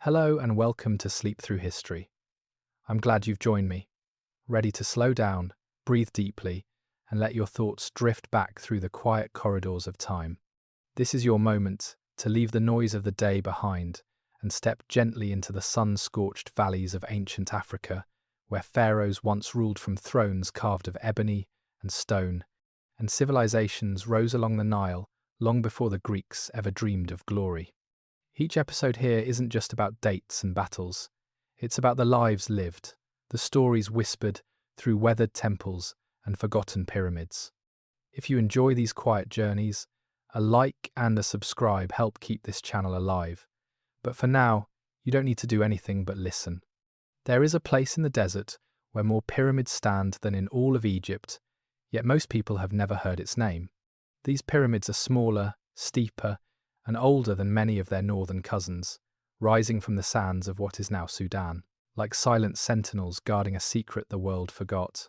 Hello and welcome to Sleep Through History. I'm glad you've joined me, ready to slow down, breathe deeply, and let your thoughts drift back through the quiet corridors of time. This is your moment to leave the noise of the day behind and step gently into the sun-scorched valleys of ancient Africa, where pharaohs once ruled from thrones carved of ebony and stone, and civilizations rose along the Nile long before the Greeks ever dreamed of glory. Each episode here isn't just about dates and battles. It's about the lives lived, the stories whispered through weathered temples and forgotten pyramids. If you enjoy these quiet journeys, a like and a subscribe help keep this channel alive. But for now, you don't need to do anything but listen. There is a place in the desert where more pyramids stand than in all of Egypt, yet most people have never heard its name. These pyramids are smaller, steeper, and older than many of their northern cousins, rising from the sands of what is now Sudan, like silent sentinels guarding a secret the world forgot.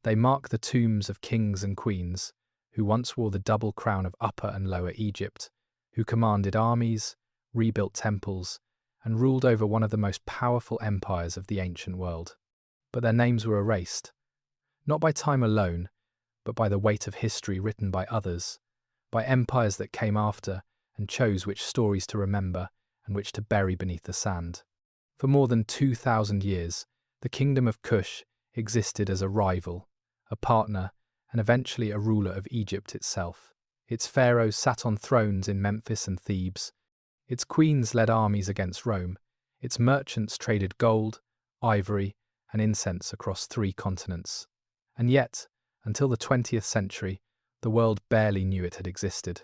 They mark the tombs of kings and queens, who once wore the double crown of Upper and Lower Egypt, who commanded armies, rebuilt temples, and ruled over one of the most powerful empires of the ancient world. But their names were erased, not by time alone, but by the weight of history written by others, by empires that came after and chose which stories to remember and which to bury beneath the sand. For more than 2,000 years, the Kingdom of Kush existed as a rival, a partner, and eventually a ruler of Egypt itself. Its pharaohs sat on thrones in Memphis and Thebes. Its queens led armies against Rome. Its merchants traded gold, ivory, and incense across 3 continents. And yet, until the 20th century, the world barely knew it had existed.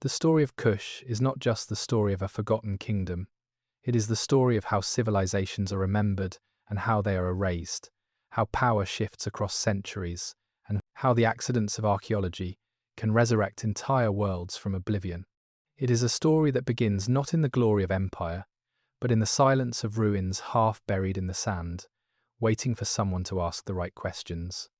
The story of Kush is not just the story of a forgotten kingdom. It is the story of how civilizations are remembered and how they are erased, how power shifts across centuries, and how the accidents of archaeology can resurrect entire worlds from oblivion. It is a story that begins not in the glory of empire, but in the silence of ruins half buried in the sand, waiting for someone to ask the right questions.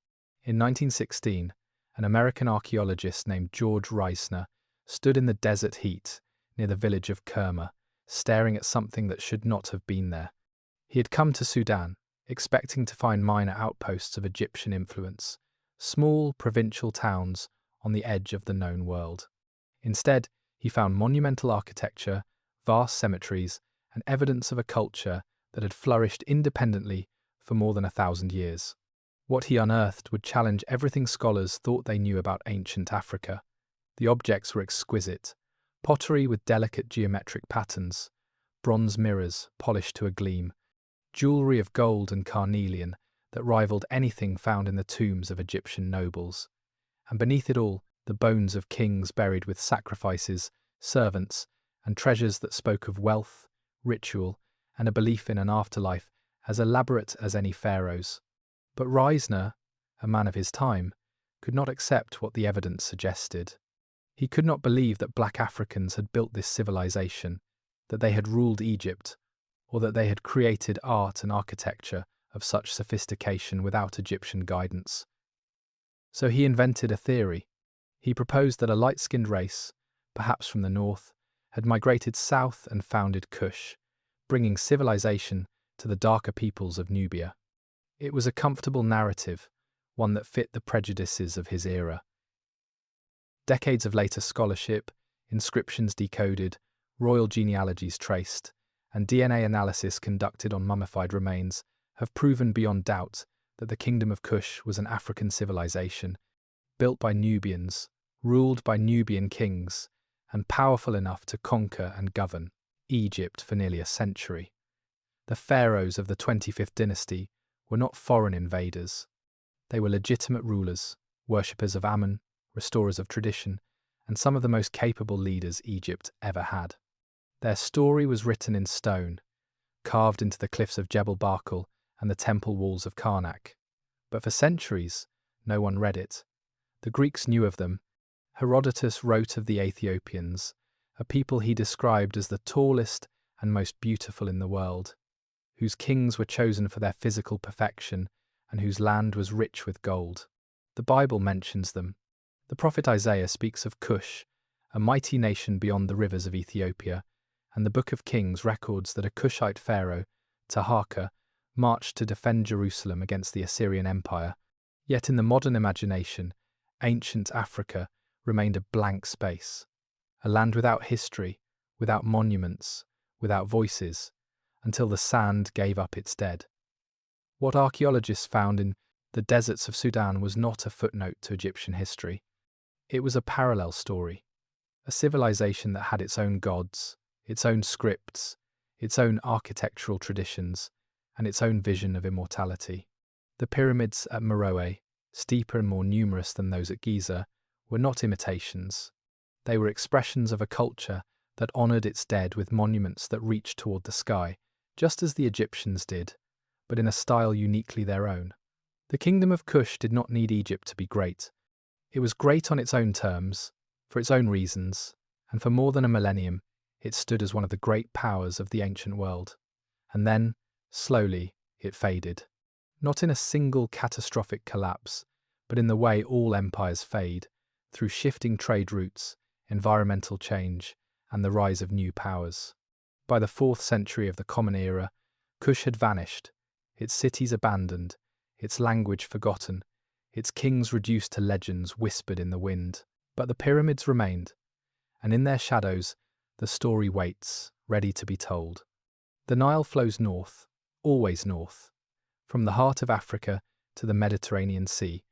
In 1916, an American archaeologist named George Reisner stood in the desert heat near the village of Kerma, staring at something that should not have been there. He had come to Sudan, expecting to find minor outposts of Egyptian influence, small provincial towns on the edge of the known world. Instead, he found monumental architecture, vast cemeteries, and evidence of a culture that had flourished independently for more than 1,000 years. What he unearthed would challenge everything scholars thought they knew about ancient Africa. The objects were exquisite: pottery with delicate geometric patterns, bronze mirrors polished to a gleam, jewellery of gold and carnelian that rivaled anything found in the tombs of Egyptian nobles. And beneath it all, the bones of kings buried with sacrifices, servants, and treasures that spoke of wealth, ritual, and a belief in an afterlife as elaborate as any pharaoh's. But Reisner, a man of his time, could not accept what the evidence suggested. He could not believe that black Africans had built this civilization, that they had ruled Egypt, or that they had created art and architecture of such sophistication without Egyptian guidance. So he invented a theory. He proposed that a light-skinned race, perhaps from the north, had migrated south and founded Kush, bringing civilization to the darker peoples of Nubia. It was a comfortable narrative, one that fit the prejudices of his era. Decades of later scholarship, inscriptions decoded, royal genealogies traced, and DNA analysis conducted on mummified remains have proven beyond doubt that the Kingdom of Kush was an African civilization, built by Nubians, ruled by Nubian kings, and powerful enough to conquer and govern Egypt for nearly a century. The pharaohs of the 25th dynasty were not foreign invaders. They were legitimate rulers, worshippers of Ammon, restorers of tradition, and some of the most capable leaders Egypt ever had. Their story was written in stone, carved into the cliffs of Jebel Barkal and the temple walls of Karnak. But for centuries, no one read it. The Greeks knew of them. Herodotus wrote of the Ethiopians, a people he described as the tallest and most beautiful in the world, whose kings were chosen for their physical perfection and whose land was rich with gold. The Bible mentions them. The prophet Isaiah speaks of Kush, a mighty nation beyond the rivers of Ethiopia, and the Book of Kings records that a Kushite pharaoh, Taharka, marched to defend Jerusalem against the Assyrian Empire. Yet in the modern imagination, ancient Africa remained a blank space, a land without history, without monuments, without voices, until the sand gave up its dead. What archaeologists found in the deserts of Sudan was not a footnote to Egyptian history. It was a parallel story, a civilization that had its own gods, its own scripts, its own architectural traditions, and its own vision of immortality. The pyramids at Meroë, steeper and more numerous than those at Giza, were not imitations. They were expressions of a culture that honoured its dead with monuments that reached toward the sky, just as the Egyptians did, but in a style uniquely their own. The Kingdom of Kush did not need Egypt to be great. It was great on its own terms, for its own reasons, and for more than a millennium, it stood as one of the great powers of the ancient world. And then, slowly, it faded. Not in a single catastrophic collapse, but in the way all empires fade, through shifting trade routes, environmental change, and the rise of new powers. By the 4th century of the Common Era, Kush had vanished, its cities abandoned, its language forgotten, its kings reduced to legends whispered in the wind. But the pyramids remained, and in their shadows, the story waits, ready to be told. The Nile flows north, always north, from the heart of Africa to the Mediterranean Sea,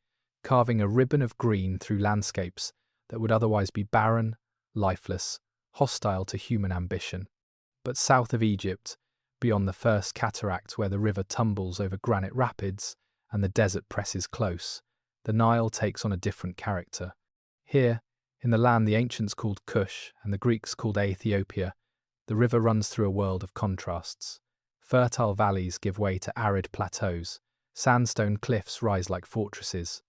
carving a ribbon of green through landscapes that would otherwise be barren, lifeless, hostile to human ambition. But south of Egypt, beyond the first cataract where the river tumbles over granite rapids and the desert presses close, the Nile takes on a different character. Here, in the land the ancients called Kush and the Greeks called Ethiopia, the river runs through a world of contrasts. Fertile valleys give way to arid plateaus, sandstone cliffs rise like fortresses.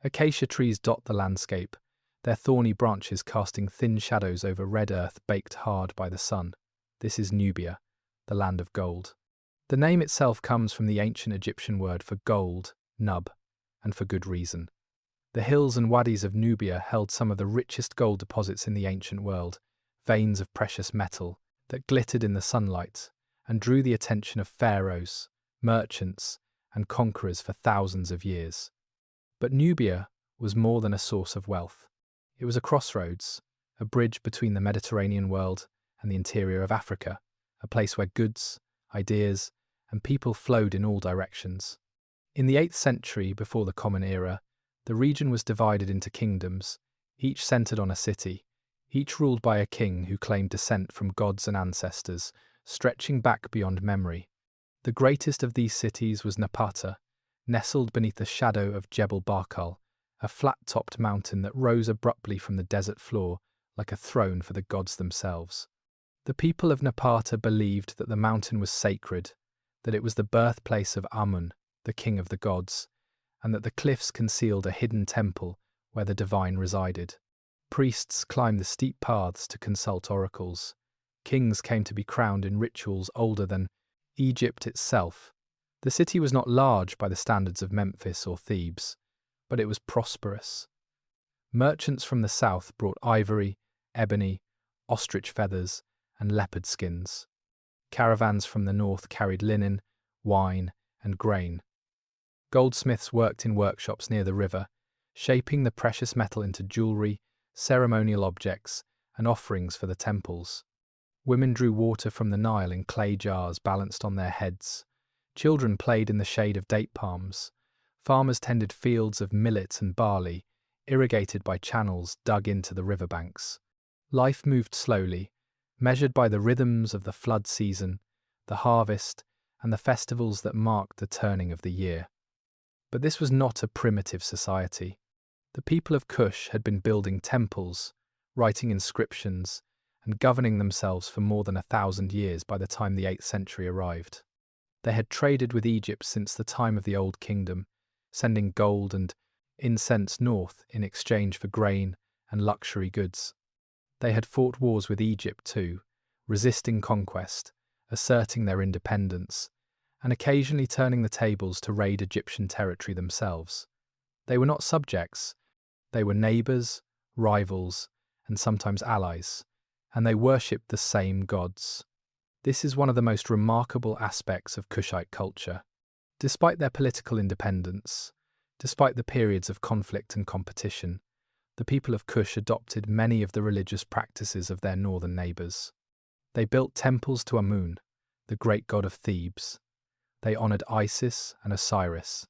Acacia trees dot the landscape, their thorny branches casting thin shadows over red earth baked hard by the sun. This is Nubia, the land of gold. The name itself comes from the ancient Egyptian word for gold, nub, and for good reason. The hills and wadis of Nubia held some of the richest gold deposits in the ancient world, veins of precious metal that glittered in the sunlight and drew the attention of pharaohs, merchants, and conquerors for thousands of years. But Nubia was more than a source of wealth. It was a crossroads, a bridge between the Mediterranean world and the interior of Africa, a place where goods, ideas, and people flowed in all directions. In the 8th century before the Common Era, the region was divided into kingdoms, each centered on a city, each ruled by a king who claimed descent from gods and ancestors, stretching back beyond memory. The greatest of these cities was Napata, nestled beneath the shadow of Jebel Barkal, a flat-topped mountain that rose abruptly from the desert floor like a throne for the gods themselves. The people of Napata believed that the mountain was sacred, that it was the birthplace of Amun, the king of the gods, and that the cliffs concealed a hidden temple where the divine resided. Priests climbed the steep paths to consult oracles. Kings came to be crowned in rituals older than Egypt itself. The city was not large by the standards of Memphis or Thebes, but it was prosperous. Merchants from the south brought ivory, ebony, ostrich feathers, and leopard skins. Caravans from the north carried linen, wine, and grain. Goldsmiths worked in workshops near the river, shaping the precious metal into jewelry, ceremonial objects, and offerings for the temples. Women drew water from the Nile in clay jars balanced on their heads. Children played in the shade of date palms. Farmers tended fields of millet and barley, irrigated by channels dug into the riverbanks. Life moved slowly, measured by the rhythms of the flood season, the harvest, and the festivals that marked the turning of the year. But this was not a primitive society. The people of Kush had been building temples, writing inscriptions, and governing themselves for more than 1,000 years by the time the 8th century arrived. They had traded with Egypt since the time of the Old Kingdom, sending gold and incense north in exchange for grain and luxury goods. They had fought wars with Egypt too, resisting conquest, asserting their independence, and occasionally turning the tables to raid Egyptian territory themselves. They were not subjects, they were neighbours, rivals, and sometimes allies, and they worshipped the same gods. This is one of the most remarkable aspects of Kushite culture. Despite their political independence, despite the periods of conflict and competition, the people of Kush adopted many of the religious practices of their northern neighbours. They built temples to Amun, the great god of Thebes. They honoured Isis and Osiris.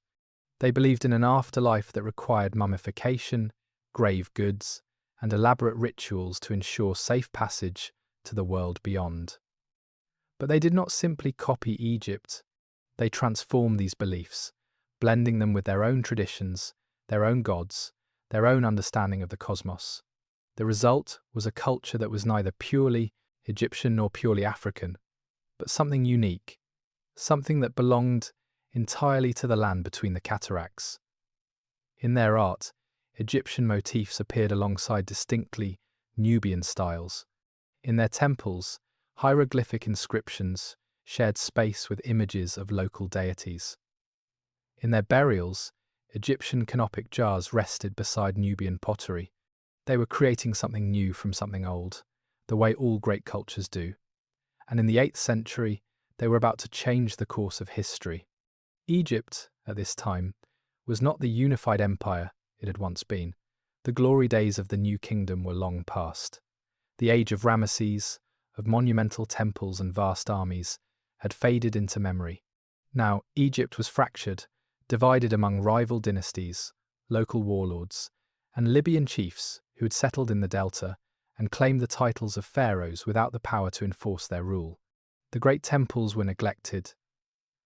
They believed in an afterlife that required mummification, grave goods, and elaborate rituals to ensure safe passage to the world beyond. But they did not simply copy Egypt. They transformed these beliefs, blending them with their own traditions, their own gods, their own understanding of the cosmos. The result was a culture that was neither purely Egyptian nor purely African, but something unique, something that belonged entirely to the land between the cataracts. In their art, Egyptian motifs appeared alongside distinctly Nubian styles. In their temples, hieroglyphic inscriptions shared space with images of local deities. In their burials, Egyptian canopic jars rested beside Nubian pottery. They were creating something new from something old, the way all great cultures do. And in the 8th century, they were about to change the course of history. Egypt, at this time, was not the unified empire it had once been. The glory days of the New Kingdom were long past. The age of Ramesses, of monumental temples and vast armies, had faded into memory. Now, Egypt was fractured, divided among rival dynasties, local warlords, and Libyan chiefs who had settled in the delta and claimed the titles of pharaohs without the power to enforce their rule. The great temples were neglected.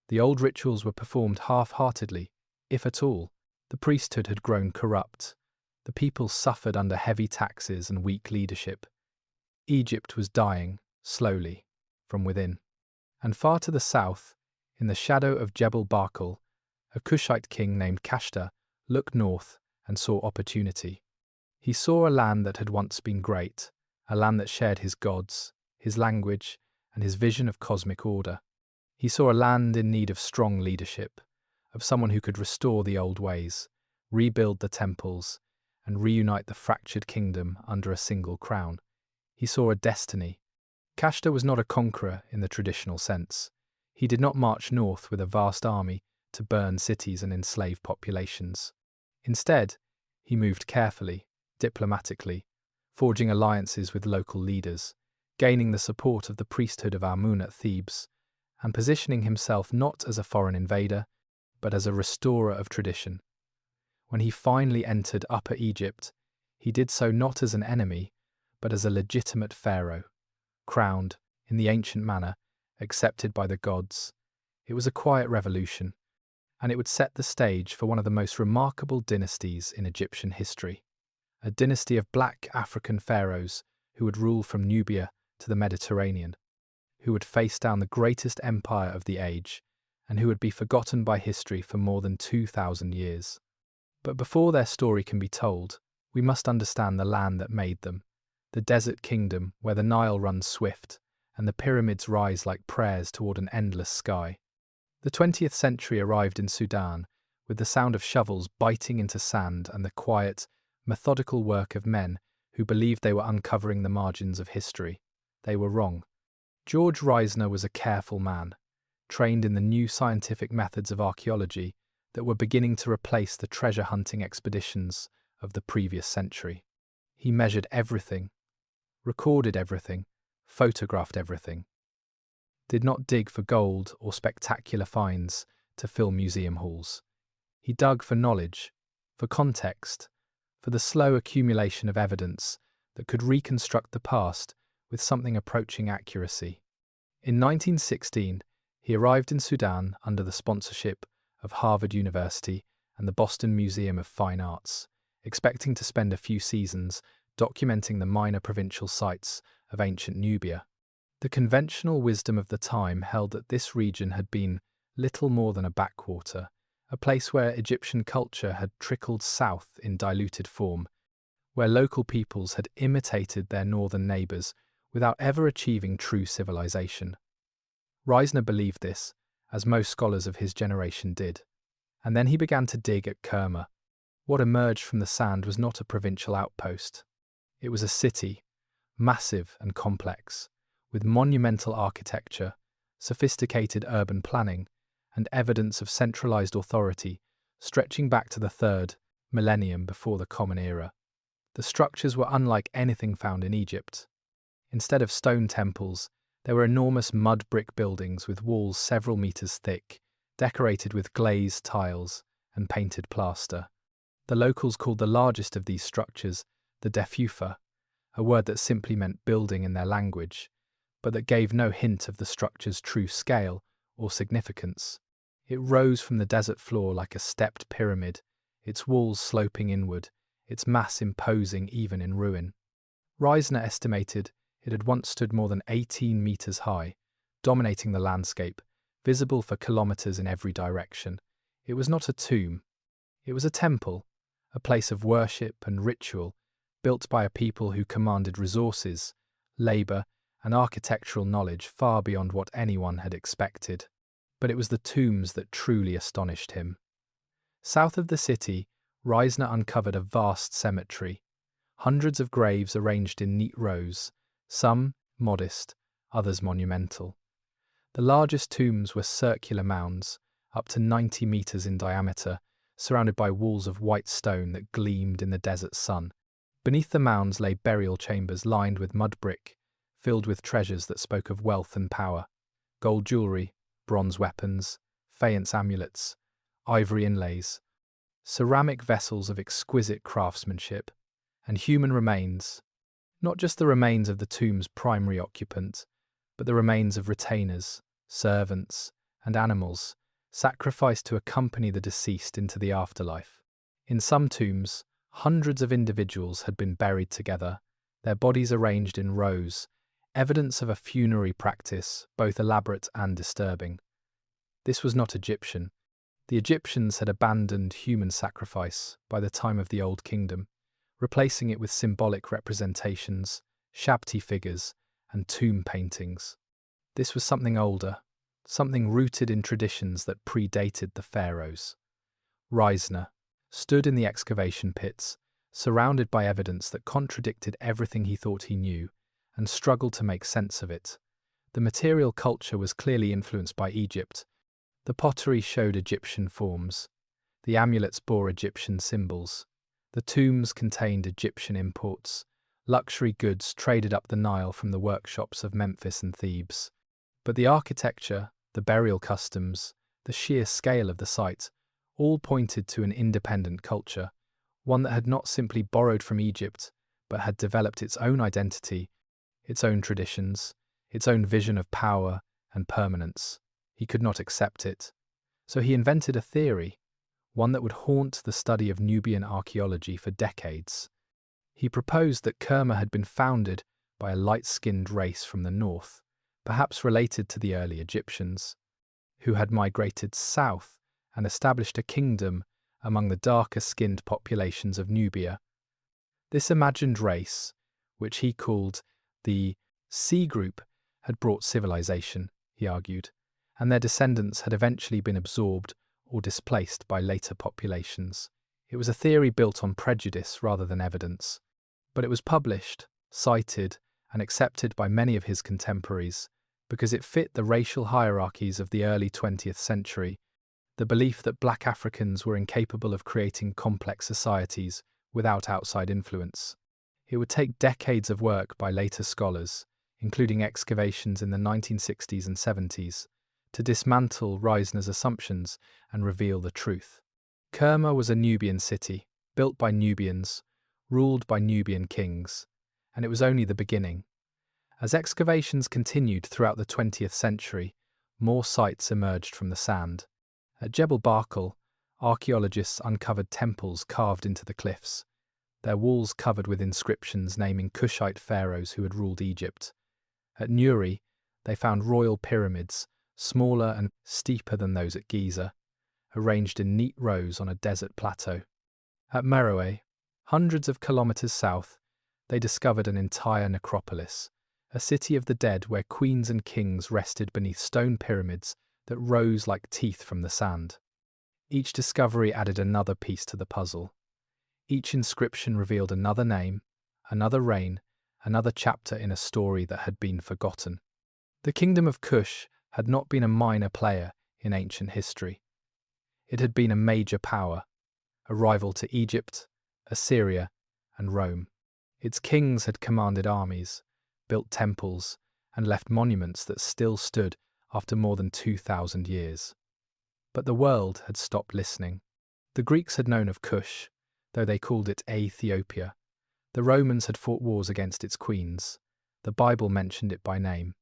The old rituals were performed half-heartedly, if at all. The priesthood had grown corrupt. The people suffered under heavy taxes and weak leadership. Egypt was dying, slowly, from within. And far to the south, in the shadow of Jebel Barkal, a Kushite king named Kashta looked north and saw opportunity. He saw a land that had once been great, a land that shared his gods, his language, and his vision of cosmic order. He saw a land in need of strong leadership, of someone who could restore the old ways, rebuild the temples, and reunite the fractured kingdom under a single crown. He saw a destiny. Kashta was not a conqueror in the traditional sense. He did not march north with a vast army to burn cities and enslave populations. Instead, he moved carefully, diplomatically, forging alliances with local leaders, gaining the support of the priesthood of Amun at Thebes, and positioning himself not as a foreign invader, but as a restorer of tradition. When he finally entered Upper Egypt, he did so not as an enemy, but as a legitimate pharaoh, crowned, in the ancient manner, accepted by the gods. It was a quiet revolution, and it would set the stage for one of the most remarkable dynasties in Egyptian history, a dynasty of black African pharaohs who would rule from Nubia to the Mediterranean, who would face down the greatest empire of the age, and who would be forgotten by history for more than 2,000 years. But before their story can be told, we must understand the land that made them, the desert kingdom where the Nile runs swift and the pyramids rise like prayers toward an endless sky. The 20th century arrived in Sudan with the sound of shovels biting into sand and the quiet, methodical work of men who believed they were uncovering the margins of history. They were wrong. George Reisner was a careful man, trained in the new scientific methods of archaeology that were beginning to replace the treasure-hunting expeditions of the previous century. He measured everything, recorded everything, photographed everything. Did not dig for gold or spectacular finds to fill museum halls. He dug for knowledge, for context, for the slow accumulation of evidence that could reconstruct the past with something approaching accuracy. In 1916, he arrived in Sudan under the sponsorship of Harvard University and the Boston Museum of Fine Arts, expecting to spend a few seasons documenting the minor provincial sites of ancient Nubia. The conventional wisdom of the time held that this region had been little more than a backwater, a place where Egyptian culture had trickled south in diluted form, where local peoples had imitated their northern neighbours without ever achieving true civilization. Reisner believed this, as most scholars of his generation did. And then he began to dig at Kerma. What emerged from the sand was not a provincial outpost. It was a city, massive and complex, with monumental architecture, sophisticated urban planning, and evidence of centralized authority stretching back to the 3rd millennium before the Common Era. The structures were unlike anything found in Egypt. Instead of stone temples, there were enormous mud brick buildings with walls several meters thick, decorated with glazed tiles and painted plaster. The locals called the largest of these structures the defufa, a word that simply meant building in their language, but that gave no hint of the structure's true scale or significance. It rose from the desert floor like a stepped pyramid, its walls sloping inward, its mass imposing even in ruin. Reisner estimated it had once stood more than 18 meters high, dominating the landscape, visible for kilometers in every direction. It was not a tomb. It was a temple, a place of worship and ritual, built by a people who commanded resources, labor, and architectural knowledge far beyond what anyone had expected. But it was the tombs that truly astonished him. South of the city, Reisner uncovered a vast cemetery, hundreds of graves arranged in neat rows, some modest, others monumental. The largest tombs were circular mounds, up to 90 meters in diameter, surrounded by walls of white stone that gleamed in the desert sun. Beneath the mounds lay burial chambers lined with mud brick, filled with treasures that spoke of wealth and power: gold jewelry, bronze weapons, faience amulets, ivory inlays, ceramic vessels of exquisite craftsmanship, and human remains, not just the remains of the tomb's primary occupant, but the remains of retainers, servants, and animals, sacrificed to accompany the deceased into the afterlife. In some tombs, hundreds of individuals had been buried together, their bodies arranged in rows, evidence of a funerary practice both elaborate and disturbing. This was not Egyptian. The Egyptians had abandoned human sacrifice by the time of the Old Kingdom, replacing it with symbolic representations, shabti figures, and tomb paintings. This was something older, something rooted in traditions that predated the pharaohs. Reisner stood in the excavation pits, surrounded by evidence that contradicted everything he thought he knew, and struggled to make sense of it. The material culture was clearly influenced by Egypt. The pottery showed Egyptian forms. The amulets bore Egyptian symbols. The tombs contained Egyptian imports, luxury goods traded up the Nile from the workshops of Memphis and Thebes. But the architecture, the burial customs, the sheer scale of the site, all pointed to an independent culture, one that had not simply borrowed from Egypt, but had developed its own identity, its own traditions, its own vision of power and permanence. He could not accept it. So he invented a theory, one that would haunt the study of Nubian archaeology for decades. He proposed that Kerma had been founded by a light-skinned race from the north, perhaps related to the early Egyptians, who had migrated south and established a kingdom among the darker-skinned populations of Nubia. This imagined race, which he called the C group, had brought civilization, he argued, and their descendants had eventually been absorbed or displaced by later populations. It was a theory built on prejudice rather than evidence, but it was published, cited, and accepted by many of his contemporaries because it fit the racial hierarchies of the early 20th century, the belief that black Africans were incapable of creating complex societies without outside influence. It would take decades of work by later scholars, including excavations in the 1960s and 70s, to dismantle Reisner's assumptions and reveal the truth. Kerma was a Nubian city, built by Nubians, ruled by Nubian kings, and it was only the beginning. As excavations continued throughout the 20th century, more sites emerged from the sand. At Jebel Barkal, archaeologists uncovered temples carved into the cliffs, their walls covered with inscriptions naming Kushite pharaohs who had ruled Egypt. At Meroë, they found royal pyramids, smaller and steeper than those at Giza, arranged in neat rows on a desert plateau. At Meroë, hundreds of kilometers south, they discovered an entire necropolis, a city of the dead where queens and kings rested beneath stone pyramids that rose like teeth from the sand. Each discovery added another piece to the puzzle. Each inscription revealed another name, another reign, another chapter in a story that had been forgotten. The Kingdom of Kush had not been a minor player in ancient history. It had been a major power, a rival to Egypt, Assyria, and Rome. Its kings had commanded armies, built temples, and left monuments that still stood after more than 2,000 years. But the world had stopped listening. The Greeks had known of Kush, though they called it Ethiopia. The Romans had fought wars against its queens. The Bible mentioned it by name.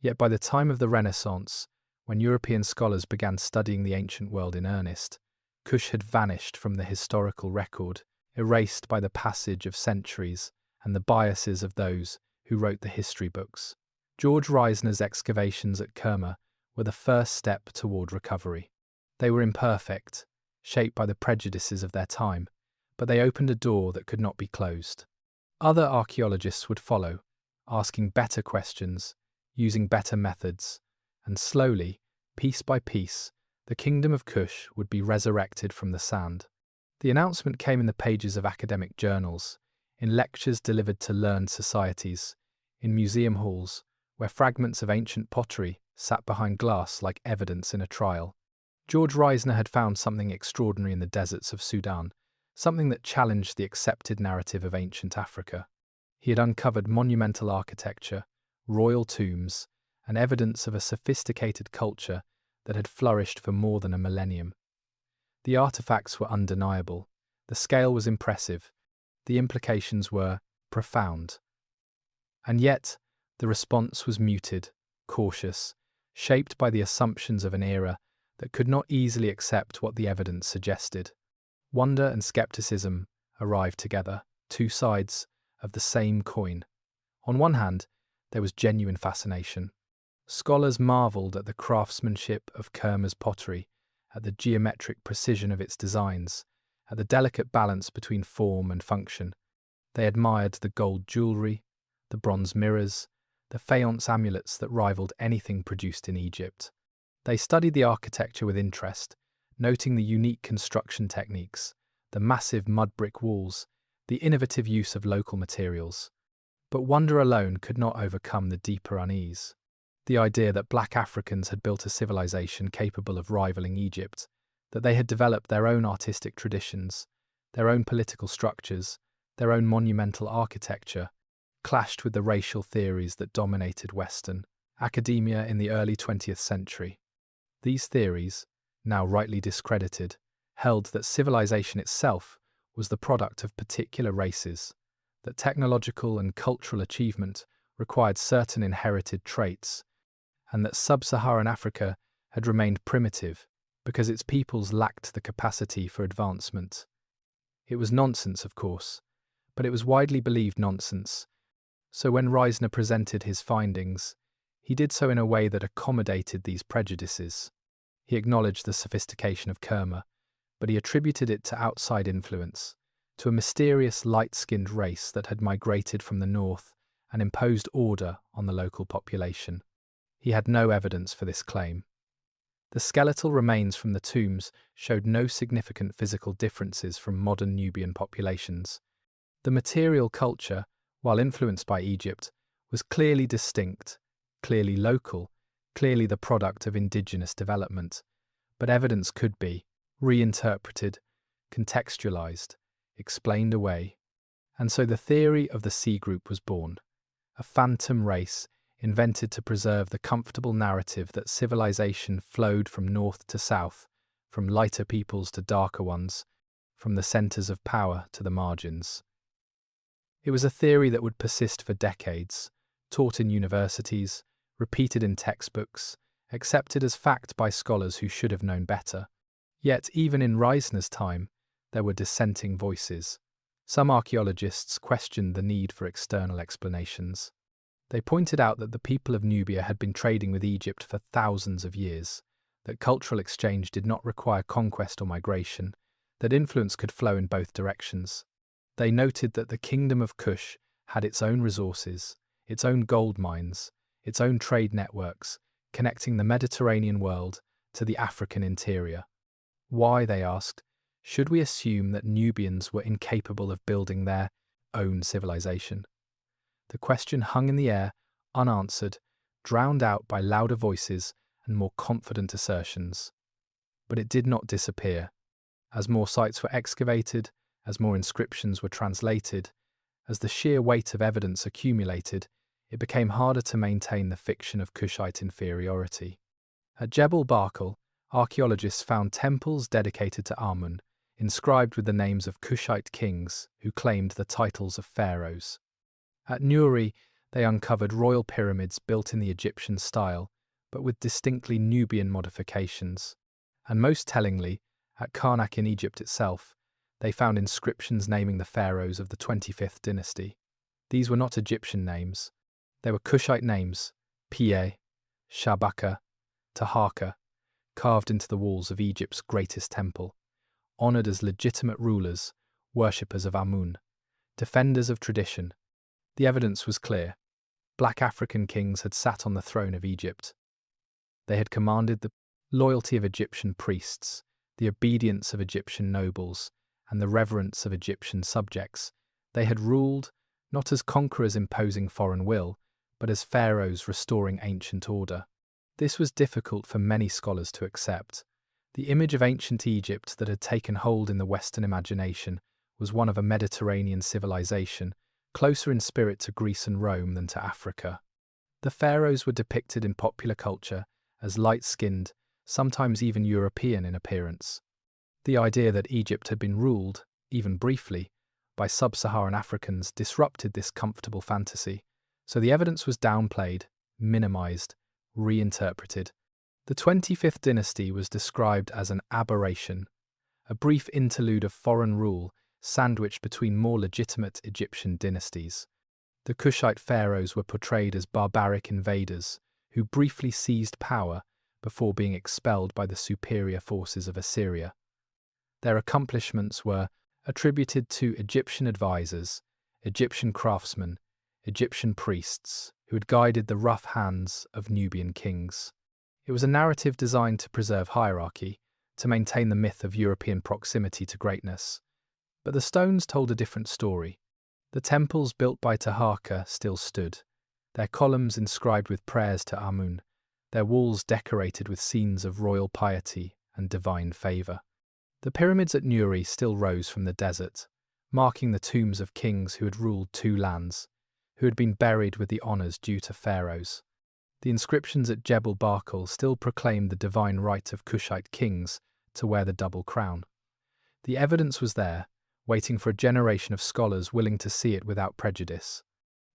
Yet by the time of the Renaissance, when European scholars began studying the ancient world in earnest, Kush had vanished from the historical record, erased by the passage of centuries and the biases of those who wrote the history books. George Reisner's excavations at Kerma were the first step toward recovery. They were imperfect, shaped by the prejudices of their time, but they opened a door that could not be closed. Other archaeologists would follow, asking better questions, using better methods, and slowly, piece by piece, the Kingdom of Kush would be resurrected from the sand. The announcement came in the pages of academic journals, in lectures delivered to learned societies, in museum halls, where fragments of ancient pottery sat behind glass like evidence in a trial. George Reisner had found something extraordinary in the deserts of Sudan, something that challenged the accepted narrative of ancient Africa. He had uncovered monumental architecture, royal tombs, and evidence of a sophisticated culture that had flourished for more than a millennium. The artifacts were undeniable, the scale was impressive, the implications were profound. And yet, the response was muted, cautious, shaped by the assumptions of an era that could not easily accept what the evidence suggested. Wonder and skepticism arrived together, two sides of the same coin. On one hand, there was genuine fascination. Scholars marveled at the craftsmanship of Kerma's pottery, at the geometric precision of its designs, at the delicate balance between form and function. They admired the gold jewellery, the bronze mirrors, the faience amulets that rivaled anything produced in Egypt. They studied the architecture with interest, noting the unique construction techniques, the massive mud brick walls, the innovative use of local materials. But wonder alone could not overcome the deeper unease. The idea that black Africans had built a civilization capable of rivaling Egypt, that they had developed their own artistic traditions, their own political structures, their own monumental architecture, clashed with the racial theories that dominated Western academia in the early 20th century. These theories, now rightly discredited, held that civilization itself was the product of particular races, that technological and cultural achievement required certain inherited traits, and that sub-Saharan Africa had remained primitive because its peoples lacked the capacity for advancement. It was nonsense, of course, but it was widely believed nonsense. So when Reisner presented his findings, he did so in a way that accommodated these prejudices. He acknowledged the sophistication of Kerma, but he attributed it to outside influence, to a mysterious light-skinned race that had migrated from the north and imposed order on the local population. He had no evidence for this claim. The skeletal remains from the tombs showed no significant physical differences from modern Nubian populations. The material culture, while influenced by Egypt, was clearly distinct, clearly local, clearly the product of indigenous development, but evidence could be reinterpreted, contextualized, explained away. And so the theory of the C group was born, a phantom race invented to preserve the comfortable narrative that civilization flowed from north to south, from lighter peoples to darker ones, from the centers of power to the margins. It was a theory that would persist for decades, taught in universities, repeated in textbooks, accepted as fact by scholars who should have known better. Yet, even in Reisner's time, there were dissenting voices. Some archaeologists questioned the need for external explanations. They pointed out that the people of Nubia had been trading with Egypt for thousands of years, that cultural exchange did not require conquest or migration, that influence could flow in both directions. They noted that the Kingdom of Kush had its own resources, its own gold mines, its own trade networks, connecting the Mediterranean world to the African interior. Why, they asked, should we assume that Nubians were incapable of building their own civilization? The question hung in the air, unanswered, drowned out by louder voices and more confident assertions. But it did not disappear. As more sites were excavated, as more inscriptions were translated, as the sheer weight of evidence accumulated, it became harder to maintain the fiction of Kushite inferiority. At Jebel Barkal, archaeologists found temples dedicated to Amun, inscribed with the names of Kushite kings who claimed the titles of pharaohs. At Meroë, they uncovered royal pyramids built in the Egyptian style, but with distinctly Nubian modifications. And most tellingly, at Karnak in Egypt itself, they found inscriptions naming the pharaohs of the 25th dynasty. These were not Egyptian names. They were Kushite names, Pie, Shabaka, Taharqa, carved into the walls of Egypt's greatest temple, honoured as legitimate rulers, worshippers of Amun, defenders of tradition. The evidence was clear. Black African kings had sat on the throne of Egypt. They had commanded the loyalty of Egyptian priests, the obedience of Egyptian nobles, and the reverence of Egyptian subjects. They had ruled, not as conquerors imposing foreign will, but as pharaohs restoring ancient order. This was difficult for many scholars to accept. The image of ancient Egypt that had taken hold in the Western imagination was one of a Mediterranean civilization, closer in spirit to Greece and Rome than to Africa. The pharaohs were depicted in popular culture as light-skinned, sometimes even European in appearance. The idea that Egypt had been ruled, even briefly, by sub-Saharan Africans disrupted this comfortable fantasy, so the evidence was downplayed, minimized, reinterpreted. The 25th dynasty was described as an aberration, a brief interlude of foreign rule sandwiched between more legitimate Egyptian dynasties. The Kushite pharaohs were portrayed as barbaric invaders who briefly seized power before being expelled by the superior forces of Assyria. Their accomplishments were attributed to Egyptian advisors, Egyptian craftsmen, Egyptian priests who had guided the rough hands of Nubian kings. It was a narrative designed to preserve hierarchy, to maintain the myth of European proximity to greatness. But the stones told a different story. The temples built by Taharqa still stood, their columns inscribed with prayers to Amun, their walls decorated with scenes of royal piety and divine favour. The pyramids at Meroë still rose from the desert, marking the tombs of kings who had ruled two lands, who had been buried with the honours due to pharaohs. The inscriptions at Jebel Barkal still proclaimed the divine right of Kushite kings to wear the double crown. The evidence was there, waiting for a generation of scholars willing to see it without prejudice.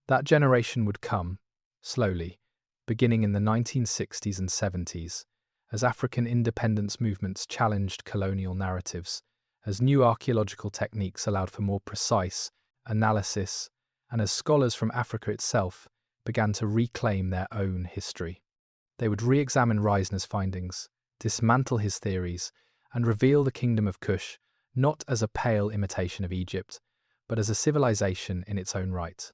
That generation would come, slowly, beginning in the 1960s and 70s, as African independence movements challenged colonial narratives, as new archaeological techniques allowed for more precise analysis, and as scholars from Africa itself began to reclaim their own history. They would re-examine Reisner's findings, dismantle his theories, and reveal the Kingdom of Kush not as a pale imitation of Egypt, but as a civilization in its own right.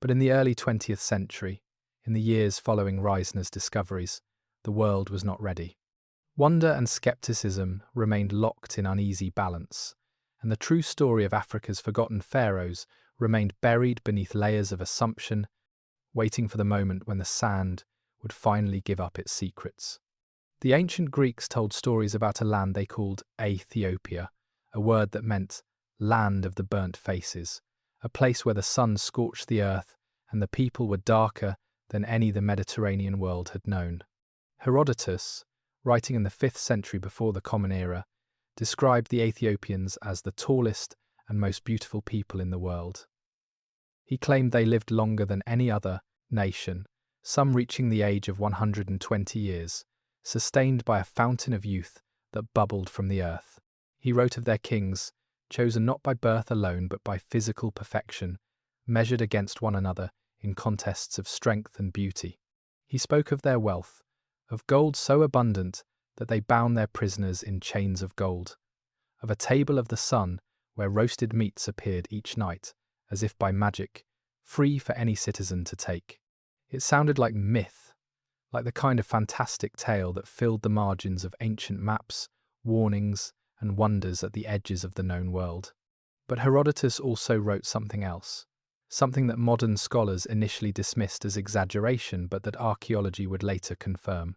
But in the early 20th century, in the years following Reisner's discoveries, the world was not ready. Wonder and skepticism remained locked in uneasy balance, and the true story of Africa's forgotten pharaohs remained buried beneath layers of assumption, waiting for the moment when the sand would finally give up its secrets. The ancient Greeks told stories about a land they called Ethiopia, a word that meant land of the burnt faces, a place where the sun scorched the earth and the people were darker than any the Mediterranean world had known. Herodotus, writing in the 5th century before the Common Era, described the Ethiopians as the tallest and most beautiful people in the world. He claimed they lived longer than any other nation, some reaching the age of 120 years, sustained by a fountain of youth that bubbled from the earth. He wrote of their kings, chosen not by birth alone but by physical perfection, measured against one another in contests of strength and beauty. He spoke of their wealth, of gold so abundant that they bound their prisoners in chains of gold, of a table of the sun where roasted meats appeared each night, as if by magic, free for any citizen to take. It sounded like myth, like the kind of fantastic tale that filled the margins of ancient maps, warnings, and wonders at the edges of the known world. But Herodotus also wrote something else. something that modern scholars initially dismissed as exaggeration but that archaeology would later confirm.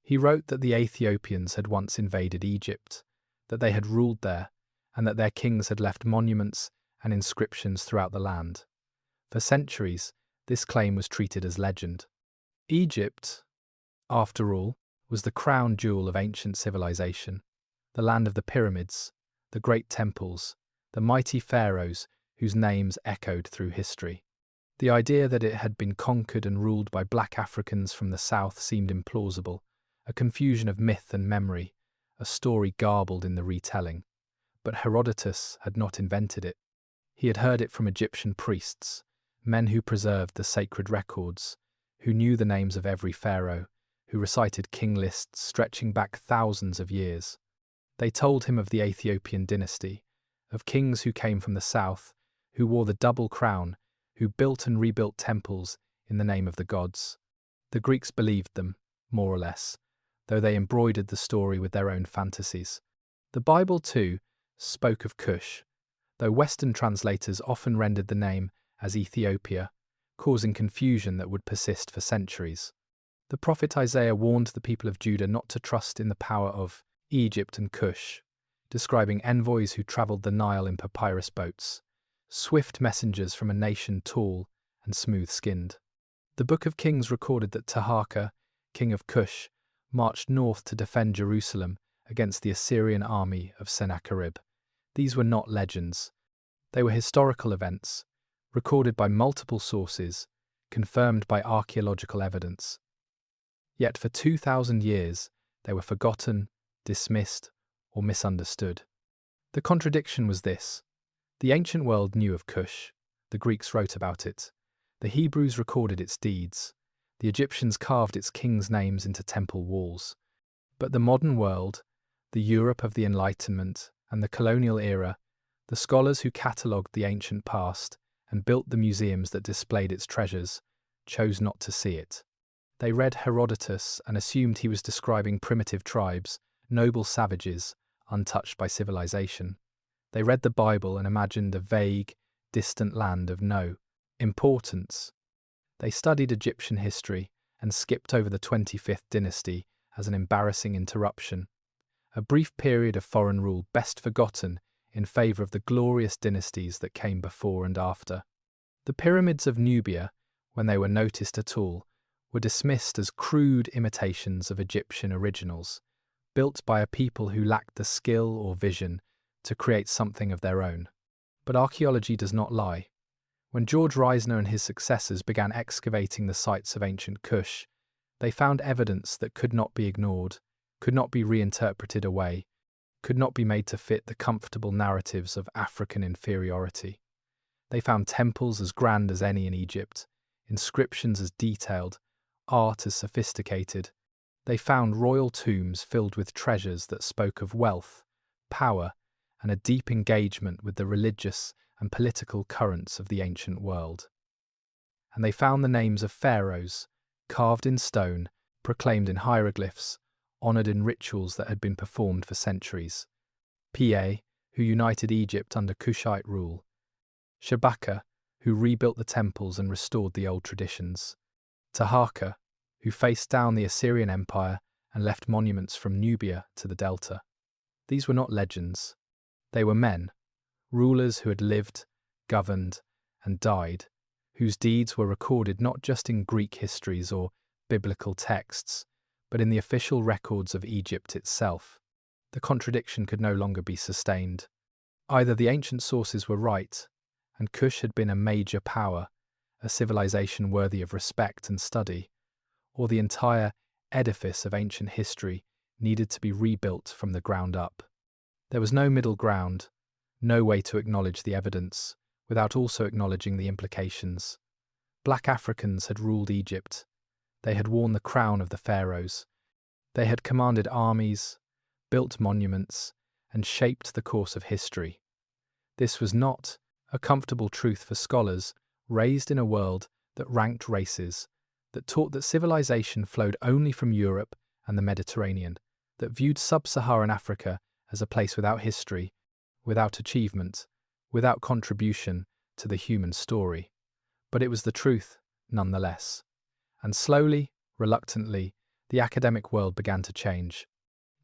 He wrote that the Ethiopians had once invaded Egypt, that they had ruled there, and that their kings had left monuments and inscriptions throughout the land. For centuries, this claim was treated as legend. Egypt, after all, was the crown jewel of ancient civilization, the land of the pyramids, the great temples, the mighty pharaohs whose names echoed through history. The idea that it had been conquered and ruled by black Africans from the south seemed implausible, a confusion of myth and memory, a story garbled in the retelling. But Herodotus had not invented it. He had heard it from Egyptian priests, men who preserved the sacred records, who knew the names of every pharaoh, who recited king lists stretching back thousands of years. They told him of the Ethiopian dynasty, of kings who came from the south, who wore the double crown, who built and rebuilt temples in the name of the gods. The Greeks believed them, more or less, though they embroidered the story with their own fantasies. The Bible, too, spoke of Kush, though Western translators often rendered the name as Ethiopia, causing confusion that would persist for centuries. The prophet Isaiah warned the people of Judah not to trust in the power of Egypt and Kush, describing envoys who travelled the Nile in papyrus boats, swift messengers from a nation tall and smooth-skinned. The Book of Kings recorded that Taharka, king of Kush, marched north to defend Jerusalem against the Assyrian army of Sennacherib. These were not legends. They were historical events, recorded by multiple sources, confirmed by archaeological evidence. Yet for 2,000 years, they were forgotten, dismissed, or misunderstood. The contradiction was this. The ancient world knew of Kush. The Greeks wrote about it. The Hebrews recorded its deeds. The Egyptians carved its kings' names into temple walls. But the modern world, the Europe of the Enlightenment and the colonial era, the scholars who catalogued the ancient past and built the museums that displayed its treasures, chose not to see it. They read Herodotus and assumed he was describing primitive tribes, noble savages, untouched by civilization. They read the Bible and imagined a vague, distant land of no importance. They studied Egyptian history and skipped over the 25th dynasty as an embarrassing interruption, a brief period of foreign rule best forgotten in favour of the glorious dynasties that came before and after. The pyramids of Nubia, when they were noticed at all, were dismissed as crude imitations of Egyptian originals, built by a people who lacked the skill or vision to create something of their own. But archaeology does not lie. When George Reisner and his successors began excavating the sites of ancient Kush, they found evidence that could not be ignored, could not be reinterpreted away, could not be made to fit the comfortable narratives of African inferiority. They found temples as grand as any in Egypt, inscriptions as detailed, art as sophisticated. They found royal tombs filled with treasures that spoke of wealth, power, and a deep engagement with the religious and political currents of the ancient world. And they found the names of pharaohs, carved in stone, proclaimed in hieroglyphs, honoured in rituals that had been performed for centuries. Pa, who united Egypt under Kushite rule. Shabaka, who rebuilt the temples and restored the old traditions. Taharka, who faced down the Assyrian Empire and left monuments from Nubia to the Delta. These were not legends. They were men, rulers who had lived, governed, and died, whose deeds were recorded not just in Greek histories or biblical texts, but in the official records of Egypt itself. The contradiction could no longer be sustained. Either the ancient sources were right, and Kush had been a major power, a civilization worthy of respect and study, or the entire edifice of ancient history needed to be rebuilt from the ground up. There was no middle ground, no way to acknowledge the evidence without also acknowledging the implications. Black Africans had ruled Egypt. They had worn the crown of the pharaohs. They had commanded armies, built monuments, and shaped the course of history. This was not a comfortable truth for scholars raised in a world that ranked races, that taught that civilization flowed only from Europe and the Mediterranean, that viewed sub-Saharan Africa as a place without history, without achievement, without contribution to the human story. But it was the truth, nonetheless. And slowly, reluctantly, the academic world began to change.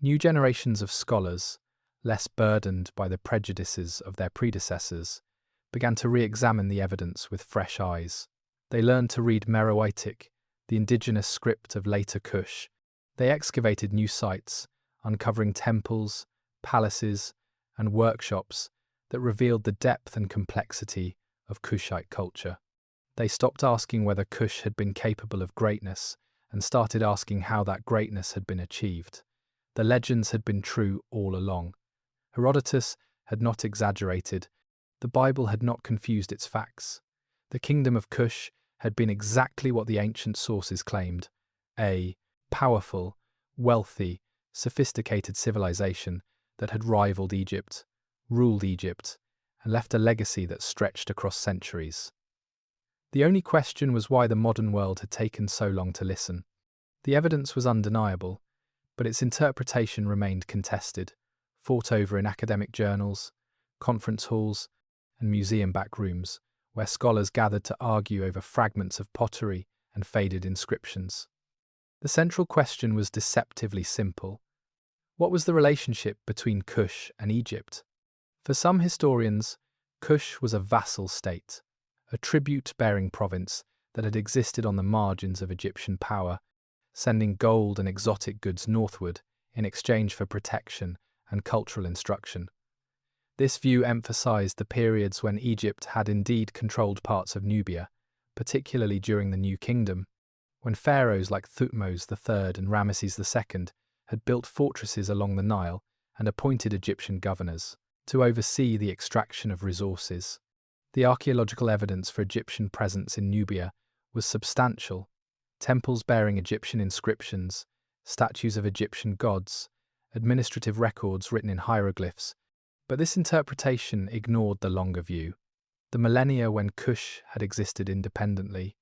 New generations of scholars, less burdened by the prejudices of their predecessors, began to re-examine the evidence with fresh eyes. They learned to read Meroitic, the indigenous script of later Kush. They excavated new sites, uncovering temples, palaces, and workshops that revealed the depth and complexity of Kushite culture. They stopped asking whether Kush had been capable of greatness and started asking how that greatness had been achieved. The legends had been true all along. Herodotus had not exaggerated. The Bible had not confused its facts. The Kingdom of Kush had been exactly what the ancient sources claimed: a powerful, wealthy, sophisticated civilization that had rivaled Egypt, ruled Egypt, and left a legacy that stretched across centuries. The only question was why the modern world had taken so long to listen. The evidence was undeniable, but its interpretation remained contested, fought over in academic journals, conference halls, and museum back rooms, where scholars gathered to argue over fragments of pottery and faded inscriptions. The central question was deceptively simple. What was the relationship between Kush and Egypt? For some historians, Kush was a vassal state, a tribute-bearing province that had existed on the margins of Egyptian power, sending gold and exotic goods northward in exchange for protection and cultural instruction. This view emphasized the periods when Egypt had indeed controlled parts of Nubia, particularly during the New Kingdom, when pharaohs like Thutmose III and Ramesses II had built fortresses along the Nile and appointed Egyptian governors to oversee the extraction of resources. The archaeological evidence for Egyptian presence in Nubia was substantial: temples bearing Egyptian inscriptions, statues of Egyptian gods, administrative records written in hieroglyphs. But this interpretation ignored the longer view, the millennia when Kush had existed independently,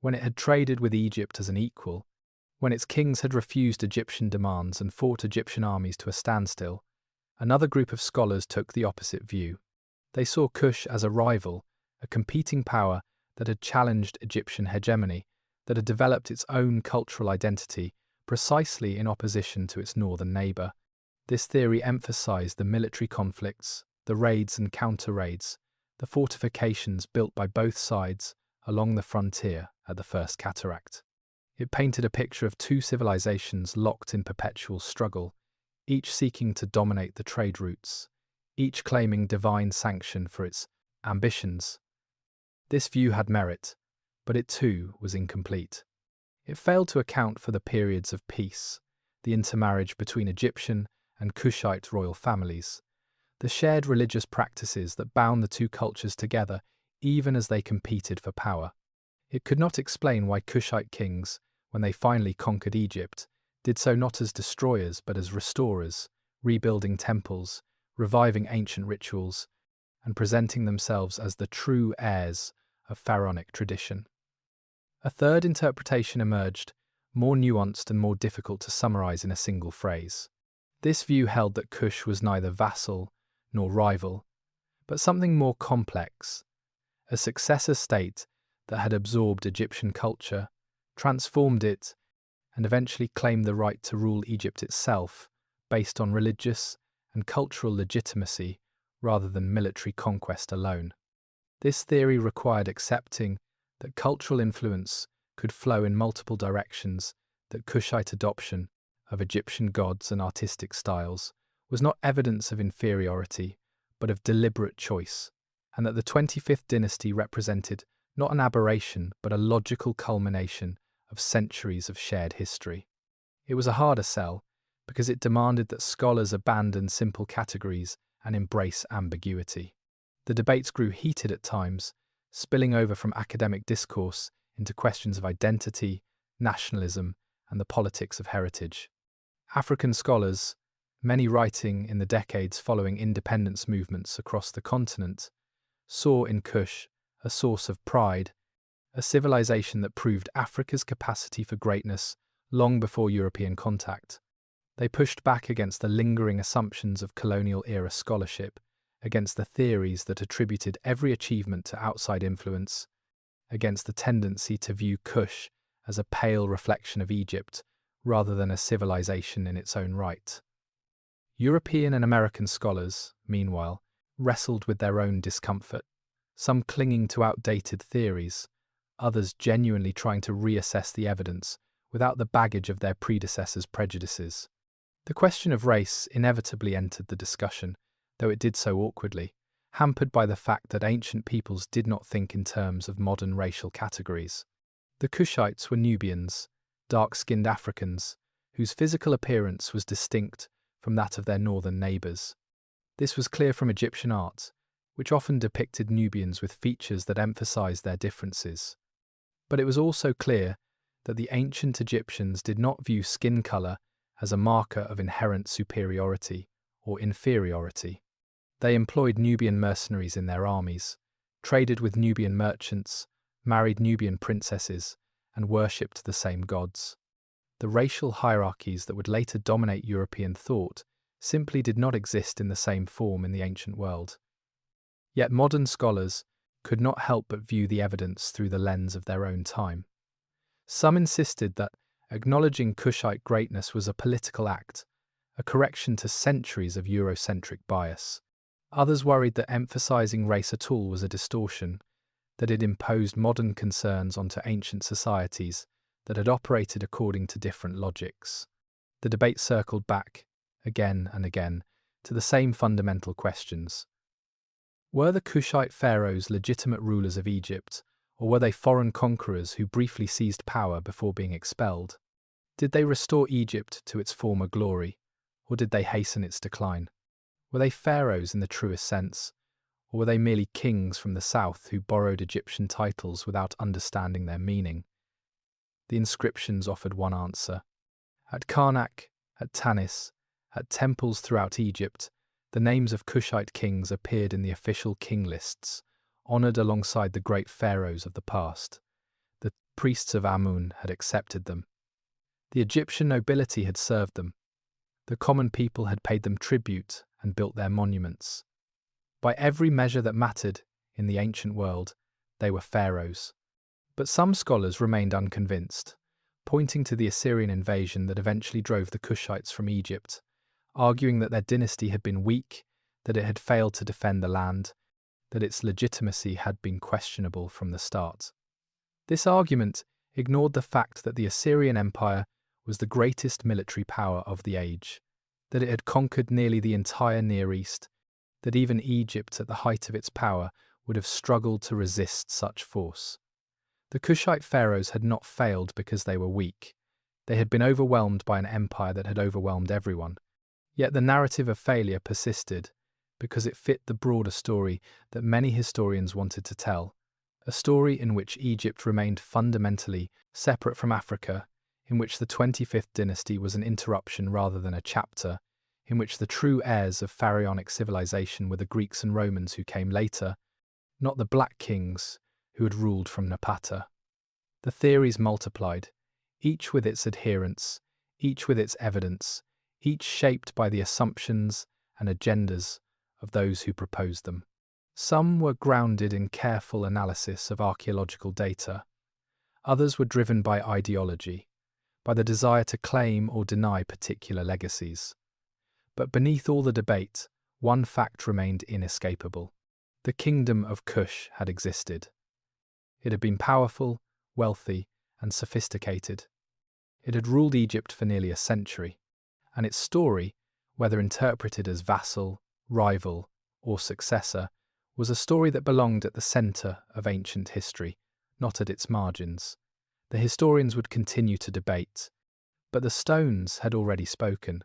when it had traded with Egypt as an equal, when its kings had refused Egyptian demands and fought Egyptian armies to a standstill. Another group of scholars took the opposite view. They saw Kush as a rival, a competing power that had challenged Egyptian hegemony, that had developed its own cultural identity precisely in opposition to its northern neighbour. This theory emphasized the military conflicts, the raids and counter-raids, the fortifications built by both sides along the frontier at the First Cataract. It painted a picture of two civilizations locked in perpetual struggle, each seeking to dominate the trade routes, each claiming divine sanction for its ambitions. This view had merit, but it too was incomplete. It failed to account for the periods of peace, the intermarriage between Egyptian and Kushite royal families, the shared religious practices that bound the two cultures together even as they competed for power. It could not explain why Kushite kings, when they finally conquered Egypt, did so not as destroyers but as restorers, rebuilding temples, reviving ancient rituals, and presenting themselves as the true heirs of pharaonic tradition. A third interpretation emerged, more nuanced and more difficult to summarize in a single phrase. This view held that Kush was neither vassal nor rival, but something more complex, a successor state that had absorbed Egyptian culture, transformed it, and eventually claimed the right to rule Egypt itself, based on religious and cultural legitimacy rather than military conquest alone. This theory required accepting that cultural influence could flow in multiple directions, that Kushite adoption of Egyptian gods and artistic styles was not evidence of inferiority, but of deliberate choice, and that the 25th dynasty represented not an aberration, but a logical culmination of centuries of shared history. It was a harder sell, because it demanded that scholars abandon simple categories and embrace ambiguity. The debates grew heated at times, spilling over from academic discourse into questions of identity, nationalism, and the politics of heritage. African scholars, many writing in the decades following independence movements across the continent, saw in Kush a source of pride, a civilization that proved Africa's capacity for greatness long before European contact. They pushed back against the lingering assumptions of colonial-era scholarship, against the theories that attributed every achievement to outside influence, against the tendency to view Kush as a pale reflection of Egypt rather than a civilization in its own right. European and American scholars, meanwhile, wrestled with their own discomfort, some clinging to outdated theories, others genuinely trying to reassess the evidence without the baggage of their predecessors' prejudices. The question of race inevitably entered the discussion, though it did so awkwardly, hampered by the fact that ancient peoples did not think in terms of modern racial categories. The Kushites were Nubians, dark-skinned Africans, whose physical appearance was distinct from that of their northern neighbours. This was clear from Egyptian art, which often depicted Nubians with features that emphasised their differences. But it was also clear that the ancient Egyptians did not view skin colour as a marker of inherent superiority or inferiority. They employed Nubian mercenaries in their armies, traded with Nubian merchants, married Nubian princesses, and worshipped the same gods. The racial hierarchies that would later dominate European thought simply did not exist in the same form in the ancient world. Yet modern scholars could not help but view the evidence through the lens of their own time. Some insisted that acknowledging Kushite greatness was a political act, a correction to centuries of Eurocentric bias. Others worried that emphasizing race at all was a distortion, that it imposed modern concerns onto ancient societies that had operated according to different logics. The debate circled back, again and again, to the same fundamental questions. Were the Kushite pharaohs legitimate rulers of Egypt, or were they foreign conquerors who briefly seized power before being expelled? Did they restore Egypt to its former glory, or did they hasten its decline? Were they pharaohs in the truest sense, or were they merely kings from the south who borrowed Egyptian titles without understanding their meaning? The inscriptions offered one answer. At Karnak, at Tanis, at temples throughout Egypt, the names of Kushite kings appeared in the official king lists, honoured alongside the great pharaohs of the past. The priests of Amun had accepted them. The Egyptian nobility had served them. The common people had paid them tribute and built their monuments. By every measure that mattered in the ancient world, they were pharaohs. But some scholars remained unconvinced, pointing to the Assyrian invasion that eventually drove the Kushites from Egypt, arguing that their dynasty had been weak, that it had failed to defend the land, that its legitimacy had been questionable from the start. This argument ignored the fact that the Assyrian Empire was the greatest military power of the age, that it had conquered nearly the entire Near East, that even Egypt at the height of its power would have struggled to resist such force. The Kushite pharaohs had not failed because they were weak. They had been overwhelmed by an empire that had overwhelmed everyone. Yet the narrative of failure persisted because it fit the broader story that many historians wanted to tell, a story in which Egypt remained fundamentally separate from Africa, in which the 25th dynasty was an interruption rather than a chapter, in which the true heirs of pharaonic civilization were the Greeks and Romans who came later, not the Black Kings who had ruled from Napata. The theories multiplied, each with its adherents, each with its evidence, each shaped by the assumptions and agendas of those who proposed them. Some were grounded in careful analysis of archaeological data. Others were driven by ideology, by the desire to claim or deny particular legacies. But beneath all the debate, one fact remained inescapable. The Kingdom of Kush had existed. It had been powerful, wealthy, and sophisticated. It had ruled Egypt for nearly a century, and its story, whether interpreted as vassal, rival, or successor, was a story that belonged at the centre of ancient history, not at its margins. The historians would continue to debate, but the stones had already spoken.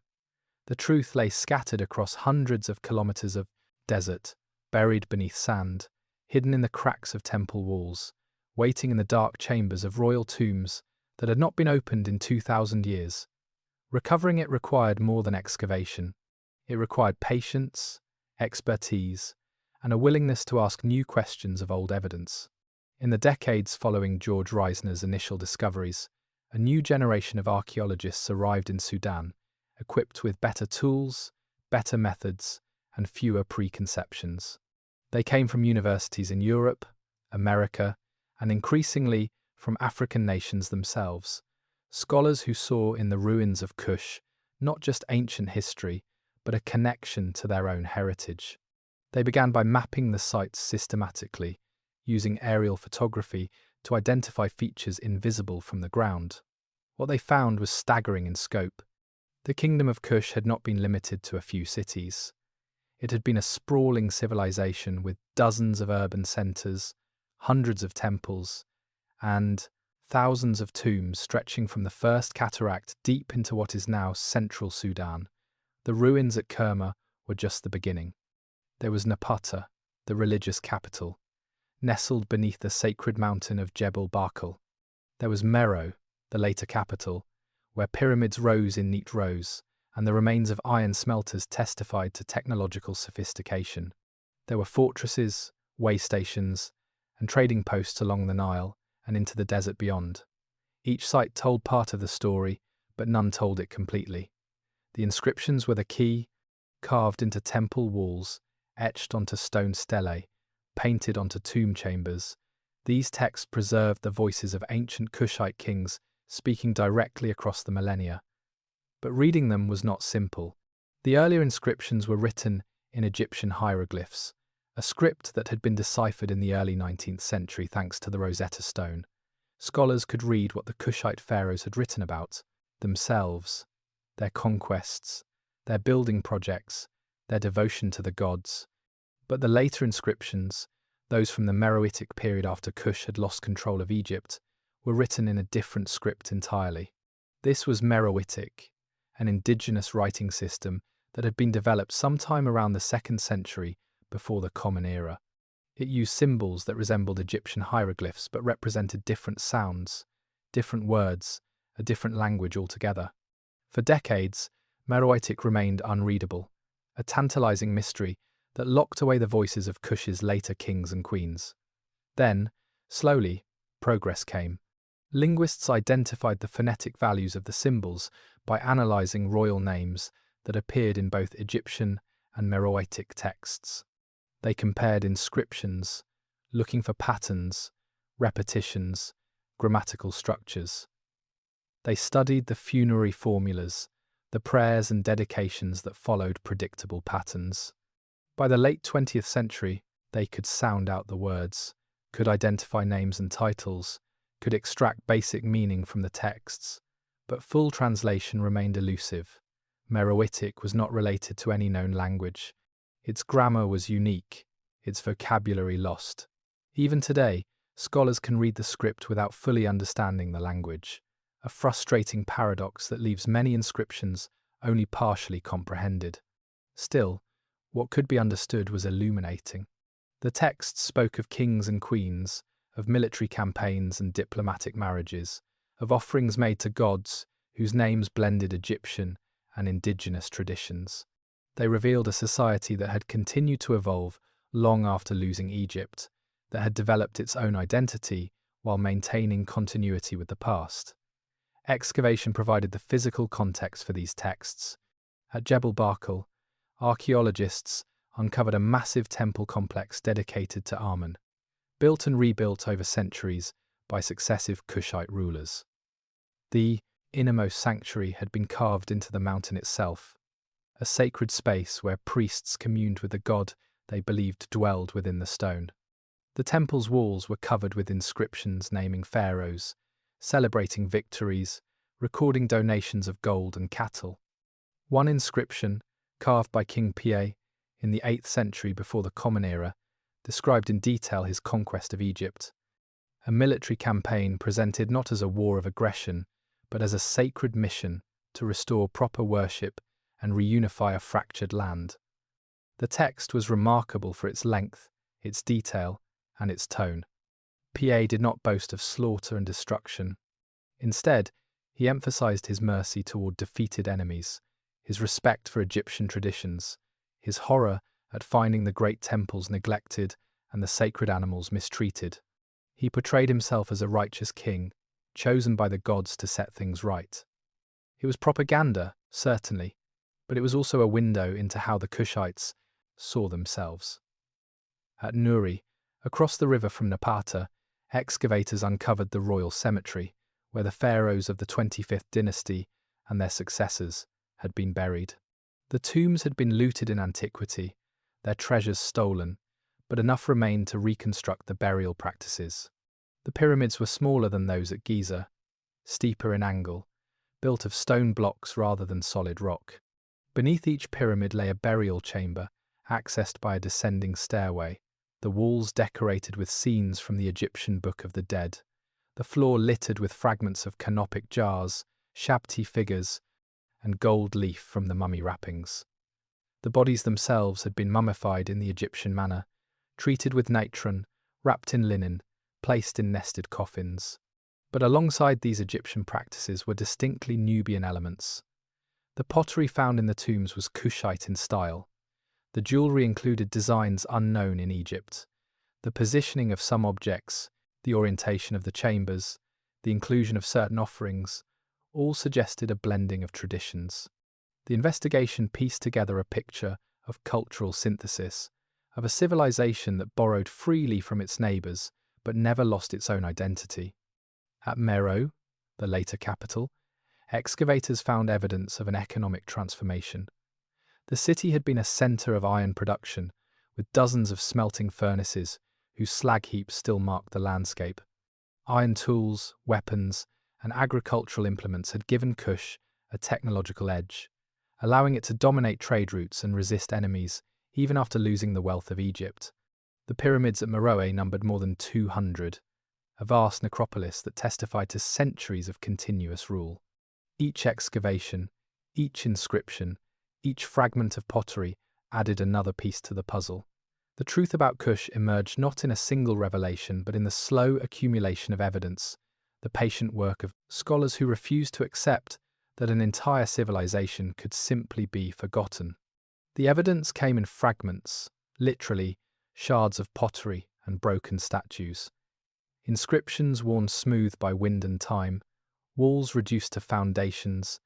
The truth lay scattered across hundreds of kilometres of desert, buried beneath sand, hidden in the cracks of temple walls, waiting in the dark chambers of royal tombs that had not been opened in 2,000 years. Recovering it required more than excavation. It required patience, expertise, and a willingness to ask new questions of old evidence. In the decades following George Reisner's initial discoveries, a new generation of archaeologists arrived in Sudan, equipped with better tools, better methods, and fewer preconceptions. They came from universities in Europe, America, and increasingly from African nations themselves. Scholars who saw in the ruins of Kush not just ancient history, but a connection to their own heritage. They began by mapping the sites systematically, using aerial photography to identify features invisible from the ground. What they found was staggering in scope. The Kingdom of Kush had not been limited to a few cities. It had been a sprawling civilization with dozens of urban centers, hundreds of temples, and thousands of tombs stretching from the first cataract deep into what is now central Sudan. The ruins at Kerma were just the beginning. There was Napata, the religious capital, nestled beneath the sacred mountain of Jebel Barkal. There was Meroë, the later capital, where pyramids rose in neat rows, and the remains of iron smelters testified to technological sophistication. There were fortresses, way stations, and trading posts along the Nile and into the desert beyond. Each site told part of the story, but none told it completely. The inscriptions were the key, carved into temple walls, etched onto stone stelae, painted onto tomb chambers. These texts preserved the voices of ancient Kushite kings speaking directly across the millennia. But reading them was not simple. The earlier inscriptions were written in Egyptian hieroglyphs, a script that had been deciphered in the early 19th century thanks to the Rosetta Stone. Scholars could read what the Kushite pharaohs had written about themselves, their conquests, their building projects, their devotion to the gods. But the later inscriptions, those from the Meroitic period after Kush had lost control of Egypt, were written in a different script entirely. This was Meroitic, an indigenous writing system that had been developed sometime around the 2nd century before the Common Era. It used symbols that resembled Egyptian hieroglyphs but represented different sounds, different words, a different language altogether. For decades, Meroitic remained unreadable, a tantalizing mystery that locked away the voices of Kush's later kings and queens. Then, slowly, progress came. Linguists identified the phonetic values of the symbols by analyzing royal names that appeared in both Egyptian and Meroitic texts. They compared inscriptions, looking for patterns, repetitions, grammatical structures. They studied the funerary formulas, the prayers and dedications that followed predictable patterns. By the late 20th century, they could sound out the words, could identify names and titles, could extract basic meaning from the texts, but full translation remained elusive. Meroitic was not related to any known language. Its grammar was unique, its vocabulary lost. Even today, scholars can read the script without fully understanding the language, a frustrating paradox that leaves many inscriptions only partially comprehended. Still, what could be understood was illuminating. The texts spoke of kings and queens, of military campaigns and diplomatic marriages, of offerings made to gods whose names blended Egyptian and indigenous traditions. They revealed a society that had continued to evolve long after losing Egypt, that had developed its own identity while maintaining continuity with the past. Excavation provided the physical context for these texts. At Jebel Barkal, archaeologists uncovered a massive temple complex dedicated to Amun, built and rebuilt over centuries by successive Kushite rulers. The innermost sanctuary had been carved into the mountain itself, a sacred space where priests communed with the god they believed dwelled within the stone. The temple's walls were covered with inscriptions naming pharaohs, celebrating victories, recording donations of gold and cattle. One inscription, carved by King Meroë in the 8th century before the Common Era, described in detail his conquest of Egypt. A military campaign presented not as a war of aggression, but as a sacred mission to restore proper worship and reunify a fractured land. The text was remarkable for its length, its detail, and its tone. Meroë did not boast of slaughter and destruction. Instead, he emphasized his mercy toward defeated enemies, his respect for Egyptian traditions, his horror at finding the great temples neglected and the sacred animals mistreated. He portrayed himself as a righteous king, chosen by the gods to set things right. It was propaganda, certainly, but it was also a window into how the Kushites saw themselves. At Nuri, across the river from Napata, Excavators uncovered the royal cemetery, where the pharaohs of the 25th dynasty and their successors had been buried. The tombs had been looted in antiquity, their treasures stolen, but enough remained to reconstruct the burial practices. The pyramids were smaller than those at Giza, steeper in angle, built of stone blocks rather than solid rock. Beneath each pyramid lay a burial chamber, accessed by a descending stairway, the walls decorated with scenes from the Egyptian Book of the Dead, the floor littered with fragments of canopic jars, shabti figures, and gold leaf from the mummy wrappings. The bodies themselves had been mummified in the Egyptian manner, treated with natron, wrapped in linen, placed in nested coffins. But alongside these Egyptian practices were distinctly Nubian elements. The pottery found in the tombs was Kushite in style. The jewellery included designs unknown in Egypt. The positioning of some objects, the orientation of the chambers, the inclusion of certain offerings, all suggested a blending of traditions. The investigation pieced together a picture of cultural synthesis, of a civilization that borrowed freely from its neighbours but never lost its own identity. At Meroë, the later capital, excavators found evidence of an economic transformation. The city had been a centre of iron production, with dozens of smelting furnaces whose slag heaps still marked the landscape. Iron tools, weapons, and agricultural implements had given Kush a technological edge, allowing it to dominate trade routes and resist enemies even after losing the wealth of Egypt. The pyramids at Meroë numbered more than 200, a vast necropolis that testified to centuries of continuous rule. Each excavation, each inscription, each fragment of pottery added another piece to the puzzle. The truth about Kush emerged not in a single revelation, but in the slow accumulation of evidence, the patient work of scholars who refused to accept that an entire civilization could simply be forgotten. The evidence came in fragments, literally shards of pottery and broken statues. Inscriptions worn smooth by wind and time, walls reduced to foundations,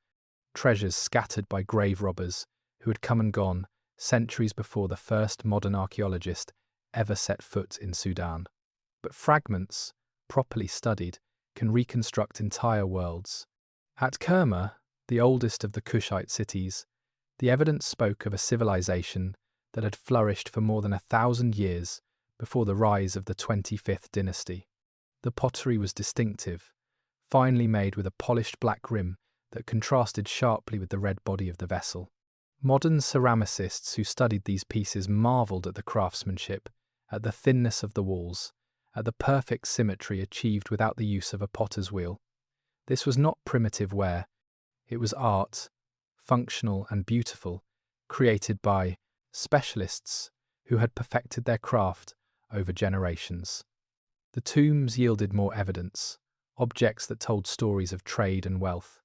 treasures scattered by grave robbers who had come and gone centuries before the first modern archaeologist ever set foot in Sudan. But fragments, properly studied, can reconstruct entire worlds. At Kerma, the oldest of the Kushite cities, the evidence spoke of a civilization that had flourished for more than 1,000 years before the rise of the 25th dynasty. The pottery was distinctive, finely made with a polished black rim that contrasted sharply with the red body of the vessel. Modern ceramicists who studied these pieces marvelled at the craftsmanship, at the thinness of the walls, at the perfect symmetry achieved without the use of a potter's wheel. This was not primitive ware, it was art, functional and beautiful, created by specialists who had perfected their craft over generations. The tombs yielded more evidence, objects that told stories of trade and wealth.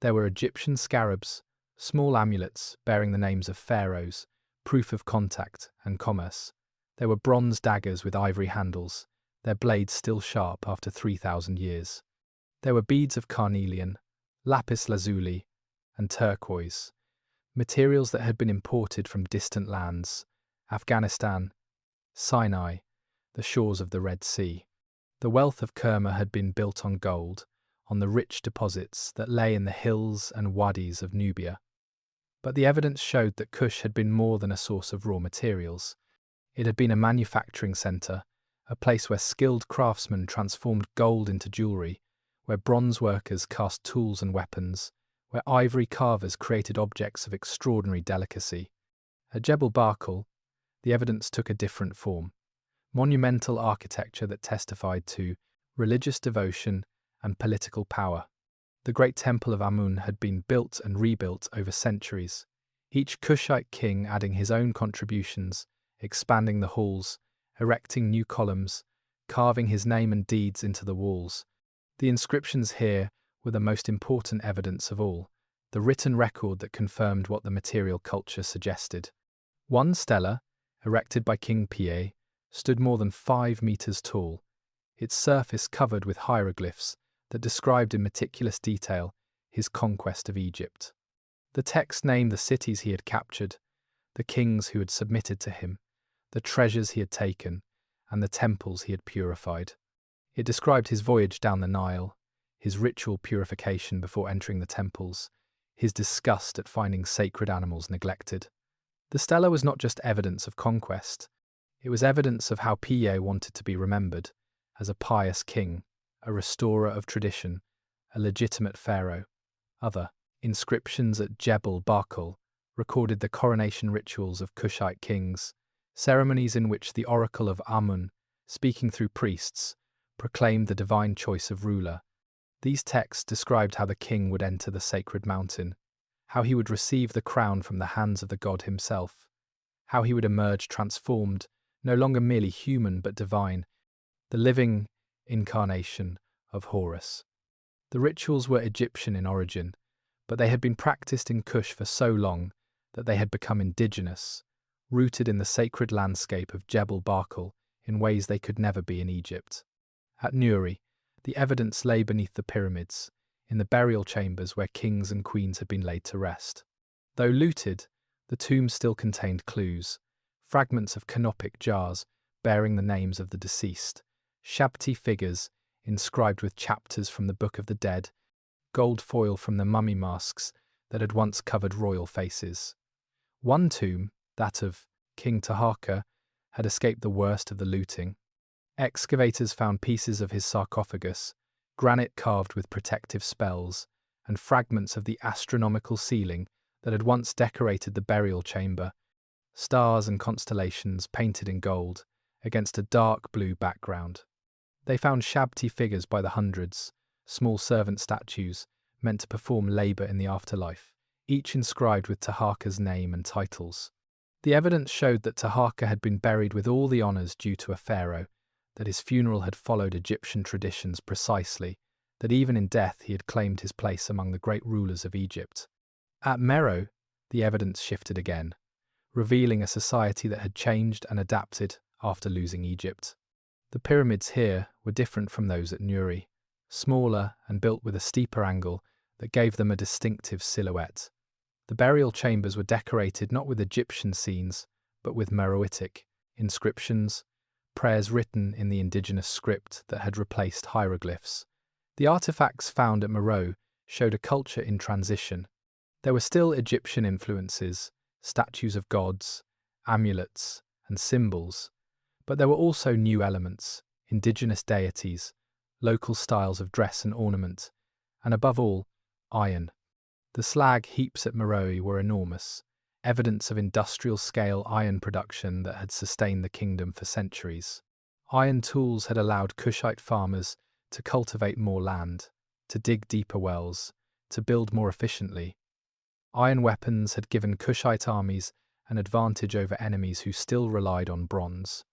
There were Egyptian scarabs, small amulets bearing the names of pharaohs, proof of contact and commerce. There were bronze daggers with ivory handles, their blades still sharp after 3,000 years. There were beads of carnelian, lapis lazuli, and turquoise, materials that had been imported from distant lands, Afghanistan, Sinai, the shores of the Red Sea. The wealth of Kerma had been built on gold, on the rich deposits that lay in the hills and wadis of Nubia. But the evidence showed that Kush had been more than a source of raw materials. It had been a manufacturing centre, a place where skilled craftsmen transformed gold into jewellery, where bronze workers cast tools and weapons, where ivory carvers created objects of extraordinary delicacy. At Jebel Barkal, the evidence took a different form. Monumental architecture that testified to religious devotion and political power. The great temple of Amun had been built and rebuilt over centuries, each Kushite king adding his own contributions, expanding the halls, erecting new columns, carving his name and deeds into the walls. The inscriptions here were the most important evidence of all, the written record that confirmed what the material culture suggested. One stela, erected by King Meroë, stood more than 5 meters tall, its surface covered with hieroglyphs that described in meticulous detail his conquest of Egypt. The text named the cities he had captured, the kings who had submitted to him, the treasures he had taken, and the temples he had purified. It described his voyage down the Nile, his ritual purification before entering the temples, his disgust at finding sacred animals neglected. The stela was not just evidence of conquest, it was evidence of how Pie wanted to be remembered as a pious king, a restorer of tradition, a legitimate pharaoh. Other inscriptions at Jebel Barkal recorded the coronation rituals of Kushite kings, ceremonies in which the oracle of Amun, speaking through priests, proclaimed the divine choice of ruler. These texts described how the king would enter the sacred mountain, how he would receive the crown from the hands of the god himself, how he would emerge transformed, no longer merely human but divine, the living incarnation of Horus. The rituals were Egyptian in origin, but they had been practiced in Kush for so long that they had become indigenous, rooted in the sacred landscape of Jebel Barkal in ways they could never be in Egypt. At Meroë, the evidence lay beneath the pyramids, in the burial chambers where kings and queens had been laid to rest. Though looted, the tombs still contained clues, fragments of canopic jars bearing the names of the deceased, shabti figures inscribed with chapters from the Book of the Dead, gold foil from the mummy masks that had once covered royal faces. One tomb, that of King Taharqa, had escaped the worst of the looting. Excavators found pieces of his sarcophagus, granite carved with protective spells, and fragments of the astronomical ceiling that had once decorated the burial chamber, stars and constellations painted in gold against a dark blue background. They found shabti figures by the hundreds, small servant statues meant to perform labour in the afterlife, each inscribed with Taharqa's name and titles. The evidence showed that Taharqa had been buried with all the honours due to a pharaoh, that his funeral had followed Egyptian traditions precisely, that even in death he had claimed his place among the great rulers of Egypt. At Meroë, the evidence shifted again, revealing a society that had changed and adapted after losing Egypt. The pyramids here were different from those at Meroë, smaller and built with a steeper angle that gave them a distinctive silhouette. The burial chambers were decorated not with Egyptian scenes, but with Meroitic inscriptions, prayers written in the indigenous script that had replaced hieroglyphs. The artifacts found at Meroë showed a culture in transition. There were still Egyptian influences, statues of gods, amulets, and symbols, but there were also new elements, indigenous deities, local styles of dress and ornament, and above all, iron. The slag heaps at Meroë were enormous, evidence of industrial-scale iron production that had sustained the kingdom for centuries. Iron tools had allowed Kushite farmers to cultivate more land, to dig deeper wells, to build more efficiently. Iron weapons had given Kushite armies an advantage over enemies who still relied on bronze.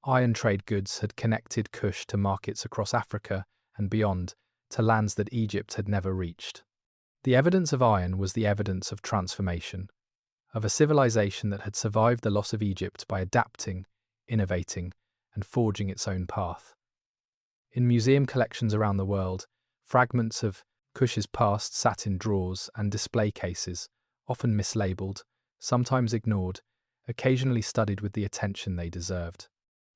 Iron trade goods had connected Kush to markets across Africa and beyond, to lands that Egypt had never reached. The evidence of iron was the evidence of transformation, of a civilization that had survived the loss of Egypt by adapting, innovating, and forging its own path. In museum collections around the world, fragments of Kush's past sat in drawers and display cases, often mislabeled, sometimes ignored, occasionally studied with the attention they deserved.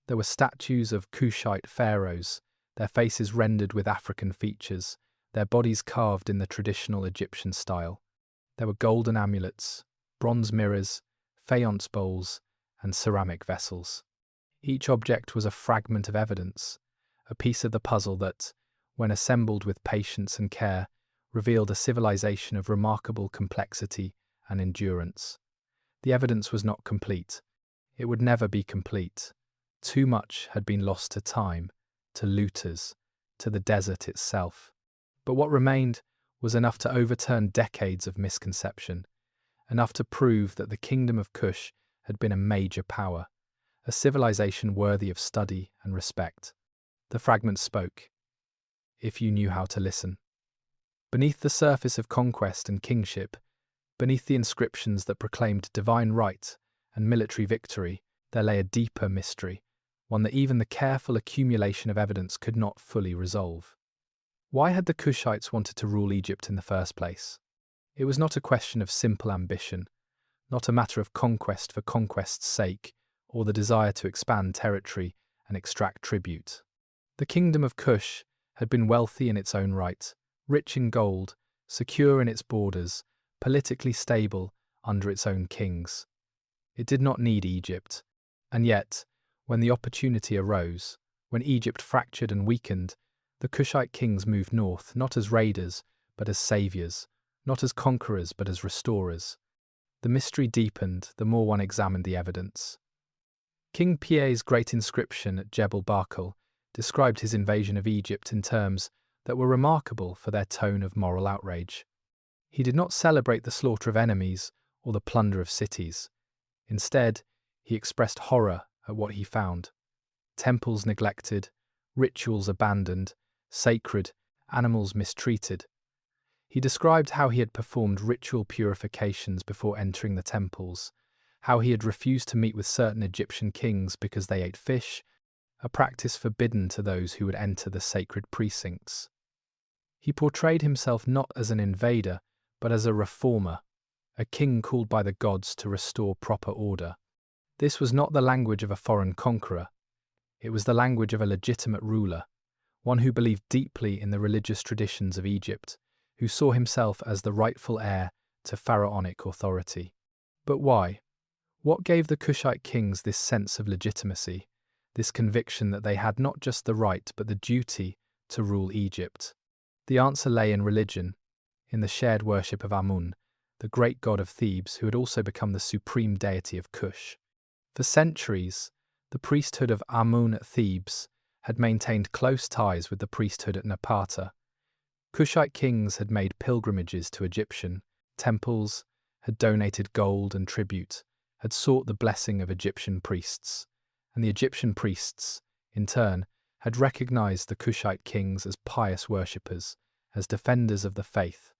There were statues of Kushite pharaohs, their faces rendered with African features, their bodies carved in the traditional Egyptian style. There were golden amulets, bronze mirrors, faience bowls, and ceramic vessels. Each object was a fragment of evidence, a piece of the puzzle that, when assembled with patience and care, revealed a civilization of remarkable complexity and endurance. The evidence was not complete. It would never be complete. Too much had been lost to time, to looters, to the desert itself. But what remained was enough to overturn decades of misconception, enough to prove that the Kingdom of Kush had been a major power, a civilization worthy of study and respect. The fragments spoke, if you knew how to listen. Beneath the surface of conquest and kingship, beneath the inscriptions that proclaimed divine right and military victory, there lay a deeper mystery, one that even the careful accumulation of evidence could not fully resolve. Why had the Kushites wanted to rule Egypt in the first place? It was not a question of simple ambition, not a matter of conquest for conquest's sake, or the desire to expand territory and extract tribute. The Kingdom of Kush had been wealthy in its own right, rich in gold, secure in its borders, politically stable under its own kings. It did not need Egypt. And yet, when the opportunity arose, when Egypt fractured and weakened, the Kushite kings moved north, not as raiders, but as saviors, not as conquerors, but as restorers. The mystery deepened the more one examined the evidence. King Piè's great inscription at Jebel Barkal described his invasion of Egypt in terms that were remarkable for their tone of moral outrage. He did not celebrate the slaughter of enemies or the plunder of cities. Instead, he expressed horror at what he found: temples neglected, rituals abandoned, sacred animals mistreated. He described how he had performed ritual purifications before entering the temples, how he had refused to meet with certain Egyptian kings because they ate fish, a practice forbidden to those who would enter the sacred precincts. He portrayed himself not as an invader, but as a reformer, a king called by the gods to restore proper order. This was not the language of a foreign conqueror. It was the language of a legitimate ruler, one who believed deeply in the religious traditions of Egypt, who saw himself as the rightful heir to pharaonic authority. But why? What gave the Kushite kings this sense of legitimacy, this conviction that they had not just the right but the duty to rule Egypt? The answer lay in religion, in the shared worship of Amun, the great god of Thebes, who had also become the supreme deity of Kush. For centuries, the priesthood of Amun at Thebes had maintained close ties with the priesthood at Napata. Kushite kings had made pilgrimages to Egyptian temples, had donated gold and tribute, had sought the blessing of Egyptian priests, and the Egyptian priests, in turn, had recognized the Kushite kings as pious worshippers, as defenders of the faith.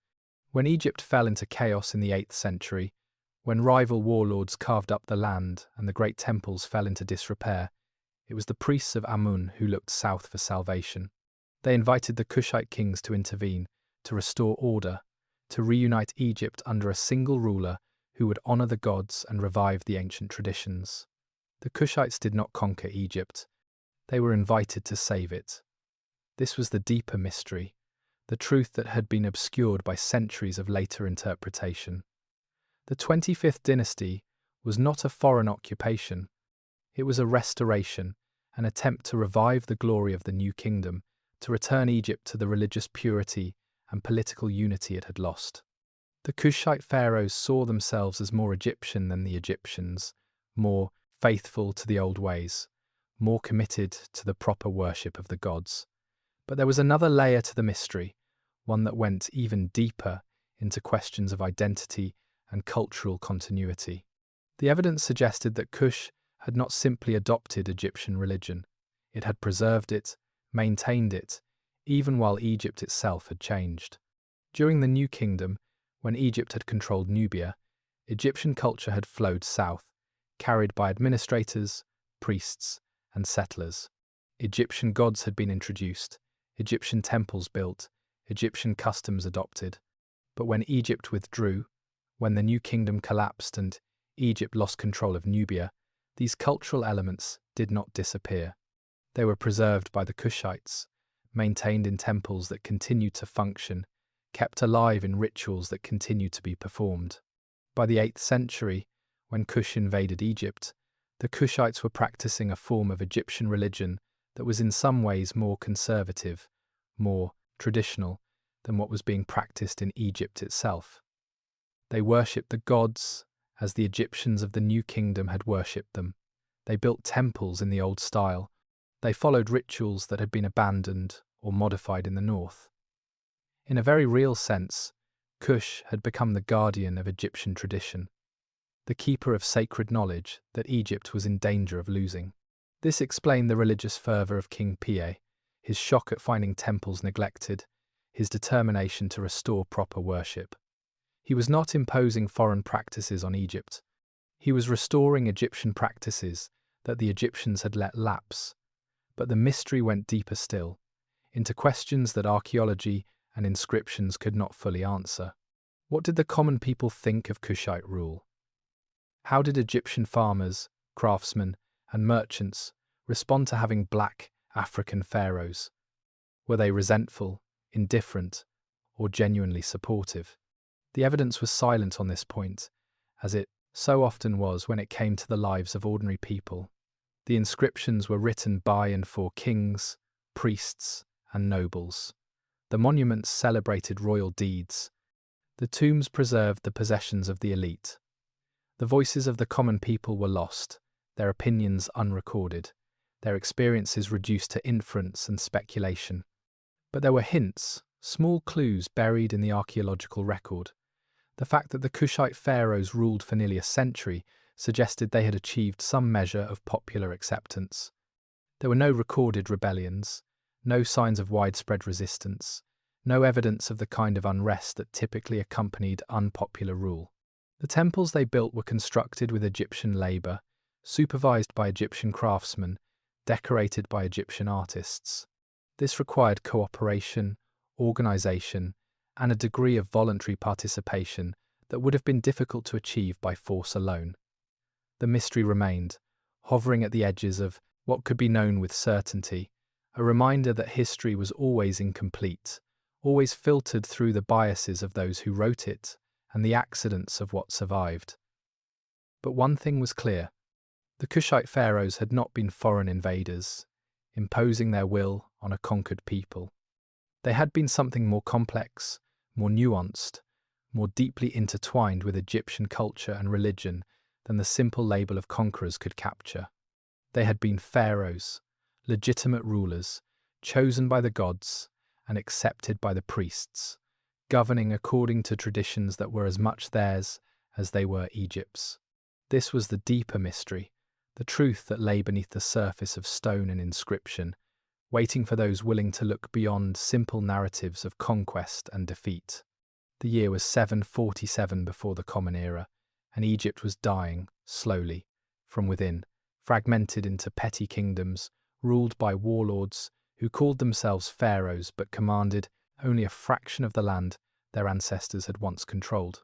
When Egypt fell into chaos in the 8th century, when rival warlords carved up the land and the great temples fell into disrepair, it was the priests of Amun who looked south for salvation. They invited the Kushite kings to intervene, to restore order, to reunite Egypt under a single ruler who would honor the gods and revive the ancient traditions. The Kushites did not conquer Egypt. They were invited to save it. This was the deeper mystery, the truth that had been obscured by centuries of later interpretation. The 25th dynasty was not a foreign occupation. It was a restoration, an attempt to revive the glory of the new kingdom, to return Egypt to the religious purity and political unity it had lost. The Kushite pharaohs saw themselves as more Egyptian than the Egyptians, more faithful to the old ways, more committed to the proper worship of the gods. But there was another layer to the mystery, one that went even deeper into questions of identity and cultural continuity. The evidence suggested that Kush had not simply adopted Egyptian religion. It had preserved it, maintained it, even while Egypt itself had changed. During the New Kingdom, when Egypt had controlled Nubia, Egyptian culture had flowed south, carried by administrators, priests, and settlers. Egyptian gods had been introduced, Egyptian temples built, Egyptian customs adopted. But when Egypt withdrew, when the New Kingdom collapsed and Egypt lost control of Nubia, these cultural elements did not disappear. They were preserved by the Kushites, maintained in temples that continued to function, kept alive in rituals that continued to be performed. By the 8th century, when Kush invaded Egypt, the Kushites were practicing a form of Egyptian religion that was in some ways more conservative, more traditional than what was being practiced in Egypt itself. They worshipped the gods as the Egyptians of the New Kingdom had worshipped them. They built temples in the old style. They followed rituals that had been abandoned or modified in the north. In a very real sense, Kush had become the guardian of Egyptian tradition, the keeper of sacred knowledge that Egypt was in danger of losing. This explained the religious fervor of King Piè, his shock at finding temples neglected, his determination to restore proper worship. He was not imposing foreign practices on Egypt. He was restoring Egyptian practices that the Egyptians had let lapse. But the mystery went deeper still, into questions that archaeology and inscriptions could not fully answer. What did the common people think of Kushite rule? How did Egyptian farmers, craftsmen, and merchants respond to having black African pharaohs? Were they resentful, indifferent, or genuinely supportive? The evidence was silent on this point, as it so often was when it came to the lives of ordinary people. The inscriptions were written by and for kings, priests, and nobles. The monuments celebrated royal deeds. The tombs preserved the possessions of the elite. The voices of the common people were lost, their opinions unrecorded, their experiences reduced to inference and speculation. But there were hints, small clues buried in the archaeological record. The fact that the Kushite pharaohs ruled for nearly a century suggested they had achieved some measure of popular acceptance. There were no recorded rebellions, no signs of widespread resistance, no evidence of the kind of unrest that typically accompanied unpopular rule. The temples they built were constructed with Egyptian labour, supervised by Egyptian craftsmen, decorated by Egyptian artists. This required cooperation, organisation, and a degree of voluntary participation that would have been difficult to achieve by force alone. The mystery remained, hovering at the edges of what could be known with certainty, a reminder that history was always incomplete, always filtered through the biases of those who wrote it and the accidents of what survived. But one thing was clear. The Kushite pharaohs had not been foreign invaders, imposing their will on a conquered people. They had been something more complex, more nuanced, more deeply intertwined with Egyptian culture and religion than the simple label of conquerors could capture. They had been pharaohs, legitimate rulers, chosen by the gods and accepted by the priests, governing according to traditions that were as much theirs as they were Egypt's. This was the deeper mystery, the truth that lay beneath the surface of stone and inscription, waiting for those willing to look beyond simple narratives of conquest and defeat. The year was 747 before the Common Era, and Egypt was dying, slowly, from within, fragmented into petty kingdoms, ruled by warlords who called themselves pharaohs but commanded only a fraction of the land their ancestors had once controlled.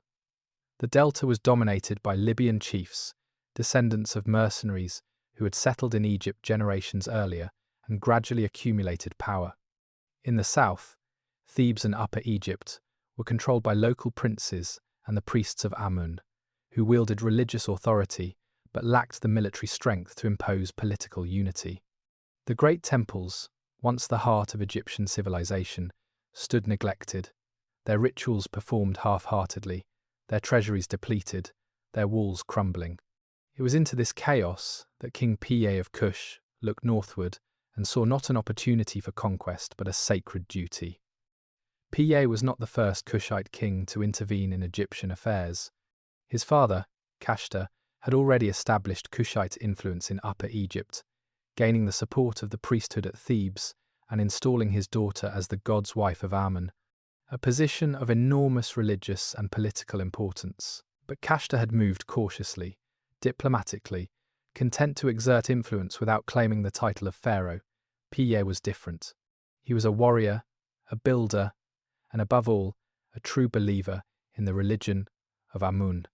The delta was dominated by Libyan chiefs, descendants of mercenaries who had settled in Egypt generations earlier and gradually accumulated power. In the south, Thebes and Upper Egypt were controlled by local princes and the priests of Amun, who wielded religious authority but lacked the military strength to impose political unity. The great temples, once the heart of Egyptian civilization, stood neglected, their rituals performed half-heartedly, their treasuries depleted, their walls crumbling. It was into this chaos that King Meroë of Kush looked northward and saw not an opportunity for conquest but a sacred duty. Meroë was not the first Kushite king to intervene in Egyptian affairs. His father, Kashta, had already established Kushite influence in Upper Egypt, gaining the support of the priesthood at Thebes and installing his daughter as the god's wife of Amun, a position of enormous religious and political importance. But Kashta had moved cautiously, diplomatically, content to exert influence without claiming the title of pharaoh. Meroë was different. He was a warrior, a builder, and above all, a true believer in the religion of Amun.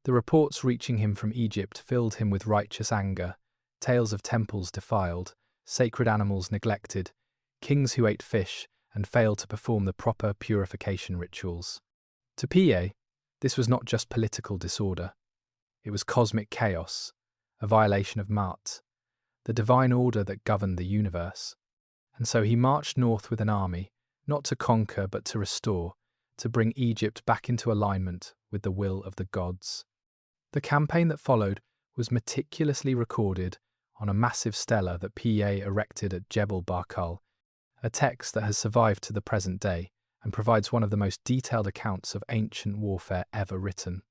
The reports reaching him from Egypt filled him with righteous anger, tales of temples defiled, sacred animals neglected, kings who ate fish and failed to perform the proper purification rituals. To Meroë, this was not just political disorder. It was cosmic chaos, a violation of Ma'at, the divine order that governed the universe. And so he marched north with an army, not to conquer but to restore, to bring Egypt back into alignment with the will of the gods. The campaign that followed was meticulously recorded on a massive stela that Meroë erected at Jebel Barkal, a text that has survived to the present day and provides one of the most detailed accounts of ancient warfare ever written.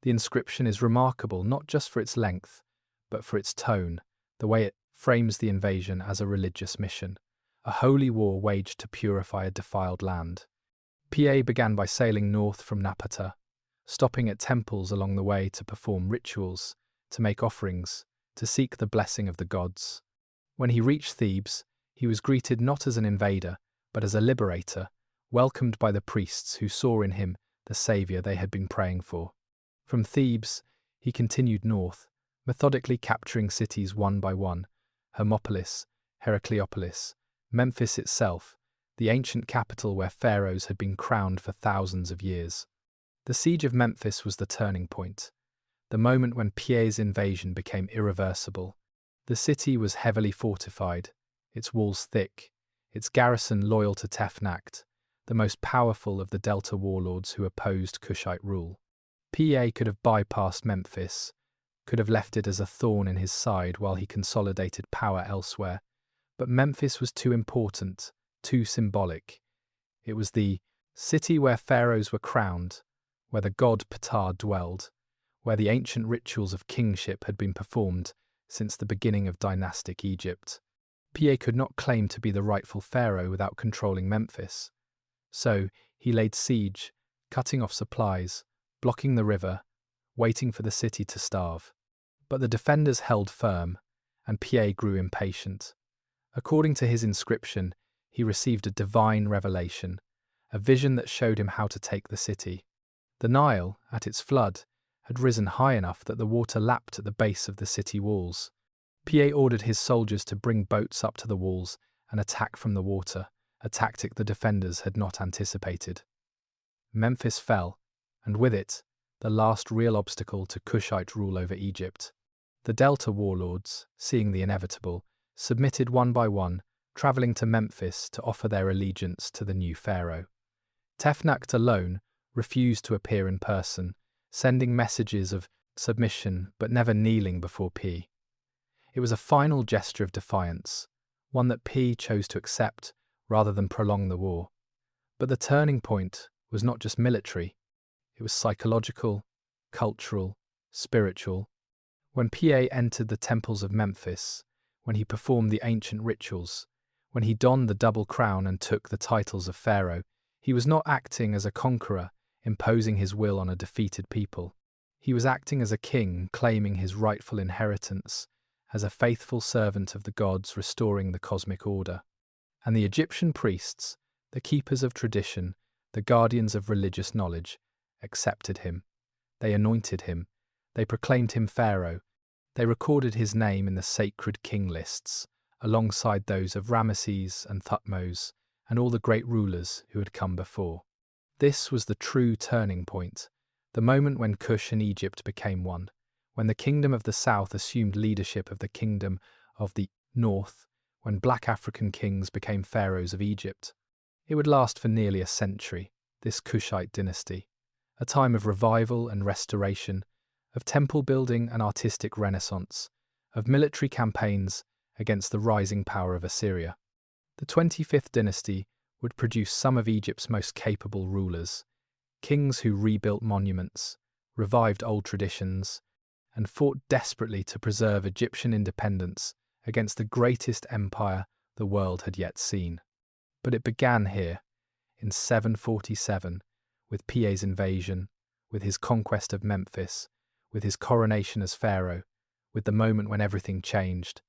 The inscription is remarkable not just for its length, but for its tone, the way it frames the invasion as a religious mission, a holy war waged to purify a defiled land. Meroë began by sailing north from Napata, stopping at temples along the way to perform rituals, to make offerings, to seek the blessing of the gods. When he reached Thebes, he was greeted not as an invader, but as a liberator, welcomed by the priests who saw in him the saviour they had been praying for. From Thebes, he continued north, methodically capturing cities one by one: Hermopolis, Heracleopolis, Memphis itself, the ancient capital where pharaohs had been crowned for thousands of years. The siege of Memphis was the turning point, the moment when Piè's invasion became irreversible. The city was heavily fortified, its walls thick, its garrison loyal to Tefnakt, the most powerful of the Delta warlords who opposed Kushite rule. Piè could have bypassed Memphis, could have left it as a thorn in his side while he consolidated power elsewhere, but Memphis was too important, too symbolic. It was the city where pharaohs were crowned, where the god Ptah dwelled, where the ancient rituals of kingship had been performed since the beginning of dynastic Egypt. Piè could not claim to be the rightful pharaoh without controlling Memphis. So he laid siege, cutting off supplies, blocking the river, waiting for the city to starve. But the defenders held firm, and Piè grew impatient. According to his inscription, he received a divine revelation, a vision that showed him how to take the city. The Nile, at its flood, had risen high enough that the water lapped at the base of the city walls. Piè ordered his soldiers to bring boats up to the walls and attack from the water, a tactic the defenders had not anticipated. Memphis fell, and with it, the last real obstacle to Kushite rule over Egypt. The Delta warlords, seeing the inevitable, submitted one by one, travelling to Memphis to offer their allegiance to the new pharaoh. Tefnakt alone refused to appear in person, sending messages of submission but never kneeling before Piè. It was a final gesture of defiance, one that Piè chose to accept rather than prolong the war. But the turning point was not just military, it was psychological, cultural, spiritual. When Piè entered the temples of Memphis, when he performed the ancient rituals, when he donned the double crown and took the titles of pharaoh, he was not acting as a conqueror, imposing his will on a defeated people. He was acting as a king, claiming his rightful inheritance, as a faithful servant of the gods restoring the cosmic order. And the Egyptian priests, the keepers of tradition, the guardians of religious knowledge, accepted him. They anointed him. They proclaimed him pharaoh. They recorded his name in the sacred king lists, alongside those of Ramesses and Thutmose, and all the great rulers who had come before. This was the true turning point, the moment when Kush and Egypt became one, when the kingdom of the south assumed leadership of the kingdom of the north, when black African kings became pharaohs of Egypt. It would last for nearly a century, this Kushite dynasty, a time of revival and restoration, of temple building and artistic renaissance, of military campaigns against the rising power of Assyria. The 25th dynasty would produce some of Egypt's most capable rulers, kings who rebuilt monuments, revived old traditions, and fought desperately to preserve Egyptian independence against the greatest empire the world had yet seen. But it began here, in 747, with Piè's invasion, with his conquest of Memphis, with his coronation as pharaoh, with the moment when everything changed.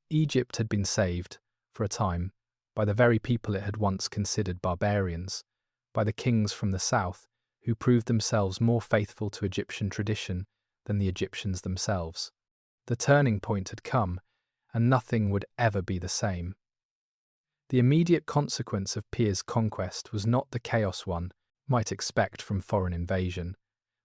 Egypt had been saved, for a time, by the very people it had once considered barbarians, by the kings from the south, who proved themselves more faithful to Egyptian tradition than the Egyptians themselves. The turning point had come, and nothing would ever be the same. The immediate consequence of Piè's conquest was not the chaos one might expect from foreign invasion,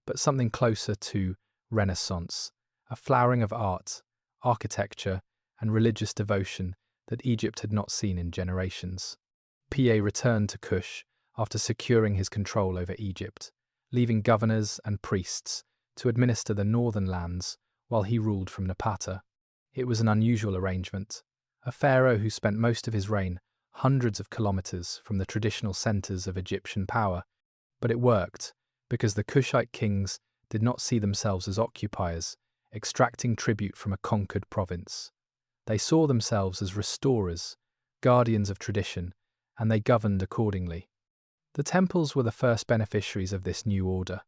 but something closer to Renaissance, a flowering of art, architecture, and religious devotion that Egypt had not seen in generations. Piè returned to Kush after securing his control over Egypt, leaving governors and priests to administer the northern lands while he ruled from Napata. It was an unusual arrangement, a pharaoh who spent most of his reign hundreds of kilometers from the traditional centers of Egyptian power, but it worked because the Kushite kings did not see themselves as occupiers, extracting tribute from a conquered province. They saw themselves as restorers, guardians of tradition, and they governed accordingly. The temples were the first beneficiaries of this new order.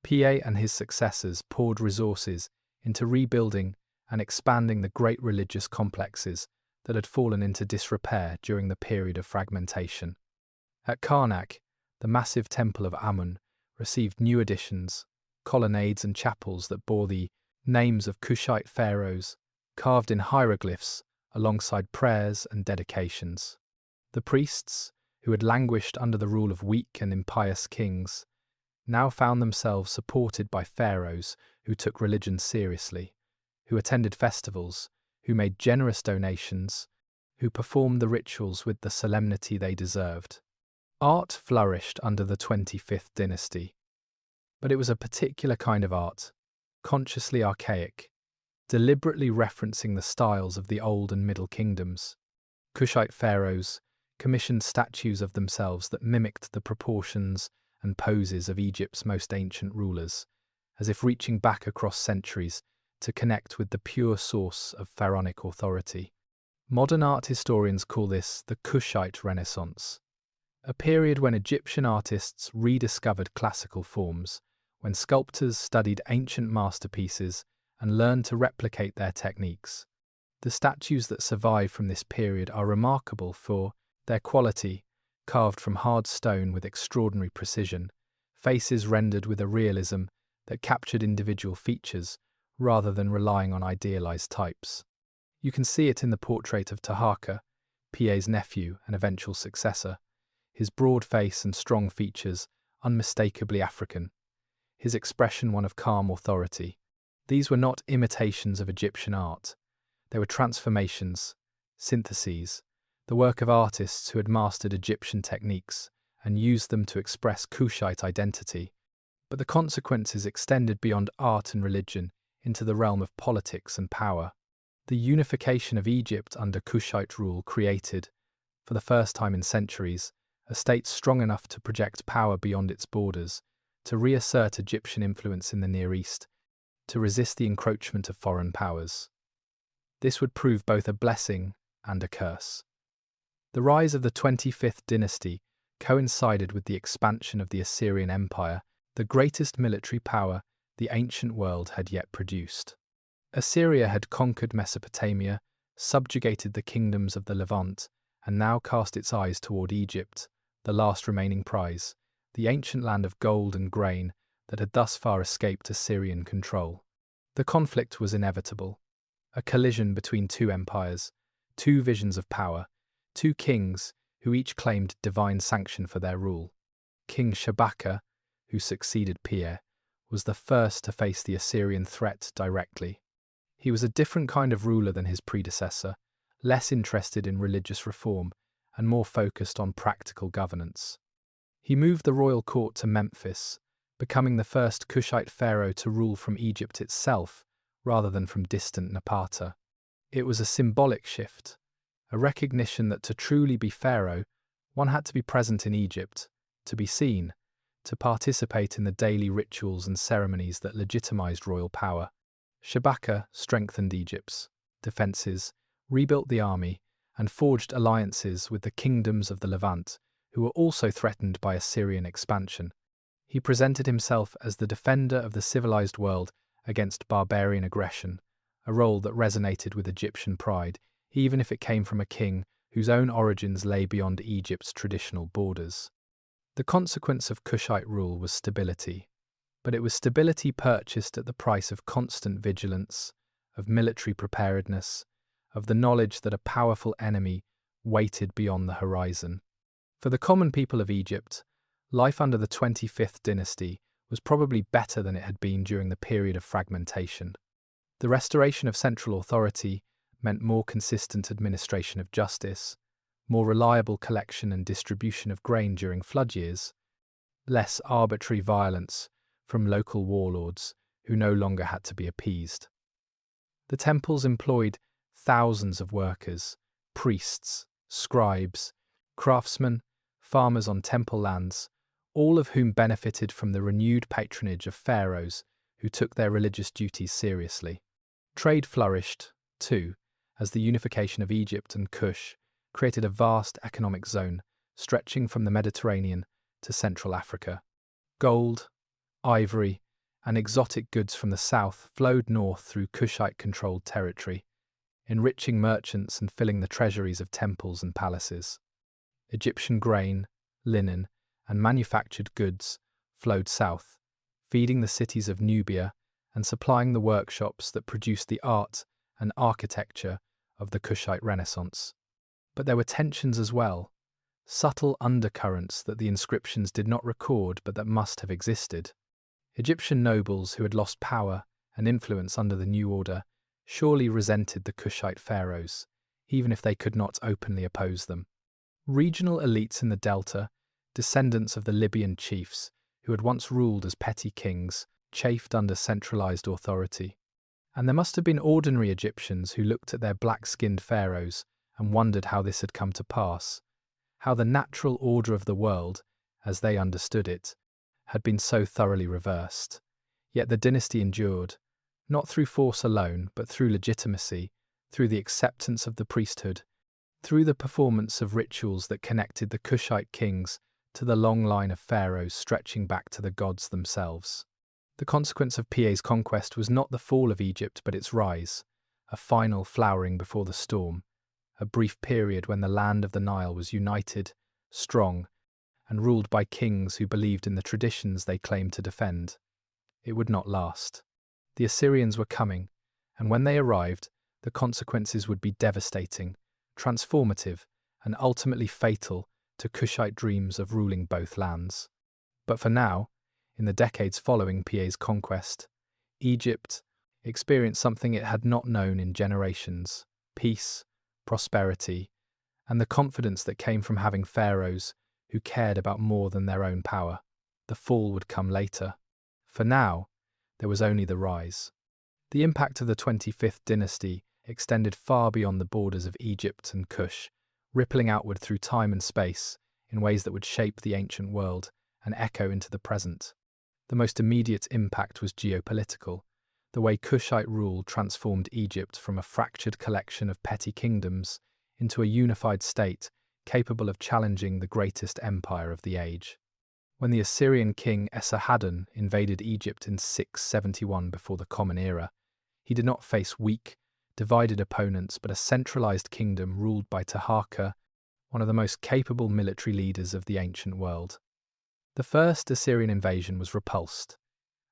Piè and his successors poured resources into rebuilding and expanding the great religious complexes that had fallen into disrepair during the period of fragmentation. At Karnak, the massive temple of Amun received new additions, colonnades and chapels that bore the names of Kushite pharaohs, carved in hieroglyphs alongside prayers and dedications. The priests, who had languished under the rule of weak and impious kings, now found themselves supported by pharaohs who took religion seriously, who attended festivals, who made generous donations, who performed the rituals with the solemnity they deserved. Art flourished under the 25th dynasty, but it was a particular kind of art, consciously archaic, deliberately referencing the styles of the Old and Middle Kingdoms. Kushite pharaohs commissioned statues of themselves that mimicked the proportions and poses of Egypt's most ancient rulers, as if reaching back across centuries to connect with the pure source of pharaonic authority. Modern art historians call this the Kushite Renaissance, a period when Egyptian artists rediscovered classical forms, when sculptors studied ancient masterpieces and learned to replicate their techniques. The statues that survive from this period are remarkable for their quality, carved from hard stone with extraordinary precision, faces rendered with a realism that captured individual features rather than relying on idealized types. You can see it in the portrait of Taharqa, Piè's nephew and eventual successor, his broad face and strong features unmistakably African, his expression one of calm authority. These were not imitations of Egyptian art. They were transformations, syntheses, the work of artists who had mastered Egyptian techniques and used them to express Kushite identity. But the consequences extended beyond art and religion into the realm of politics and power. The unification of Egypt under Kushite rule created, for the first time in centuries, a state strong enough to project power beyond its borders, to reassert Egyptian influence in the Near East, to resist the encroachment of foreign powers. This would prove both a blessing and a curse. The rise of the 25th dynasty coincided with the expansion of the Assyrian Empire, the greatest military power the ancient world had yet produced. Assyria had conquered Mesopotamia, subjugated the kingdoms of the Levant, and now cast its eyes toward Egypt, the last remaining prize, the ancient land of gold and grain that had thus far escaped Assyrian control. The conflict was inevitable, a collision between two empires, two visions of power, two kings who each claimed divine sanction for their rule. King Shabaka, who succeeded Piè, was the first to face the Assyrian threat directly. He was a different kind of ruler than his predecessor, less interested in religious reform and more focused on practical governance. He moved the royal court to Memphis, becoming the first Kushite pharaoh to rule from Egypt itself rather than from distant Napata. It was a symbolic shift, a recognition that to truly be pharaoh, one had to be present in Egypt, to be seen, to participate in the daily rituals and ceremonies that legitimized royal power. Shabaka strengthened Egypt's defenses, rebuilt the army, and forged alliances with the kingdoms of the Levant, who were also threatened by Assyrian expansion. He presented himself as the defender of the civilized world against barbarian aggression, a role that resonated with Egyptian pride, even if it came from a king whose own origins lay beyond Egypt's traditional borders. The consequence of Kushite rule was stability, but it was stability purchased at the price of constant vigilance, of military preparedness, of the knowledge that a powerful enemy waited beyond the horizon. For the common people of Egypt, life under the 25th dynasty was probably better than it had been during the period of fragmentation. The restoration of central authority meant more consistent administration of justice, more reliable collection and distribution of grain during flood years, less arbitrary violence from local warlords who no longer had to be appeased. The temples employed thousands of workers, priests, scribes, craftsmen, farmers on temple lands, all of whom benefited from the renewed patronage of pharaohs who took their religious duties seriously. Trade flourished, too, as the unification of Egypt and Kush created a vast economic zone stretching from the Mediterranean to Central Africa. Gold, ivory, and exotic goods from the south flowed north through Kushite-controlled territory, enriching merchants and filling the treasuries of temples and palaces. Egyptian grain, linen, and manufactured goods flowed south, feeding the cities of Nubia and supplying the workshops that produced the art and architecture of the Kushite Renaissance. But there were tensions as well, subtle undercurrents that the inscriptions did not record but that must have existed. Egyptian nobles who had lost power and influence under the new order surely resented the Kushite pharaohs, even if they could not openly oppose them. Regional elites in the Delta, descendants of the Libyan chiefs who had once ruled as petty kings, chafed under centralized authority. And there must have been ordinary Egyptians who looked at their black-skinned pharaohs and wondered how this had come to pass, how the natural order of the world, as they understood it, had been so thoroughly reversed. Yet the dynasty endured, not through force alone, but through legitimacy, through the acceptance of the priesthood, through the performance of rituals that connected the Kushite kings to the long line of pharaohs stretching back to the gods themselves. The consequence of Piè's conquest was not the fall of Egypt, but its rise, a final flowering before the storm, a brief period when the land of the Nile was united, strong, and ruled by kings who believed in the traditions they claimed to defend. It would not last. The Assyrians were coming, and when they arrived, the consequences would be devastating, transformative, and ultimately fatal to Kushite dreams of ruling both lands. But for now, in the decades following Piè's conquest, Egypt experienced something it had not known in generations: peace, prosperity, and the confidence that came from having pharaohs who cared about more than their own power. The fall would come later. For now, there was only the rise. The impact of the 25th dynasty extended far beyond the borders of Egypt and Kush, rippling outward through time and space in ways that would shape the ancient world and echo into the present. The most immediate impact was geopolitical. The way Kushite rule transformed Egypt from a fractured collection of petty kingdoms into a unified state capable of challenging the greatest empire of the age. When the Assyrian king Esarhaddon invaded Egypt in 671 before the Common Era, he did not face weak, divided opponents but a centralized kingdom ruled by Taharqa, one of the most capable military leaders of the ancient world. The first Assyrian invasion was repulsed,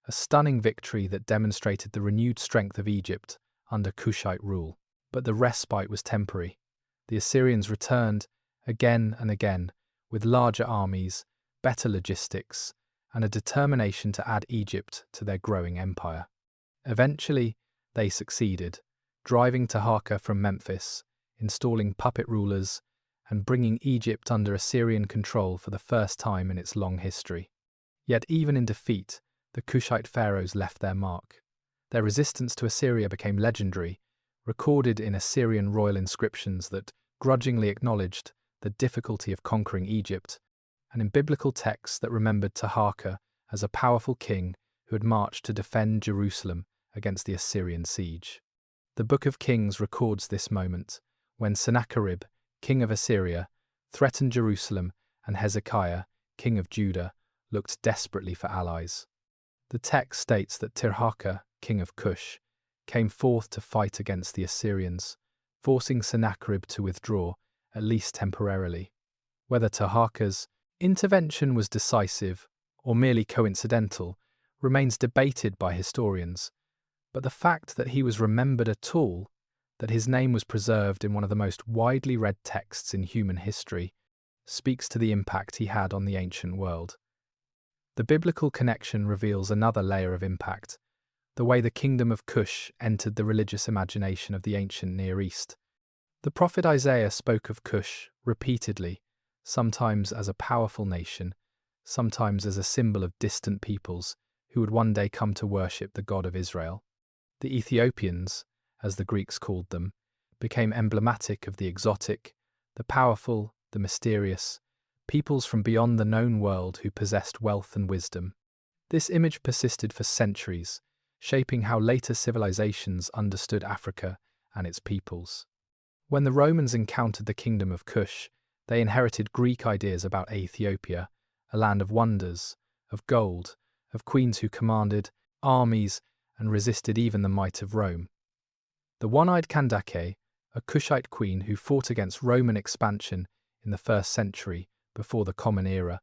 a stunning victory that demonstrated the renewed strength of Egypt under Kushite rule. But the respite was temporary. The Assyrians returned again and again with larger armies, better logistics, and a determination to add Egypt to their growing empire. Eventually, they succeeded, driving Taharqa from Memphis, installing puppet rulers, and bringing Egypt under Assyrian control for the first time in its long history. Yet even in defeat, the Kushite pharaohs left their mark. Their resistance to Assyria became legendary, recorded in Assyrian royal inscriptions that grudgingly acknowledged the difficulty of conquering Egypt, and in biblical texts that remembered Taharqa as a powerful king who had marched to defend Jerusalem against the Assyrian siege. The Book of Kings records this moment, when Sennacherib, king of Assyria, threatened Jerusalem, and Hezekiah, king of Judah, looked desperately for allies. The text states that Tirhakah, king of Kush, came forth to fight against the Assyrians, forcing Sennacherib to withdraw, at least temporarily. Whether Tirhakah's intervention was decisive or merely coincidental remains debated by historians, but the fact that he was remembered at all, that his name was preserved in one of the most widely read texts in human history, speaks to the impact he had on the ancient world. The biblical connection reveals another layer of impact, the way the Kingdom of Kush entered the religious imagination of the ancient Near East. The prophet Isaiah spoke of Kush repeatedly, sometimes as a powerful nation, sometimes as a symbol of distant peoples who would one day come to worship the God of Israel. The Ethiopians, as the Greeks called them, became emblematic of the exotic, the powerful, the mysterious, peoples from beyond the known world who possessed wealth and wisdom. This image persisted for centuries, shaping how later civilizations understood Africa and its peoples. When the Romans encountered the Kingdom of Kush, they inherited Greek ideas about Ethiopia, a land of wonders, of gold, of queens who commanded armies and resisted even the might of Rome. The one-eyed Kandake, a Kushite queen who fought against Roman expansion in the 1st century before the Common Era,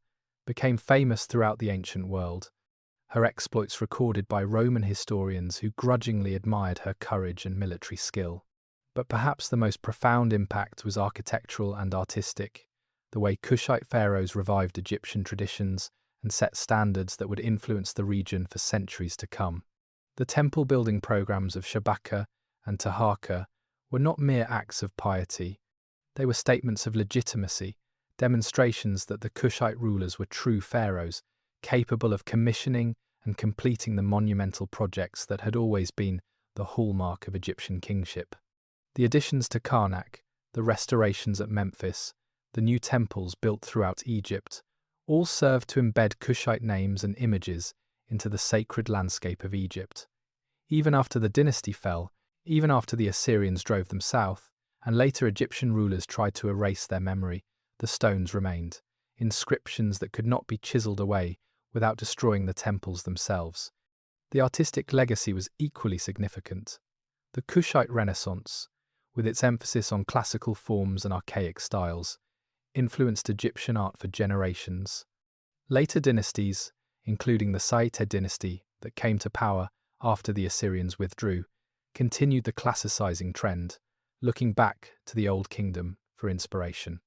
became famous throughout the ancient world, her exploits recorded by Roman historians who grudgingly admired her courage and military skill. But perhaps the most profound impact was architectural and artistic, the way Kushite pharaohs revived Egyptian traditions and set standards that would influence the region for centuries to come. The temple-building programs of Shabaka and Taharqa were not mere acts of piety. They were statements of legitimacy, demonstrations that the Kushite rulers were true pharaohs, capable of commissioning and completing the monumental projects that had always been the hallmark of Egyptian kingship. The additions to Karnak, the restorations at Memphis, the new temples built throughout Egypt, all served to embed Kushite names and images into the sacred landscape of Egypt. Even after the dynasty fell, even after the Assyrians drove them south, and later Egyptian rulers tried to erase their memory, the stones remained, inscriptions that could not be chiseled away without destroying the temples themselves. The artistic legacy was equally significant. The Kushite Renaissance, with its emphasis on classical forms and archaic styles, influenced Egyptian art for generations. Later dynasties, including the Saite dynasty that came to power after the Assyrians withdrew, continued the classicizing trend, looking back to the Old Kingdom for inspiration.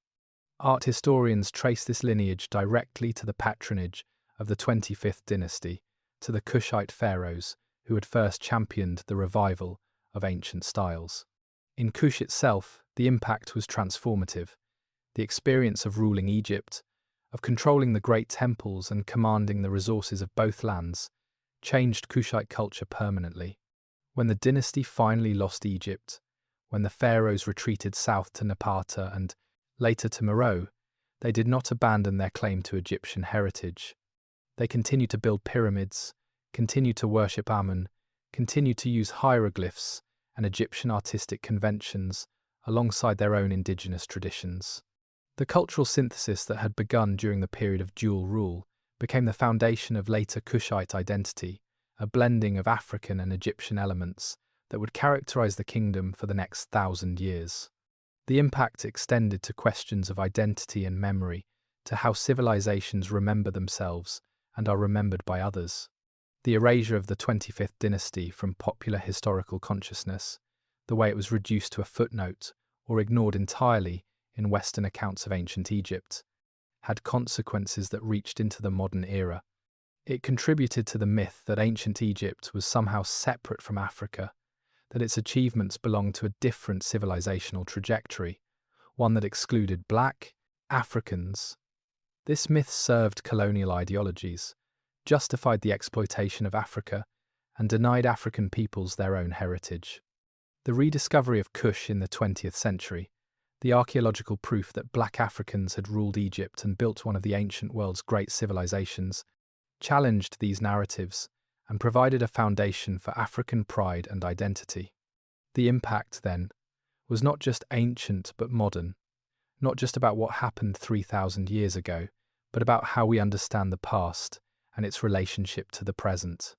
Art historians trace this lineage directly to the patronage of the 25th dynasty, to the Kushite pharaohs who had first championed the revival of ancient styles. In Kush itself, the impact was transformative. The experience of ruling Egypt, of controlling the great temples and commanding the resources of both lands, changed Kushite culture permanently. When the dynasty finally lost Egypt, when the pharaohs retreated south to Napata and later to Meroë, they did not abandon their claim to Egyptian heritage. They continued to build pyramids, continued to worship Amun, continued to use hieroglyphs and Egyptian artistic conventions alongside their own indigenous traditions. The cultural synthesis that had begun during the period of dual rule became the foundation of later Kushite identity, a blending of African and Egyptian elements that would characterize the kingdom for the next 1,000 years. The impact extended to questions of identity and memory, to how civilizations remember themselves and are remembered by others. The erasure of the 25th dynasty from popular historical consciousness, the way it was reduced to a footnote or ignored entirely in Western accounts of ancient Egypt, had consequences that reached into the modern era. It contributed to the myth that ancient Egypt was somehow separate from Africa, that its achievements belonged to a different civilizational trajectory, one that excluded Black Africans. This myth served colonial ideologies, justified the exploitation of Africa, and denied African peoples their own heritage. The rediscovery of Kush in the 20th century, the archaeological proof that Black Africans had ruled Egypt and built one of the ancient world's great civilizations, challenged these narratives and provided a foundation for African pride and identity. The impact, then, was not just ancient but modern, not just about what happened 3,000 years ago, but about how we understand the past and its relationship to the present.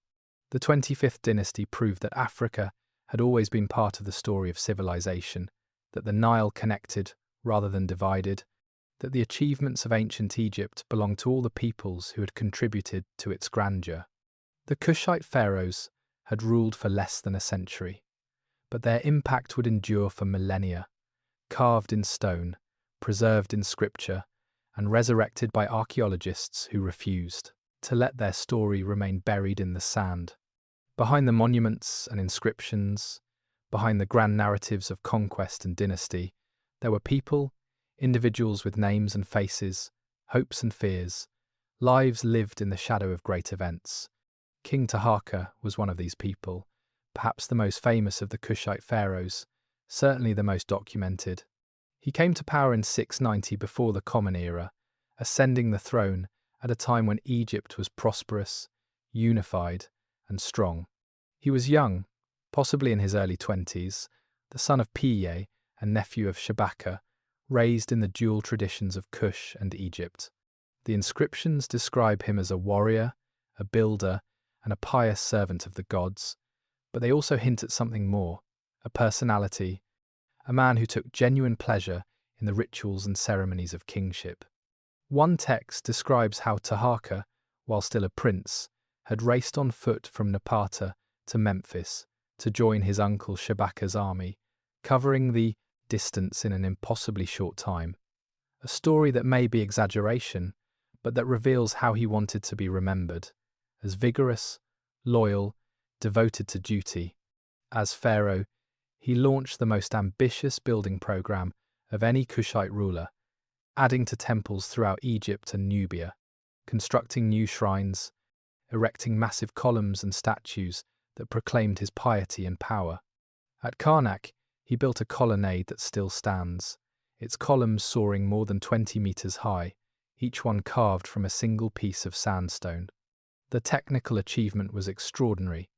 The 25th dynasty proved that Africa had always been part of the story of civilization, that the Nile connected rather than divided, that the achievements of ancient Egypt belonged to all the peoples who had contributed to its grandeur. The Kushite pharaohs had ruled for less than a century, but their impact would endure for millennia, carved in stone, preserved in scripture, and resurrected by archaeologists who refused to let their story remain buried in the sand. Behind the monuments and inscriptions, behind the grand narratives of conquest and dynasty, there were people, individuals with names and faces, hopes and fears, lives lived in the shadow of great events. King Taharqa was one of these people, perhaps the most famous of the Kushite pharaohs, certainly the most documented. He came to power in 690 before the Common Era, ascending the throne at a time when Egypt was prosperous, unified, and strong. He was young, possibly in his early 20s, the son of Piye and nephew of Shabaka, raised in the dual traditions of Kush and Egypt. The inscriptions describe him as a warrior, a builder, and a pious servant of the gods, but they also hint at something more, a personality, a man who took genuine pleasure in the rituals and ceremonies of kingship. One text describes how Taharqa, while still a prince, had raced on foot from Napata to Memphis to join his uncle Shabaka's army, covering the distance in an impossibly short time. A story that may be exaggeration, but that reveals how he wanted to be remembered, as vigorous, loyal, devoted to duty. As pharaoh, he launched the most ambitious building program of any Kushite ruler, adding to temples throughout Egypt and Nubia, constructing new shrines, erecting massive columns and statues that proclaimed his piety and power. At Karnak, he built a colonnade that still stands, its columns soaring more than 20 meters high, each one carved from a single piece of sandstone. The technical achievement was extraordinary,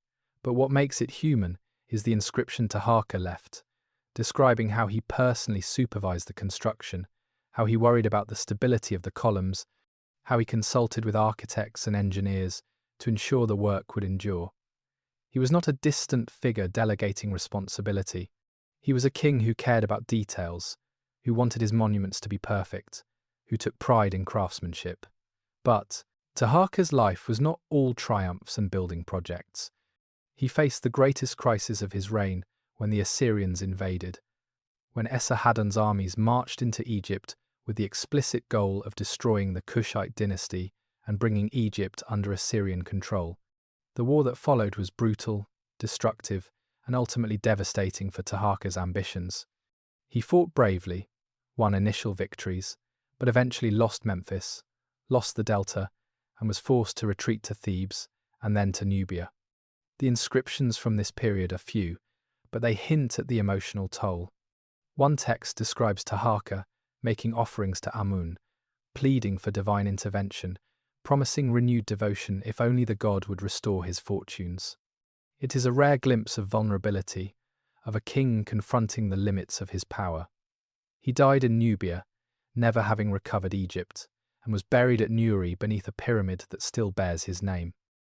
but what makes it human is the inscription Taharqa left, describing how he personally supervised the construction, how he worried about the stability of the columns, how he consulted with architects and engineers to ensure the work would endure. He was not a distant figure delegating responsibility. He was a king who cared about details, who wanted his monuments to be perfect, who took pride in craftsmanship. But Taharqa's life was not all triumphs and building projects. He faced the greatest crisis of his reign when the Assyrians invaded, when Esarhaddon's armies marched into Egypt with the explicit goal of destroying the Kushite dynasty and bringing Egypt under Assyrian control. The war that followed was brutal, destructive, and ultimately devastating for Taharqa's ambitions. He fought bravely, won initial victories, but eventually lost Memphis, lost the Delta, and was forced to retreat to Thebes and then to Nubia. The inscriptions from this period are few, but they hint at the emotional toll. One text describes Taharqa making offerings to Amun, pleading for divine intervention, promising renewed devotion if only the god would restore his fortunes. It is a rare glimpse of vulnerability, of a king confronting the limits of his power. He died in Nubia, never having recovered Egypt, and was buried at Nuri beneath a pyramid that still bears his name.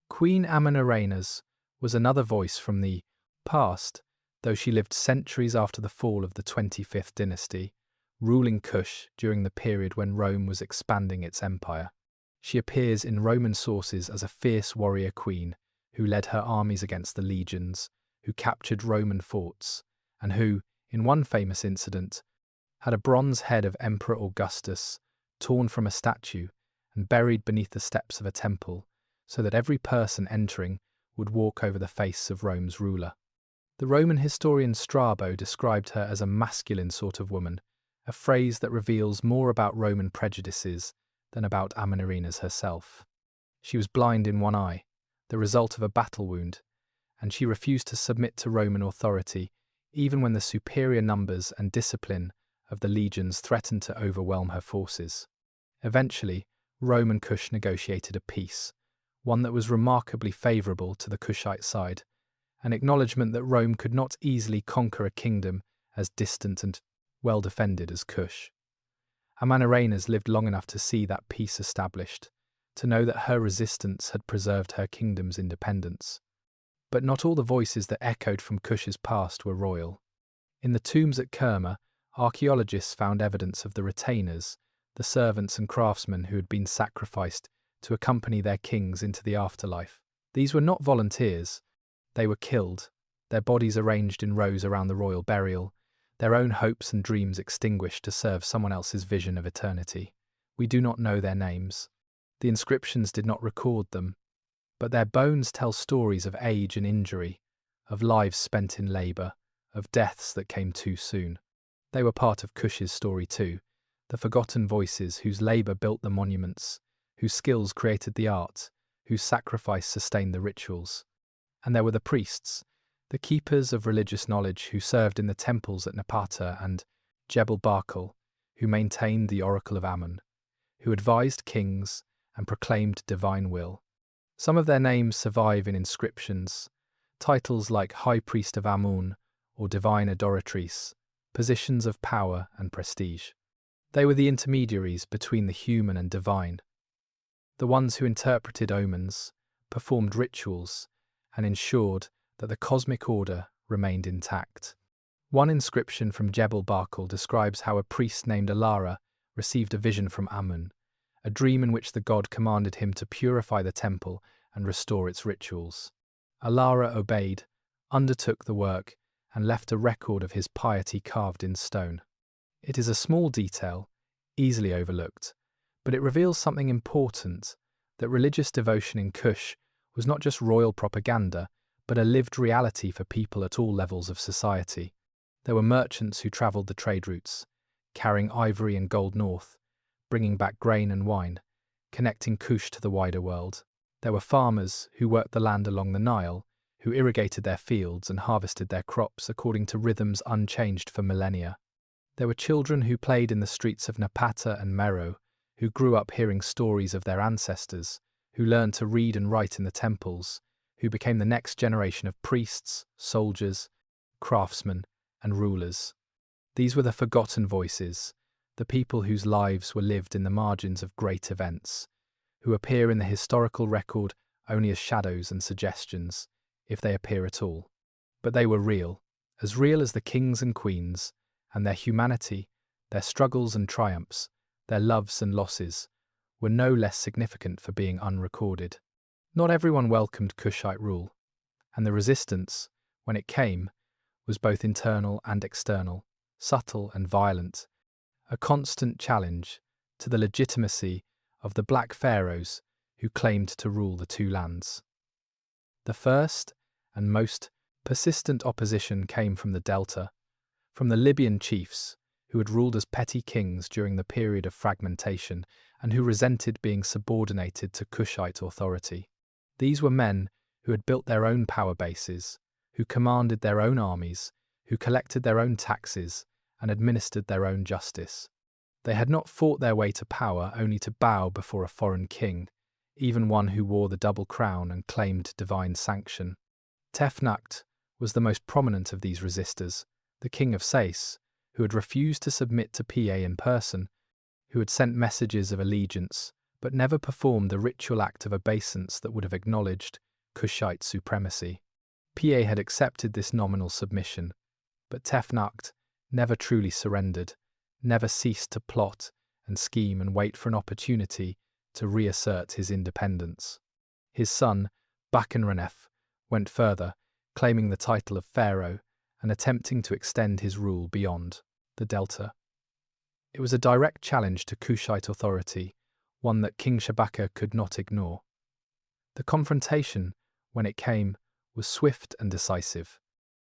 Queen Amenarrenas was another voice from the past, though she lived centuries after the fall of the 25th dynasty, ruling Kush during the period when Rome was expanding its empire. She appears in Roman sources as a fierce warrior queen who led her armies against the legions, who captured Roman forts, and who, in one famous incident, had a bronze head of Emperor Augustus torn from a statue and buried beneath the steps of a temple, so that every person entering would walk over the face of Rome's ruler. The Roman historian Strabo described her as a masculine sort of woman, a phrase that reveals more about Roman prejudices than about Amenarrenas herself. She was blind in one eye, the result of a battle wound, and she refused to submit to Roman authority even when the superior numbers and discipline of the legions threatened to overwhelm her forces. Eventually, Rome and Kush negotiated a peace, one that was remarkably favourable to the Kushite side, an acknowledgement that Rome could not easily conquer a kingdom as distant and well defended as Kush. Amenarrenas lived long enough to see that peace established, to know that her resistance had preserved her kingdom's independence. But not all the voices that echoed from Kush's past were royal. In the tombs at Kerma, archaeologists found evidence of the retainers, the servants and craftsmen who had been sacrificed to accompany their kings into the afterlife. These were not volunteers. They were killed, their bodies arranged in rows around the royal burial, their own hopes and dreams extinguished to serve someone else's vision of eternity. We do not know their names. The inscriptions did not record them, but their bones tell stories of age and injury, of lives spent in labour, of deaths that came too soon. They were part of Kush's story too, the forgotten voices whose labour built the monuments, whose skills created the art, whose sacrifice sustained the rituals. And there were the priests, the keepers of religious knowledge who served in the temples at Napata and Jebel Barkal, who maintained the oracle of Amun, who advised kings and proclaimed divine will. Some of their names survive in inscriptions, titles like High Priest of Amun or Divine Adoratrice, positions of power and prestige. They were the intermediaries between the human and divine, the ones who interpreted omens, performed rituals, and ensured that the cosmic order remained intact. One inscription from Jebel Barkal describes how a priest named Alara received a vision from Amun, a dream in which the god commanded him to purify the temple and restore its rituals. Alara obeyed, undertook the work, and left a record of his piety carved in stone. It is a small detail, easily overlooked, but it reveals something important, that religious devotion in Kush was not just royal propaganda, but a lived reality for people at all levels of society. There were merchants who travelled the trade routes, carrying ivory and gold north, bringing back grain and wine, connecting Kush to the wider world. There were farmers who worked the land along the Nile, who irrigated their fields and harvested their crops according to rhythms unchanged for millennia. There were children who played in the streets of Napata and Meroë, who grew up hearing stories of their ancestors, who learned to read and write in the temples, who became the next generation of priests, soldiers, craftsmen, and rulers. These were the forgotten voices, the people whose lives were lived in the margins of great events, who appear in the historical record only as shadows and suggestions, if they appear at all. But they were real as the kings and queens, and their humanity, their struggles and triumphs, their loves and losses, were no less significant for being unrecorded. Not everyone welcomed Kushite rule, and the resistance, when it came, was both internal and external, subtle and violent, a constant challenge to the legitimacy of the Black Pharaohs who claimed to rule the two lands. The first and most persistent opposition came from the Delta, from the Libyan chiefs who had ruled as petty kings during the period of fragmentation and who resented being subordinated to Kushite authority. These were men who had built their own power bases, who commanded their own armies, who collected their own taxes and administered their own justice. They had not fought their way to power only to bow before a foreign king, even one who wore the double crown and claimed divine sanction. Tefnakht was the most prominent of these resistors, the king of Sais, who had refused to submit to Pa in person, who had sent messages of allegiance, but never performed the ritual act of obeisance that would have acknowledged Kushite supremacy. Pa had accepted this nominal submission, but Tefnakht never truly surrendered, never ceased to plot and scheme and wait for an opportunity to reassert his independence. His son, Bakenranef, went further, claiming the title of pharaoh and attempting to extend his rule beyond the Delta. It was a direct challenge to Kushite authority, one that King Shabaka could not ignore. The confrontation, when it came, was swift and decisive.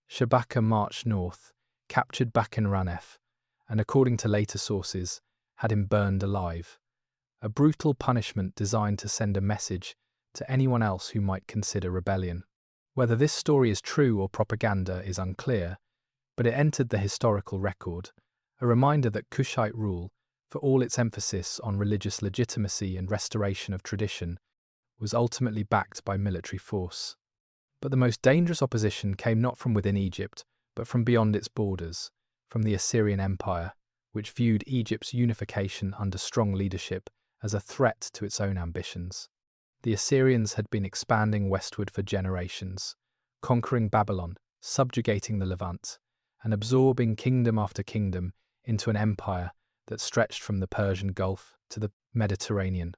Shabaka marched north, captured Bakenranef, and according to later sources, had him burned alive. A brutal punishment designed to send a message to anyone else who might consider rebellion. Whether this story is true or propaganda is unclear, but it entered the historical record, a reminder that Kushite rule, for all its emphasis on religious legitimacy and restoration of tradition, was ultimately backed by military force. But the most dangerous opposition came not from within Egypt, but from beyond its borders, from the Assyrian Empire, which viewed Egypt's unification under strong leadership as a threat to its own ambitions. The Assyrians had been expanding westward for generations, conquering Babylon, subjugating the Levant, and absorbing kingdom after kingdom into an empire that stretched from the Persian Gulf to the Mediterranean.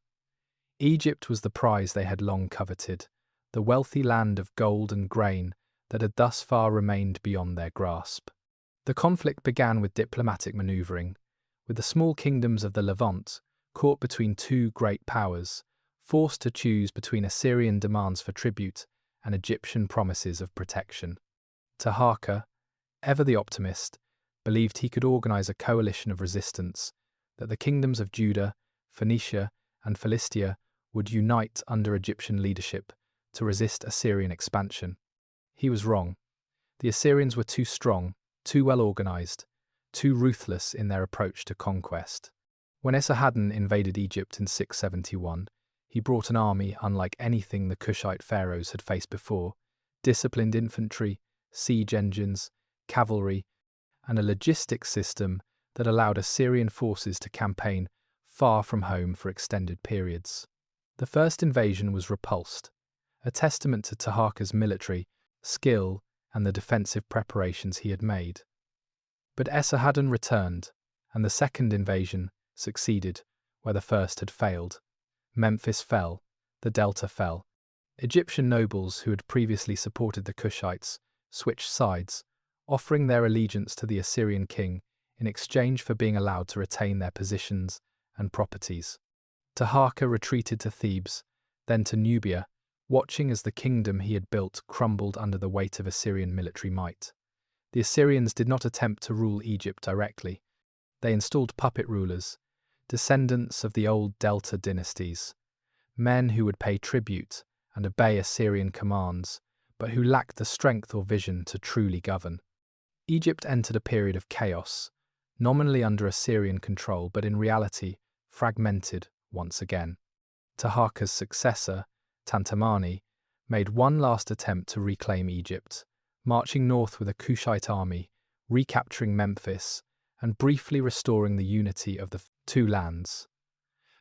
Egypt was the prize they had long coveted, the wealthy land of gold and grain that had thus far remained beyond their grasp. The conflict began with diplomatic manoeuvring, with the small kingdoms of the Levant caught between two great powers, forced to choose between Assyrian demands for tribute and Egyptian promises of protection. Taharqa, ever the optimist, believed he could organize a coalition of resistance, that the kingdoms of Judah, Phoenicia, and Philistia would unite under Egyptian leadership to resist Assyrian expansion. He was wrong. The Assyrians were too strong, too well organized, too ruthless in their approach to conquest. When Esarhaddon invaded Egypt in 671, he brought an army unlike anything the Kushite pharaohs had faced before: disciplined infantry, siege engines, cavalry, and a logistics system that allowed Assyrian forces to campaign far from home for extended periods. The first invasion was repulsed, a testament to Taharqa's military skill and the defensive preparations he had made. But Esarhaddon returned, and the second invasion succeeded where the first had failed. Memphis fell, the Delta fell. Egyptian nobles who had previously supported the Kushites switched sides, offering their allegiance to the Assyrian king in exchange for being allowed to retain their positions and properties. Taharqa retreated to Thebes, then to Nubia, watching as the kingdom he had built crumbled under the weight of Assyrian military might. The Assyrians did not attempt to rule Egypt directly. They installed puppet rulers, descendants of the old Delta dynasties, men who would pay tribute and obey Assyrian commands, but who lacked the strength or vision to truly govern. Egypt entered a period of chaos, nominally under Assyrian control, but in reality fragmented once again. Taharqa's successor, Tantamani, made one last attempt to reclaim Egypt, marching north with a Kushite army, recapturing Memphis, and briefly restoring the unity of the two lands.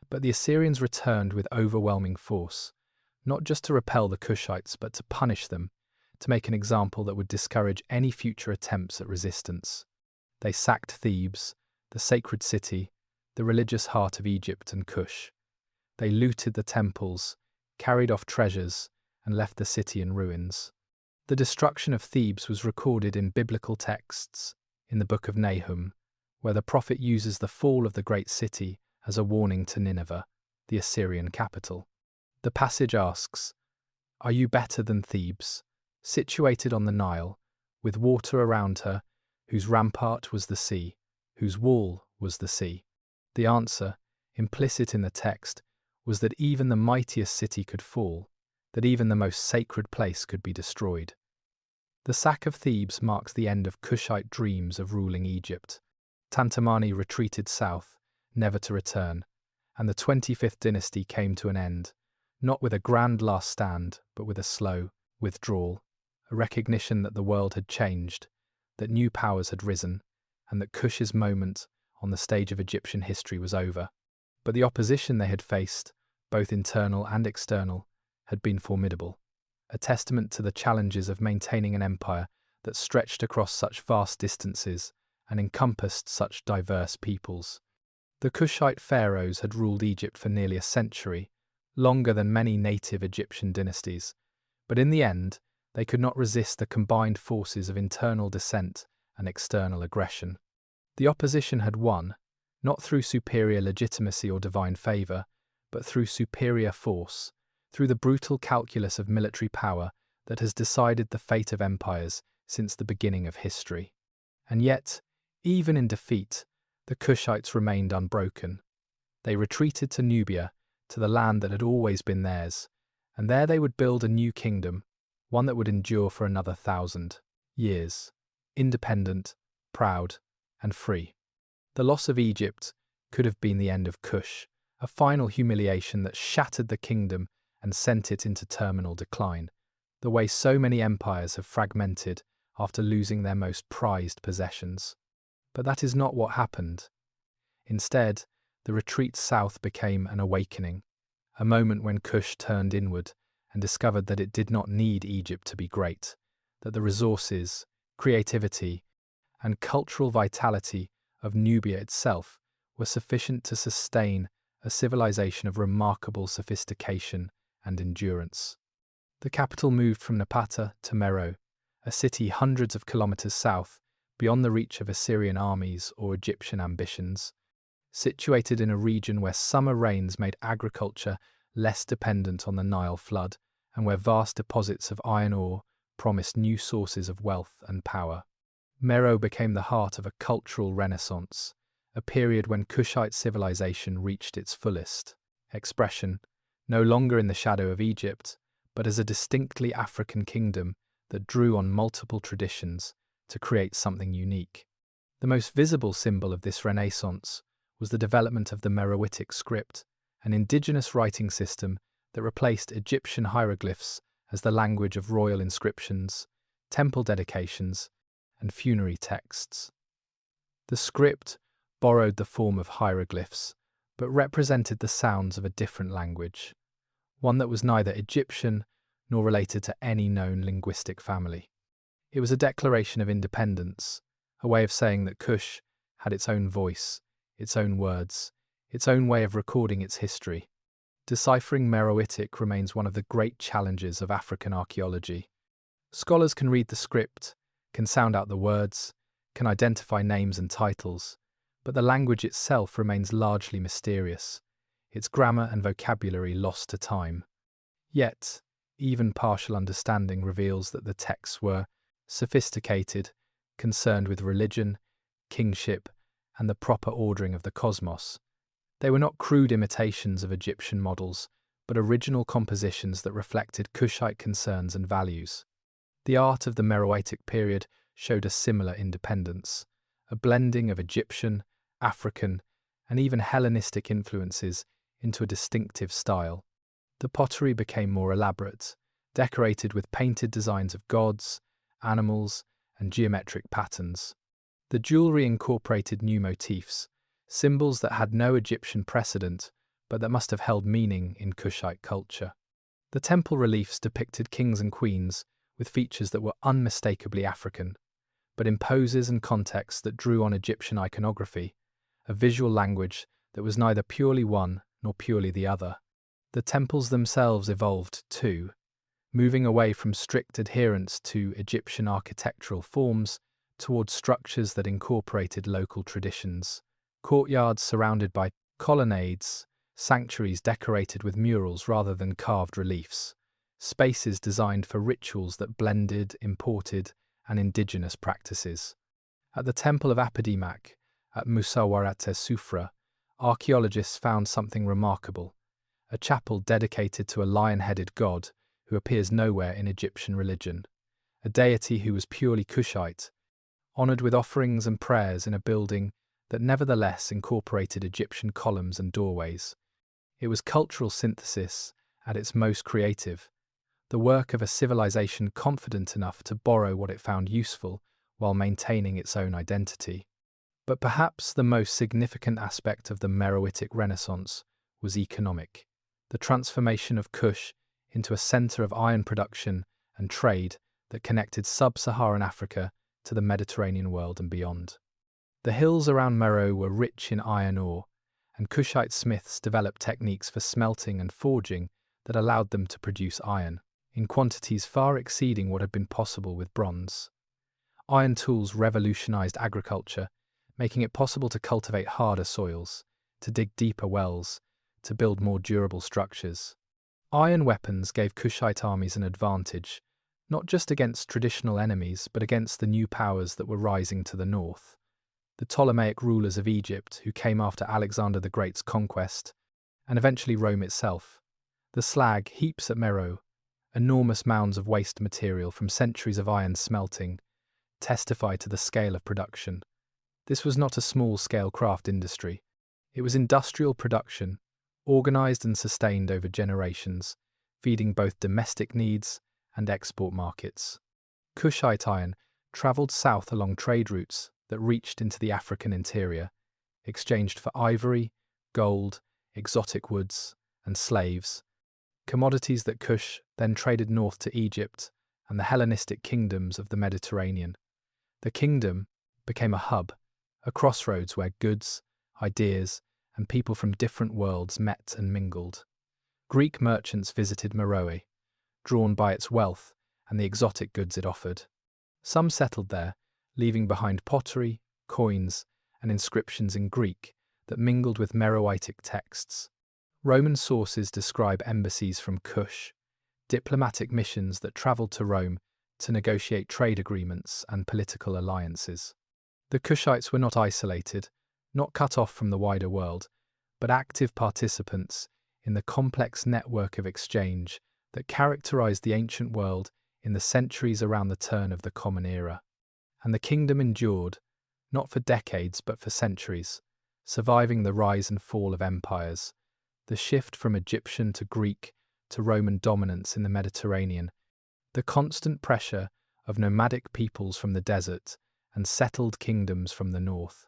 But the Assyrians returned with overwhelming force, not just to repel the Kushites, but to punish them, to make an example that would discourage any future attempts at resistance. They sacked Thebes, the sacred city, the religious heart of Egypt and Kush. They looted the temples, carried off treasures, and left the city in ruins. The destruction of Thebes was recorded in biblical texts, in the book of Nahum, where the prophet uses the fall of the great city as a warning to Nineveh, the Assyrian capital. The passage asks, "Are you better than Thebes, situated on the Nile, with water around her, whose rampart was the sea, whose wall was the sea?" The answer, implicit in the text, was that even the mightiest city could fall, that even the most sacred place could be destroyed. The sack of Thebes marks the end of Kushite dreams of ruling Egypt. Tantamani retreated south, never to return, and the 25th dynasty came to an end, not with a grand last stand, but with a slow withdrawal, a recognition that the world had changed, that new powers had risen, and that Kush's moment on the stage of Egyptian history was over. But the opposition they had faced, both internal and external, had been formidable, a testament to the challenges of maintaining an empire that stretched across such vast distances and encompassed such diverse peoples. The Kushite pharaohs had ruled Egypt for nearly a century, longer than many native Egyptian dynasties, but in the end, they could not resist the combined forces of internal dissent and external aggression. The opposition had won, not through superior legitimacy or divine favour, but through superior force, through the brutal calculus of military power that has decided the fate of empires since the beginning of history. And yet, even in defeat, the Kushites remained unbroken. They retreated to Nubia, to the land that had always been theirs, and there they would build a new kingdom, one that would endure for another 1,000 years, independent, proud, and free. The loss of Egypt could have been the end of Kush, a final humiliation that shattered the kingdom and sent it into terminal decline, the way so many empires have fragmented after losing their most prized possessions. But that is not what happened. Instead, the retreat south became an awakening, a moment when Kush turned inward and discovered that it did not need Egypt to be great, that the resources, creativity, and cultural vitality of Nubia itself were sufficient to sustain a civilization of remarkable sophistication and endurance. The capital moved from Napata to Meroë, a city hundreds of kilometers south, beyond the reach of Assyrian armies or Egyptian ambitions. Situated in a region where summer rains made agriculture less dependent on the Nile flood, and where vast deposits of iron ore promised new sources of wealth and power. Meroë became the heart of a cultural renaissance, a period when Kushite civilization reached its fullest expression, no longer in the shadow of Egypt, but as a distinctly African kingdom that drew on multiple traditions to create something unique. The most visible symbol of this renaissance was the development of the Meroitic script, an indigenous writing system that replaced Egyptian hieroglyphs as the language of royal inscriptions, temple dedications, and funerary texts. The script borrowed the form of hieroglyphs, but represented the sounds of a different language, one that was neither Egyptian nor related to any known linguistic family. It was a declaration of independence, a way of saying that Kush had its own voice, its own words, its own way of recording its history. Deciphering Meroitic remains one of the great challenges of African archaeology. Scholars can read the script, can sound out the words, can identify names and titles, but the language itself remains largely mysterious, its grammar and vocabulary lost to time. Yet, even partial understanding reveals that the texts were sophisticated, concerned with religion, kingship, and the proper ordering of the cosmos. They were not crude imitations of Egyptian models, but original compositions that reflected Kushite concerns and values. The art of the Meroitic period showed a similar independence, a blending of Egyptian, African, and even Hellenistic influences into a distinctive style. The pottery became more elaborate, decorated with painted designs of gods, animals, and geometric patterns. The jewelry incorporated new motifs, symbols that had no Egyptian precedent, but that must have held meaning in Kushite culture. The temple reliefs depicted kings and queens with features that were unmistakably African, but in poses and contexts that drew on Egyptian iconography, a visual language that was neither purely one nor purely the other. The temples themselves evolved too, moving away from strict adherence to Egyptian architectural forms towards structures that incorporated local traditions. Courtyards surrounded by colonnades, sanctuaries decorated with murals rather than carved reliefs, spaces designed for rituals that blended imported and indigenous practices. At the Temple of Aphrodite at Musawarat-e-Sufra, archaeologists found something remarkable, a chapel dedicated to a lion-headed god who appears nowhere in Egyptian religion, a deity who was purely Kushite, honoured with offerings and prayers in a building that nevertheless incorporated Egyptian columns and doorways. It was cultural synthesis at its most creative, the work of a civilization confident enough to borrow what it found useful while maintaining its own identity. But perhaps the most significant aspect of the Meroitic Renaissance was economic, the transformation of Kush into a centre of iron production and trade that connected sub-Saharan Africa to the Mediterranean world and beyond. The hills around Meroë were rich in iron ore, and Kushite smiths developed techniques for smelting and forging that allowed them to produce iron, in quantities far exceeding what had been possible with bronze. Iron tools revolutionized agriculture, making it possible to cultivate harder soils, to dig deeper wells, to build more durable structures. Iron weapons gave Kushite armies an advantage, not just against traditional enemies, but against the new powers that were rising to the north. The Ptolemaic rulers of Egypt, who came after Alexander the Great's conquest, and eventually Rome itself. The slag heaps at Meroë, enormous mounds of waste material from centuries of iron smelting, testify to the scale of production. This was not a small-scale craft industry. It was industrial production, organised and sustained over generations, feeding both domestic needs and export markets. Kushite iron travelled south along trade routes that reached into the African interior, exchanged for ivory, gold, exotic woods, and slaves, commodities that Kush then traded north to Egypt and the Hellenistic kingdoms of the Mediterranean. The kingdom became a hub, a crossroads where goods, ideas, and people from different worlds met and mingled. Greek merchants visited Meroë, drawn by its wealth and the exotic goods it offered. Some settled there, leaving behind pottery, coins, and inscriptions in Greek that mingled with Meroitic texts. Roman sources describe embassies from Kush, diplomatic missions that travelled to Rome to negotiate trade agreements and political alliances. The Kushites were not isolated, not cut off from the wider world, but active participants in the complex network of exchange that characterized the ancient world in the centuries around the turn of the Common Era. And the kingdom endured, not for decades but for centuries, surviving the rise and fall of empires, the shift from Egyptian to Greek to Roman dominance in the Mediterranean, the constant pressure of nomadic peoples from the desert and settled kingdoms from the north.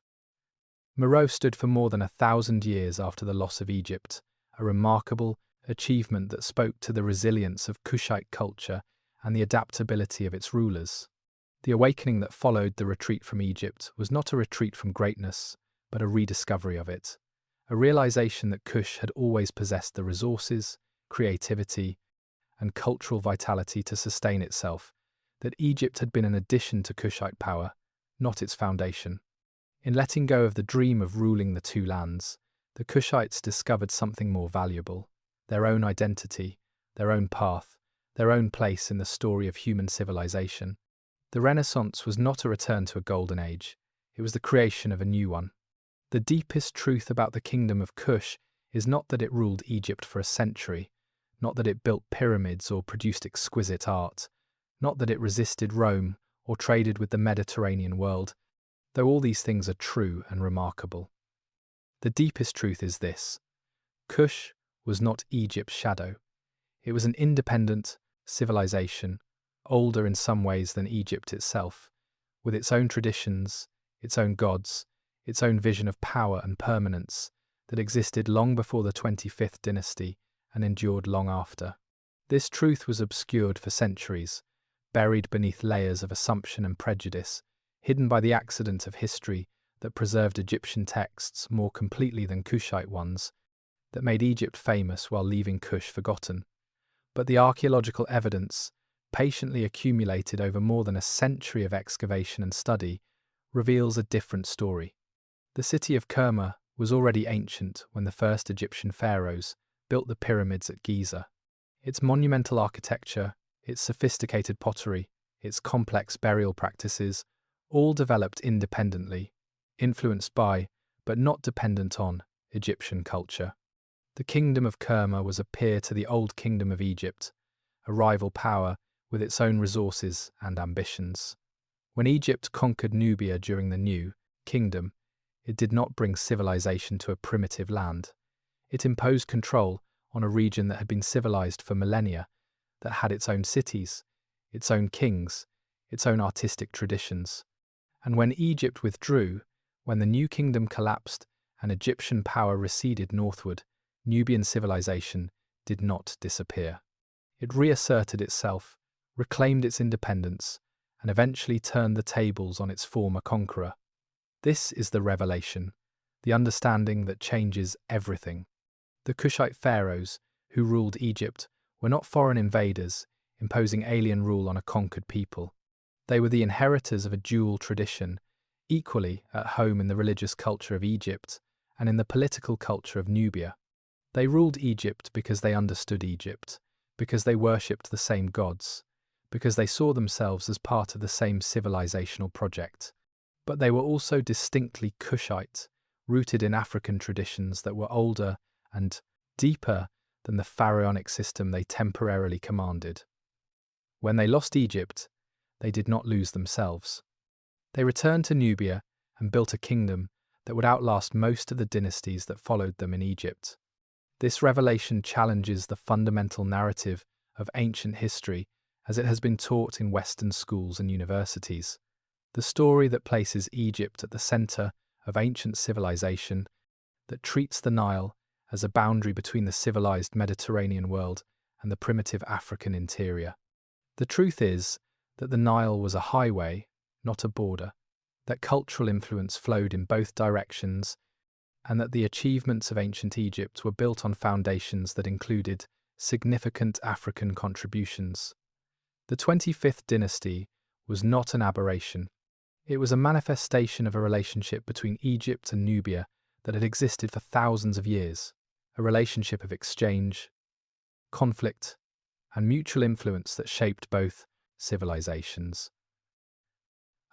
Meroë stood for more than 1,000 years after the loss of Egypt, a remarkable achievement that spoke to the resilience of Kushite culture and the adaptability of its rulers. The awakening that followed the retreat from Egypt was not a retreat from greatness, but a rediscovery of it, a realization that Kush had always possessed the resources, creativity, and cultural vitality to sustain itself. that Egypt had been an addition to Kushite power, not its foundation. In letting go of the dream of ruling the two lands, the Kushites discovered something more valuable: their own identity, their own path, their own place in the story of human civilization. The Renaissance was not a return to a golden age, it was the creation of a new one. The deepest truth about the Kingdom of Kush is not that it ruled Egypt for a century, not that it built pyramids or produced exquisite art, not that it resisted Rome or traded with the Mediterranean world, though all these things are true and remarkable. The deepest truth is this: Kush was not Egypt's shadow. It was an independent civilization, older in some ways than Egypt itself, with its own traditions, its own gods, its own vision of power and permanence, that existed long before the 25th dynasty and endured long after. This truth was obscured for centuries, buried beneath layers of assumption and prejudice, hidden by the accident of history that preserved Egyptian texts more completely than Kushite ones, that made Egypt famous while leaving Kush forgotten. But the archaeological evidence, patiently accumulated over more than a century of excavation and study, reveals a different story. The city of Kerma was already ancient when the first Egyptian pharaohs built the pyramids at Giza. Its monumental architecture, its sophisticated pottery, its complex burial practices, all developed independently, influenced by, but not dependent on, Egyptian culture. The Kingdom of Kerma was a peer to the Old Kingdom of Egypt, a rival power with its own resources and ambitions. When Egypt conquered Nubia during the New Kingdom, it did not bring civilization to a primitive land. It imposed control on a region that had been civilized for millennia, that had its own cities, its own kings, its own artistic traditions. And when Egypt withdrew, when the New Kingdom collapsed and Egyptian power receded northward, Nubian civilization did not disappear. It reasserted itself, reclaimed its independence, and eventually turned the tables on its former conqueror. This is the revelation, the understanding that changes everything. The Kushite pharaohs, who ruled Egypt, were not foreign invaders, imposing alien rule on a conquered people. They were the inheritors of a dual tradition, equally at home in the religious culture of Egypt and in the political culture of Nubia. They ruled Egypt because they understood Egypt, because they worshipped the same gods, because they saw themselves as part of the same civilizational project. But they were also distinctly Kushite, rooted in African traditions that were older and deeper than the pharaonic system they temporarily commanded. When they lost Egypt, they did not lose themselves. They returned to Nubia and built a kingdom that would outlast most of the dynasties that followed them in Egypt. This revelation challenges the fundamental narrative of ancient history as it has been taught in Western schools and universities. The story that places Egypt at the center of ancient civilization, that treats the Nile as a boundary between the civilized Mediterranean world and the primitive African interior. The truth is that the Nile was a highway, not a border, that cultural influence flowed in both directions, and that the achievements of ancient Egypt were built on foundations that included significant African contributions. The 25th dynasty was not an aberration. It was a manifestation of a relationship between Egypt and Nubia that had existed for thousands of years, a relationship of exchange, conflict, and mutual influence that shaped both civilizations.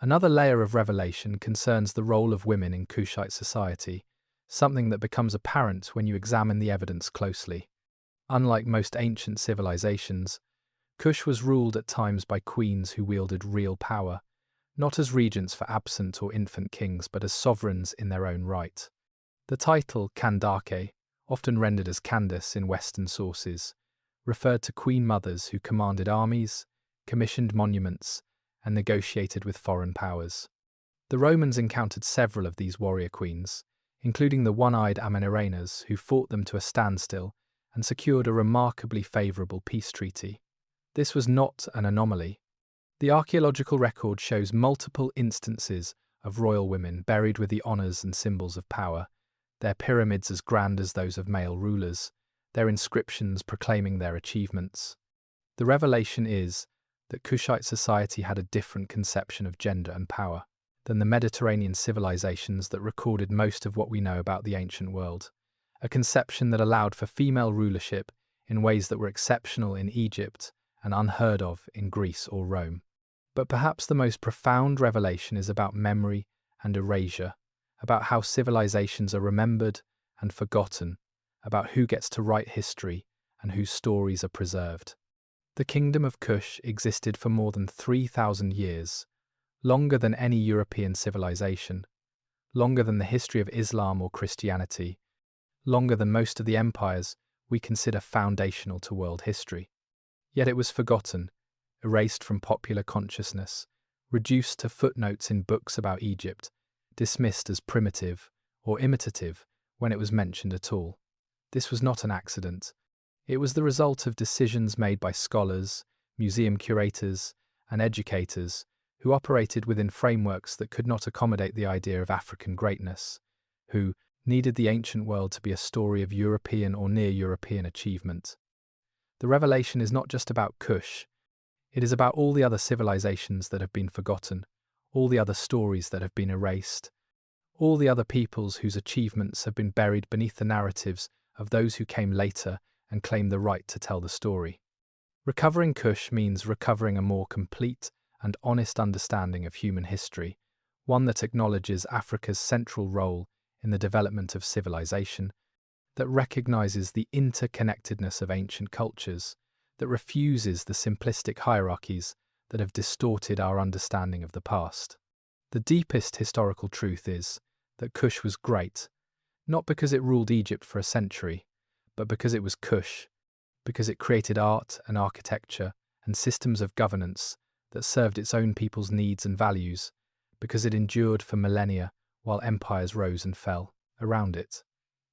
Another layer of revelation concerns the role of women in Kushite society, something that becomes apparent when you examine the evidence closely. Unlike most ancient civilizations, Kush was ruled at times by queens who wielded real power, not as regents for absent or infant kings, but as sovereigns in their own right. The title Kandake, often rendered as Candace in Western sources, referred to queen mothers who commanded armies, commissioned monuments, and negotiated with foreign powers. The Romans encountered several of these warrior queens, including the one-eyed Amenorrhaenas, who fought them to a standstill and secured a remarkably favourable peace treaty. This was not an anomaly. The archaeological record shows multiple instances of royal women buried with the honours and symbols of power, their pyramids as grand as those of male rulers, their inscriptions proclaiming their achievements. The revelation is that Kushite society had a different conception of gender and power than the Mediterranean civilizations that recorded most of what we know about the ancient world, a conception that allowed for female rulership in ways that were exceptional in Egypt and unheard of in Greece or Rome. But perhaps the most profound revelation is about memory and erasure, about how civilizations are remembered and forgotten, about who gets to write history and whose stories are preserved. The Kingdom of Kush existed for more than 3,000 years, longer than any European civilization, longer than the history of Islam or Christianity, longer than most of the empires we consider foundational to world history. Yet it was forgotten, erased from popular consciousness, reduced to footnotes in books about Egypt, dismissed as primitive or imitative when it was mentioned at all. This was not an accident. It was the result of decisions made by scholars, museum curators, and educators who operated within frameworks that could not accommodate the idea of African greatness, who needed the ancient world to be a story of European or near-European achievement. The revelation is not just about Kush. It is about all the other civilizations that have been forgotten, all the other stories that have been erased, all the other peoples whose achievements have been buried beneath the narratives of those who came later and claimed the right to tell the story. Recovering Kush means recovering a more complete and honest understanding of human history, one that acknowledges Africa's central role in the development of civilization, that recognizes the interconnectedness of ancient cultures, that refuses the simplistic hierarchies that have distorted our understanding of the past. The deepest historical truth is that Kush was great, not because it ruled Egypt for a century, but because it was Kush, because it created art and architecture and systems of governance that served its own people's needs and values, because it endured for millennia while empires rose and fell around it.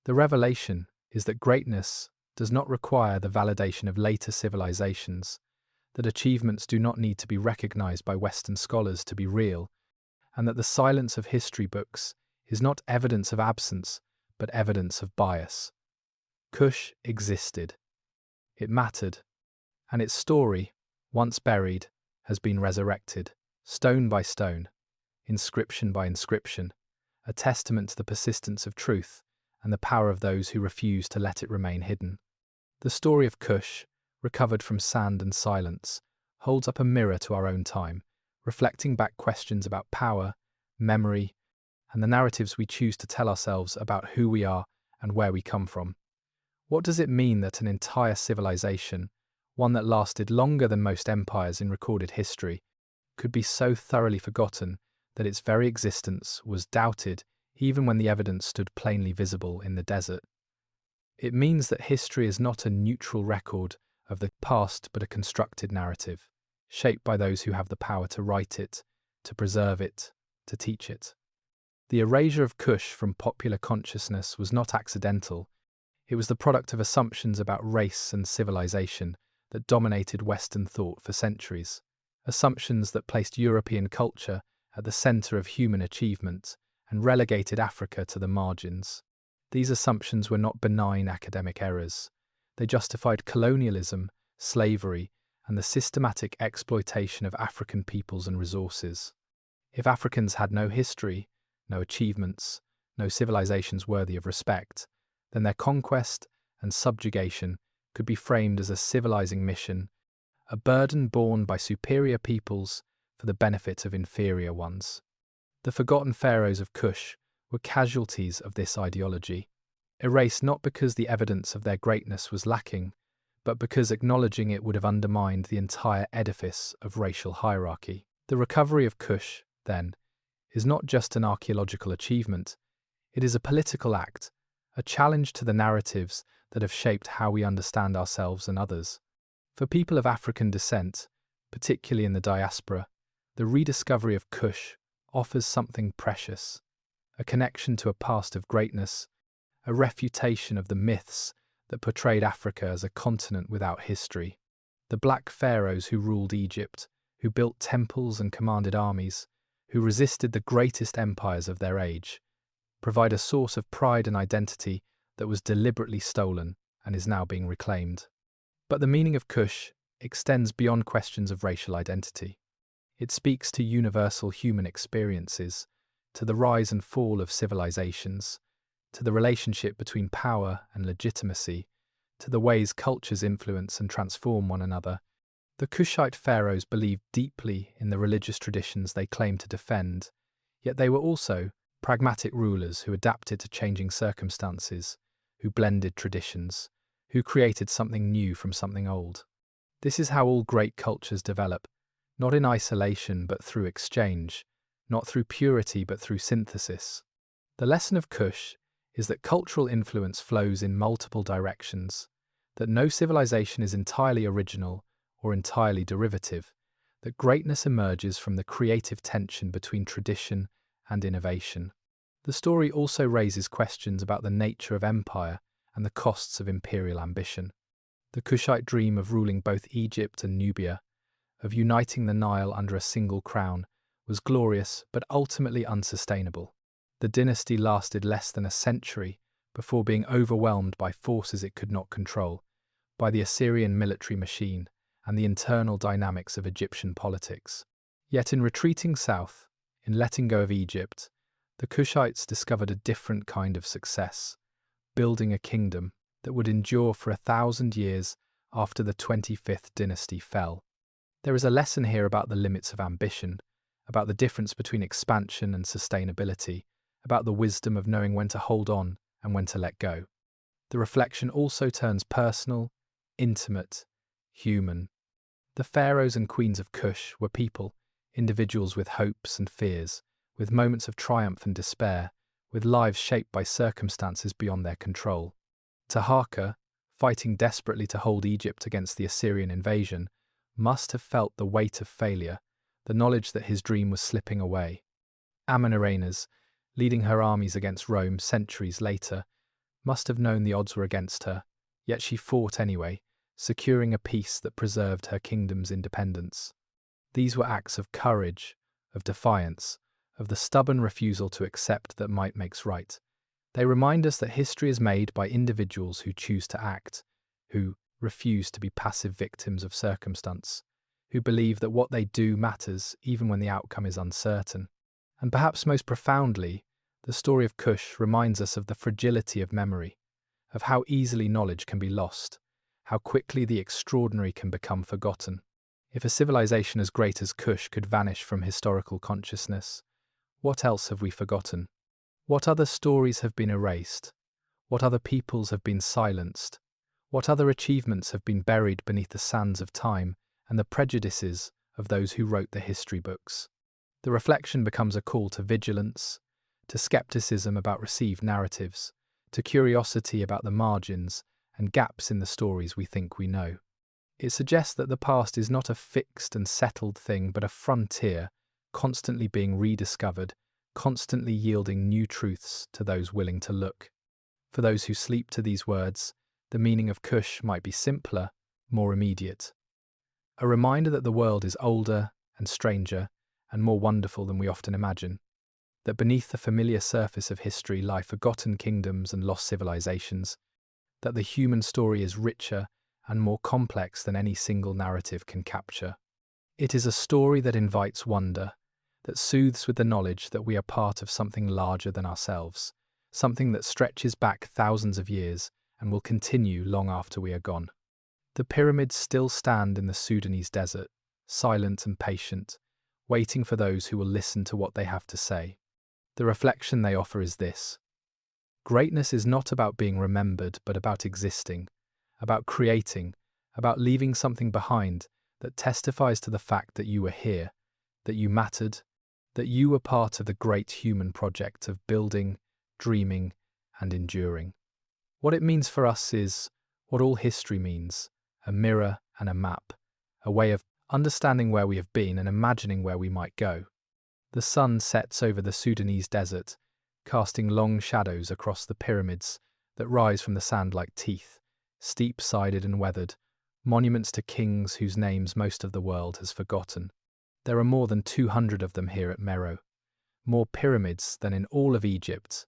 The revelation is that greatness does not require the validation of later civilizations, that achievements do not need to be recognized by Western scholars to be real, and that the silence of history books is not evidence of absence, but evidence of bias. Kush existed. It mattered. And its story, once buried, has been resurrected, stone by stone, inscription by inscription, a testament to the persistence of truth and the power of those who refuse to let it remain hidden. The story of Kush, recovered from sand and silence, holds up a mirror to our own time, reflecting back questions about power, memory, and the narratives we choose to tell ourselves about who we are and where we come from. What does it mean that an entire civilization, one that lasted longer than most empires in recorded history, could be so thoroughly forgotten that its very existence was doubted even when the evidence stood plainly visible in the desert? It means that history is not a neutral record of the past but a constructed narrative, shaped by those who have the power to write it, to preserve it, to teach it. The erasure of Kush from popular consciousness was not accidental. It was the product of assumptions about race and civilization that dominated Western thought for centuries, assumptions that placed European culture at the center of human achievement and relegated Africa to the margins. These assumptions were not benign academic errors. They justified colonialism, slavery, and the systematic exploitation of African peoples and resources. If Africans had no history, no achievements, no civilizations worthy of respect, then their conquest and subjugation could be framed as a civilizing mission, a burden borne by superior peoples for the benefit of inferior ones. The forgotten pharaohs of Kush were casualties of this ideology, erased not because the evidence of their greatness was lacking, but because acknowledging it would have undermined the entire edifice of racial hierarchy. The recovery of Kush, then, is not just an archaeological achievement, it is a political act, a challenge to the narratives that have shaped how we understand ourselves and others. For people of African descent, particularly in the diaspora, the rediscovery of Kush offers something precious, a connection to a past of greatness, a refutation of the myths that portrayed Africa as a continent without history. The Black Pharaohs who ruled Egypt, who built temples and commanded armies, who resisted the greatest empires of their age, provide a source of pride and identity that was deliberately stolen and is now being reclaimed. But the meaning of Kush extends beyond questions of racial identity. It speaks to universal human experiences, to the rise and fall of civilizations, to the relationship between power and legitimacy, to the ways cultures influence and transform one another. The Kushite pharaohs believed deeply in the religious traditions they claimed to defend, yet they were also pragmatic rulers who adapted to changing circumstances, who blended traditions, who created something new from something old. This is how all great cultures develop, not in isolation but through exchange, not through purity but through synthesis. The lesson of Kush is that cultural influence flows in multiple directions, that no civilization is entirely original or entirely derivative, that greatness emerges from the creative tension between tradition and innovation. The story also raises questions about the nature of empire and the costs of imperial ambition. The Kushite dream of ruling both Egypt and Nubia, of uniting the Nile under a single crown, was glorious but ultimately unsustainable. The dynasty lasted less than a century before being overwhelmed by forces it could not control, by the Assyrian military machine and the internal dynamics of Egyptian politics. Yet in retreating south, in letting go of Egypt, the Kushites discovered a different kind of success, building a kingdom that would endure for 1,000 years after the 25th dynasty fell. There is a lesson here about the limits of ambition, about the difference between expansion and sustainability, about the wisdom of knowing when to hold on and when to let go. The reflection also turns personal, intimate, human. The pharaohs and queens of Kush were people, individuals with hopes and fears, with moments of triumph and despair, with lives shaped by circumstances beyond their control. Taharqa, fighting desperately to hold Egypt against the Assyrian invasion, must have felt the weight of failure, the knowledge that his dream was slipping away. Amenarrenas, leading her armies against Rome centuries later, must have known the odds were against her, yet she fought anyway, securing a peace that preserved her kingdom's independence. These were acts of courage, of defiance, of the stubborn refusal to accept that might makes right. They remind us that history is made by individuals who choose to act, who refuse to be passive victims of circumstance, who believe that what they do matters even when the outcome is uncertain. And perhaps most profoundly, the story of Kush reminds us of the fragility of memory, of how easily knowledge can be lost, how quickly the extraordinary can become forgotten. If a civilization as great as Kush could vanish from historical consciousness, what else have we forgotten? What other stories have been erased? What other peoples have been silenced? What other achievements have been buried beneath the sands of time and the prejudices of those who wrote the history books? The reflection becomes a call to vigilance, to skepticism about received narratives, to curiosity about the margins and gaps in the stories we think we know. It suggests that the past is not a fixed and settled thing, but a frontier, constantly being rediscovered, constantly yielding new truths to those willing to look. For those who sleep to these words, the meaning of Kush might be simpler, more immediate. A reminder that the world is older and stranger and more wonderful than we often imagine, that beneath the familiar surface of history lie forgotten kingdoms and lost civilizations, that the human story is richer and more complex than any single narrative can capture. It is a story that invites wonder, that soothes with the knowledge that we are part of something larger than ourselves, something that stretches back thousands of years and will continue long after we are gone. The pyramids still stand in the Sudanese desert, silent and patient, waiting for those who will listen to what they have to say. The reflection they offer is this: greatness is not about being remembered, but about existing, about creating, about leaving something behind that testifies to the fact that you were here, that you mattered, that you were part of the great human project of building, dreaming, and enduring. What it means for us is what all history means: a mirror and a map, a way of understanding where we have been and imagining where we might go. The sun sets over the Sudanese desert, casting long shadows across the pyramids that rise from the sand like teeth, steep-sided and weathered, monuments to kings whose names most of the world has forgotten. There are more than 200 of them here at Meroë, more pyramids than in all of Egypt,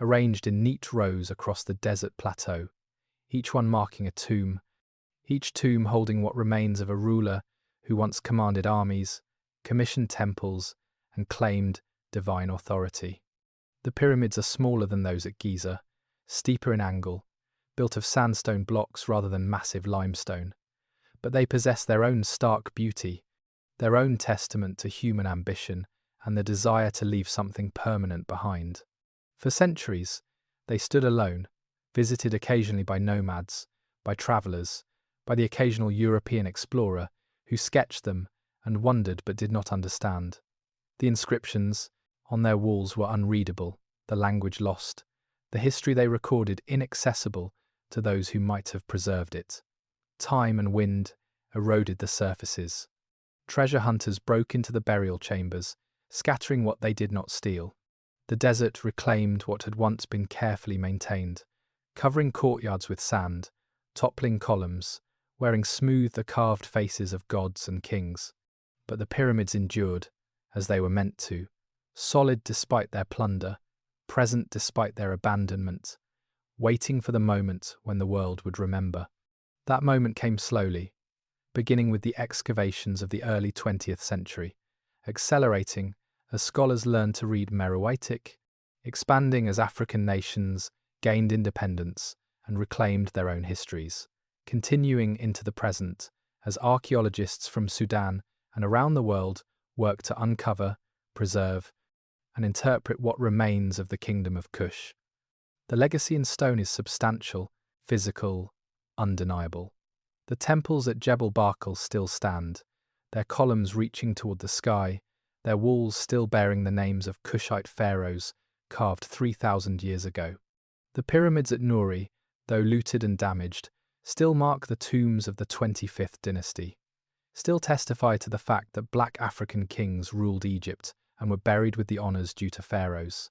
arranged in neat rows across the desert plateau, each one marking a tomb, each tomb holding what remains of a ruler who once commanded armies, commissioned temples, and claimed divine authority. The pyramids are smaller than those at Giza, steeper in angle, built of sandstone blocks rather than massive limestone. But they possess their own stark beauty, their own testament to human ambition and the desire to leave something permanent behind. For centuries, they stood alone, visited occasionally by nomads, by travellers, by the occasional European explorer who sketched them and wondered but did not understand. The inscriptions on their walls were unreadable, the language lost, the history they recorded inaccessible to those who might have preserved it. Time and wind eroded the surfaces. Treasure hunters broke into the burial chambers, scattering what they did not steal. The desert reclaimed what had once been carefully maintained, covering courtyards with sand, toppling columns, wearing smooth the carved faces of gods and kings. But the pyramids endured, as they were meant to, solid despite their plunder, present despite their abandonment, waiting for the moment when the world would remember. That moment came slowly, beginning with the excavations of the early 20th century, accelerating as scholars learned to read Meroitic, expanding as African nations gained independence and reclaimed their own histories, continuing into the present as archaeologists from Sudan and around the world work to uncover, preserve, and interpret what remains of the Kingdom of Kush. The legacy in stone is substantial, physical, undeniable. The temples at Jebel Barkal still stand, their columns reaching toward the sky, their walls still bearing the names of Kushite pharaohs carved 3,000 years ago. The pyramids at Meroë, though looted and damaged, still mark the tombs of the 25th dynasty, still testify to the fact that black African kings ruled Egypt and were buried with the honours due to pharaohs.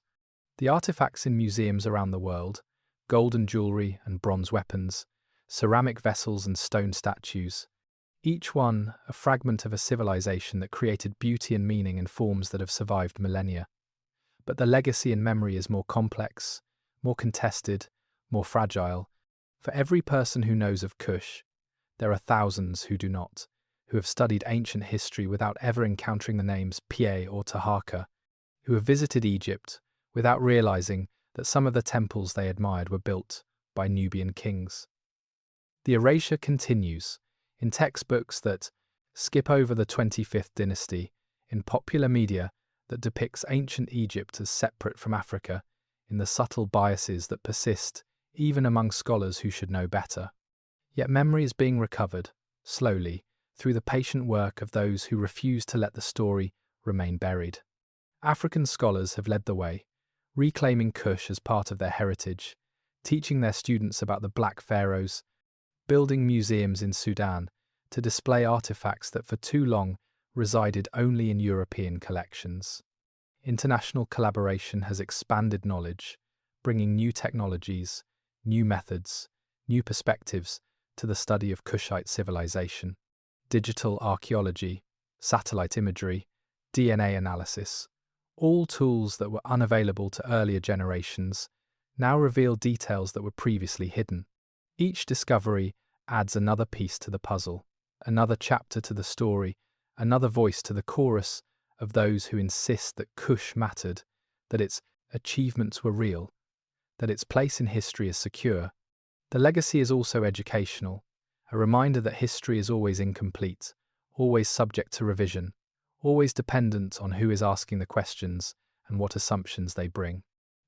The artifacts in museums around the world, golden jewellery and bronze weapons, ceramic vessels and stone statues, each one a fragment of a civilization that created beauty and meaning in forms that have survived millennia. But the legacy and memory is more complex, more contested, more fragile. For every person who knows of Kush, there are thousands who do not, who have studied ancient history without ever encountering the names Pie or Taharqa, who have visited Egypt without realizing that some of the temples they admired were built by Nubian kings. The erasure continues in textbooks that skip over the 25th dynasty, in popular media that depicts ancient Egypt as separate from Africa, in the subtle biases that persist even among scholars who should know better. Yet memory is being recovered, slowly, through the patient work of those who refuse to let the story remain buried. African scholars have led the way, reclaiming Kush as part of their heritage, teaching their students about the Black Pharaohs, building museums in Sudan to display artifacts that for too long resided only in European collections. International collaboration has expanded knowledge, bringing new technologies, new methods, new perspectives to the study of Kushite civilization. Digital archaeology, satellite imagery, DNA analysis, all tools that were unavailable to earlier generations, now reveal details that were previously hidden. Each discovery adds another piece to the puzzle, another chapter to the story, another voice to the chorus of those who insist that Kush mattered, that its achievements were real, that its place in history is secure. The legacy is also educational, a reminder that history is always incomplete, always subject to revision, always dependent on who is asking the questions and what assumptions they bring.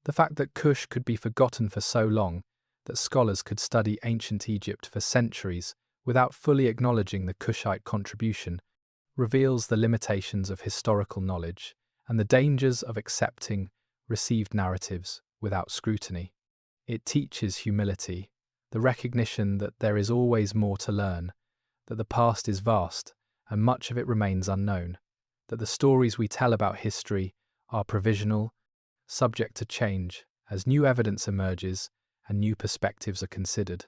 The fact that Kush could be forgotten for so long, that scholars could study ancient Egypt for centuries without fully acknowledging the Kushite contribution, reveals the limitations of historical knowledge and the dangers of accepting received narratives without scrutiny. It teaches humility, the recognition that there is always more to learn, that the past is vast and much of it remains unknown, that the stories we tell about history are provisional, subject to change as new evidence emerges and new perspectives are considered.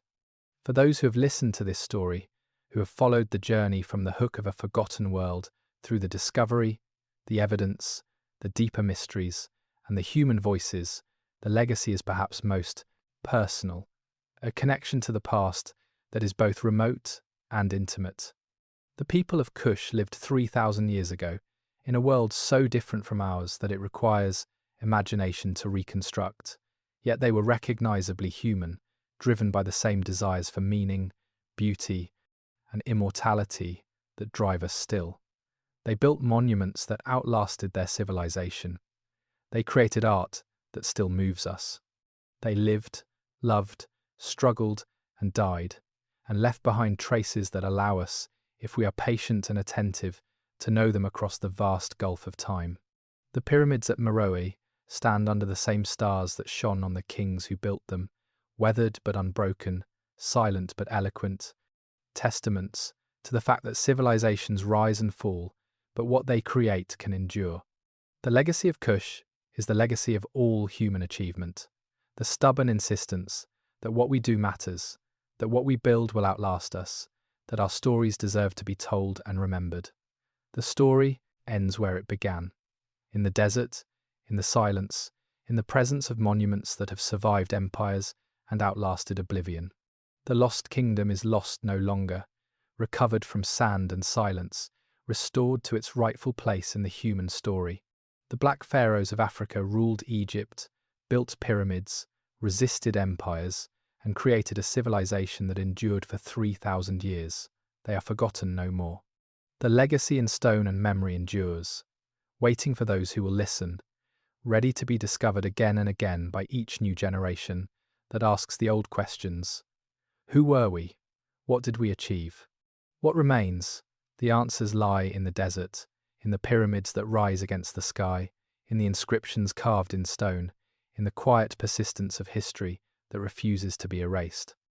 For those who have listened to this story, who have followed the journey from the hook of a forgotten world through the discovery, the evidence, the deeper mysteries, and the human voices, the legacy is perhaps most personal, a connection to the past that is both remote and intimate. The people of Kush lived 3,000 years ago, in a world so different from ours that it requires imagination to reconstruct. Yet they were recognizably human, driven by the same desires for meaning, beauty, and immortality that drive us still. They built monuments that outlasted their civilization. They created art that still moves us. They lived, loved, struggled, and died, and left behind traces that allow us, if we are patient and attentive, to know them across the vast gulf of time. The pyramids at Meroë stand under the same stars that shone on the kings who built them, weathered but unbroken, silent but eloquent, testaments to the fact that civilizations rise and fall, but what they create can endure. The legacy of Kush is the legacy of all human achievement, the stubborn insistence that what we do matters, that what we build will outlast us, that our stories deserve to be told and remembered. The story ends where it began, in the desert, in the silence, in the presence of monuments that have survived empires and outlasted oblivion. The lost kingdom is lost no longer, recovered from sand and silence, restored to its rightful place in the human story. The Black Pharaohs of Africa ruled Egypt, built pyramids, resisted empires, and created a civilization that endured for 3,000 years. They are forgotten no more. The legacy in stone and memory endures, waiting for those who will listen, ready to be discovered again and again by each new generation that asks the old questions. Who were we? What did we achieve? What remains? The answers lie in the desert, in the pyramids that rise against the sky, in the inscriptions carved in stone, in the quiet persistence of history that refuses to be erased.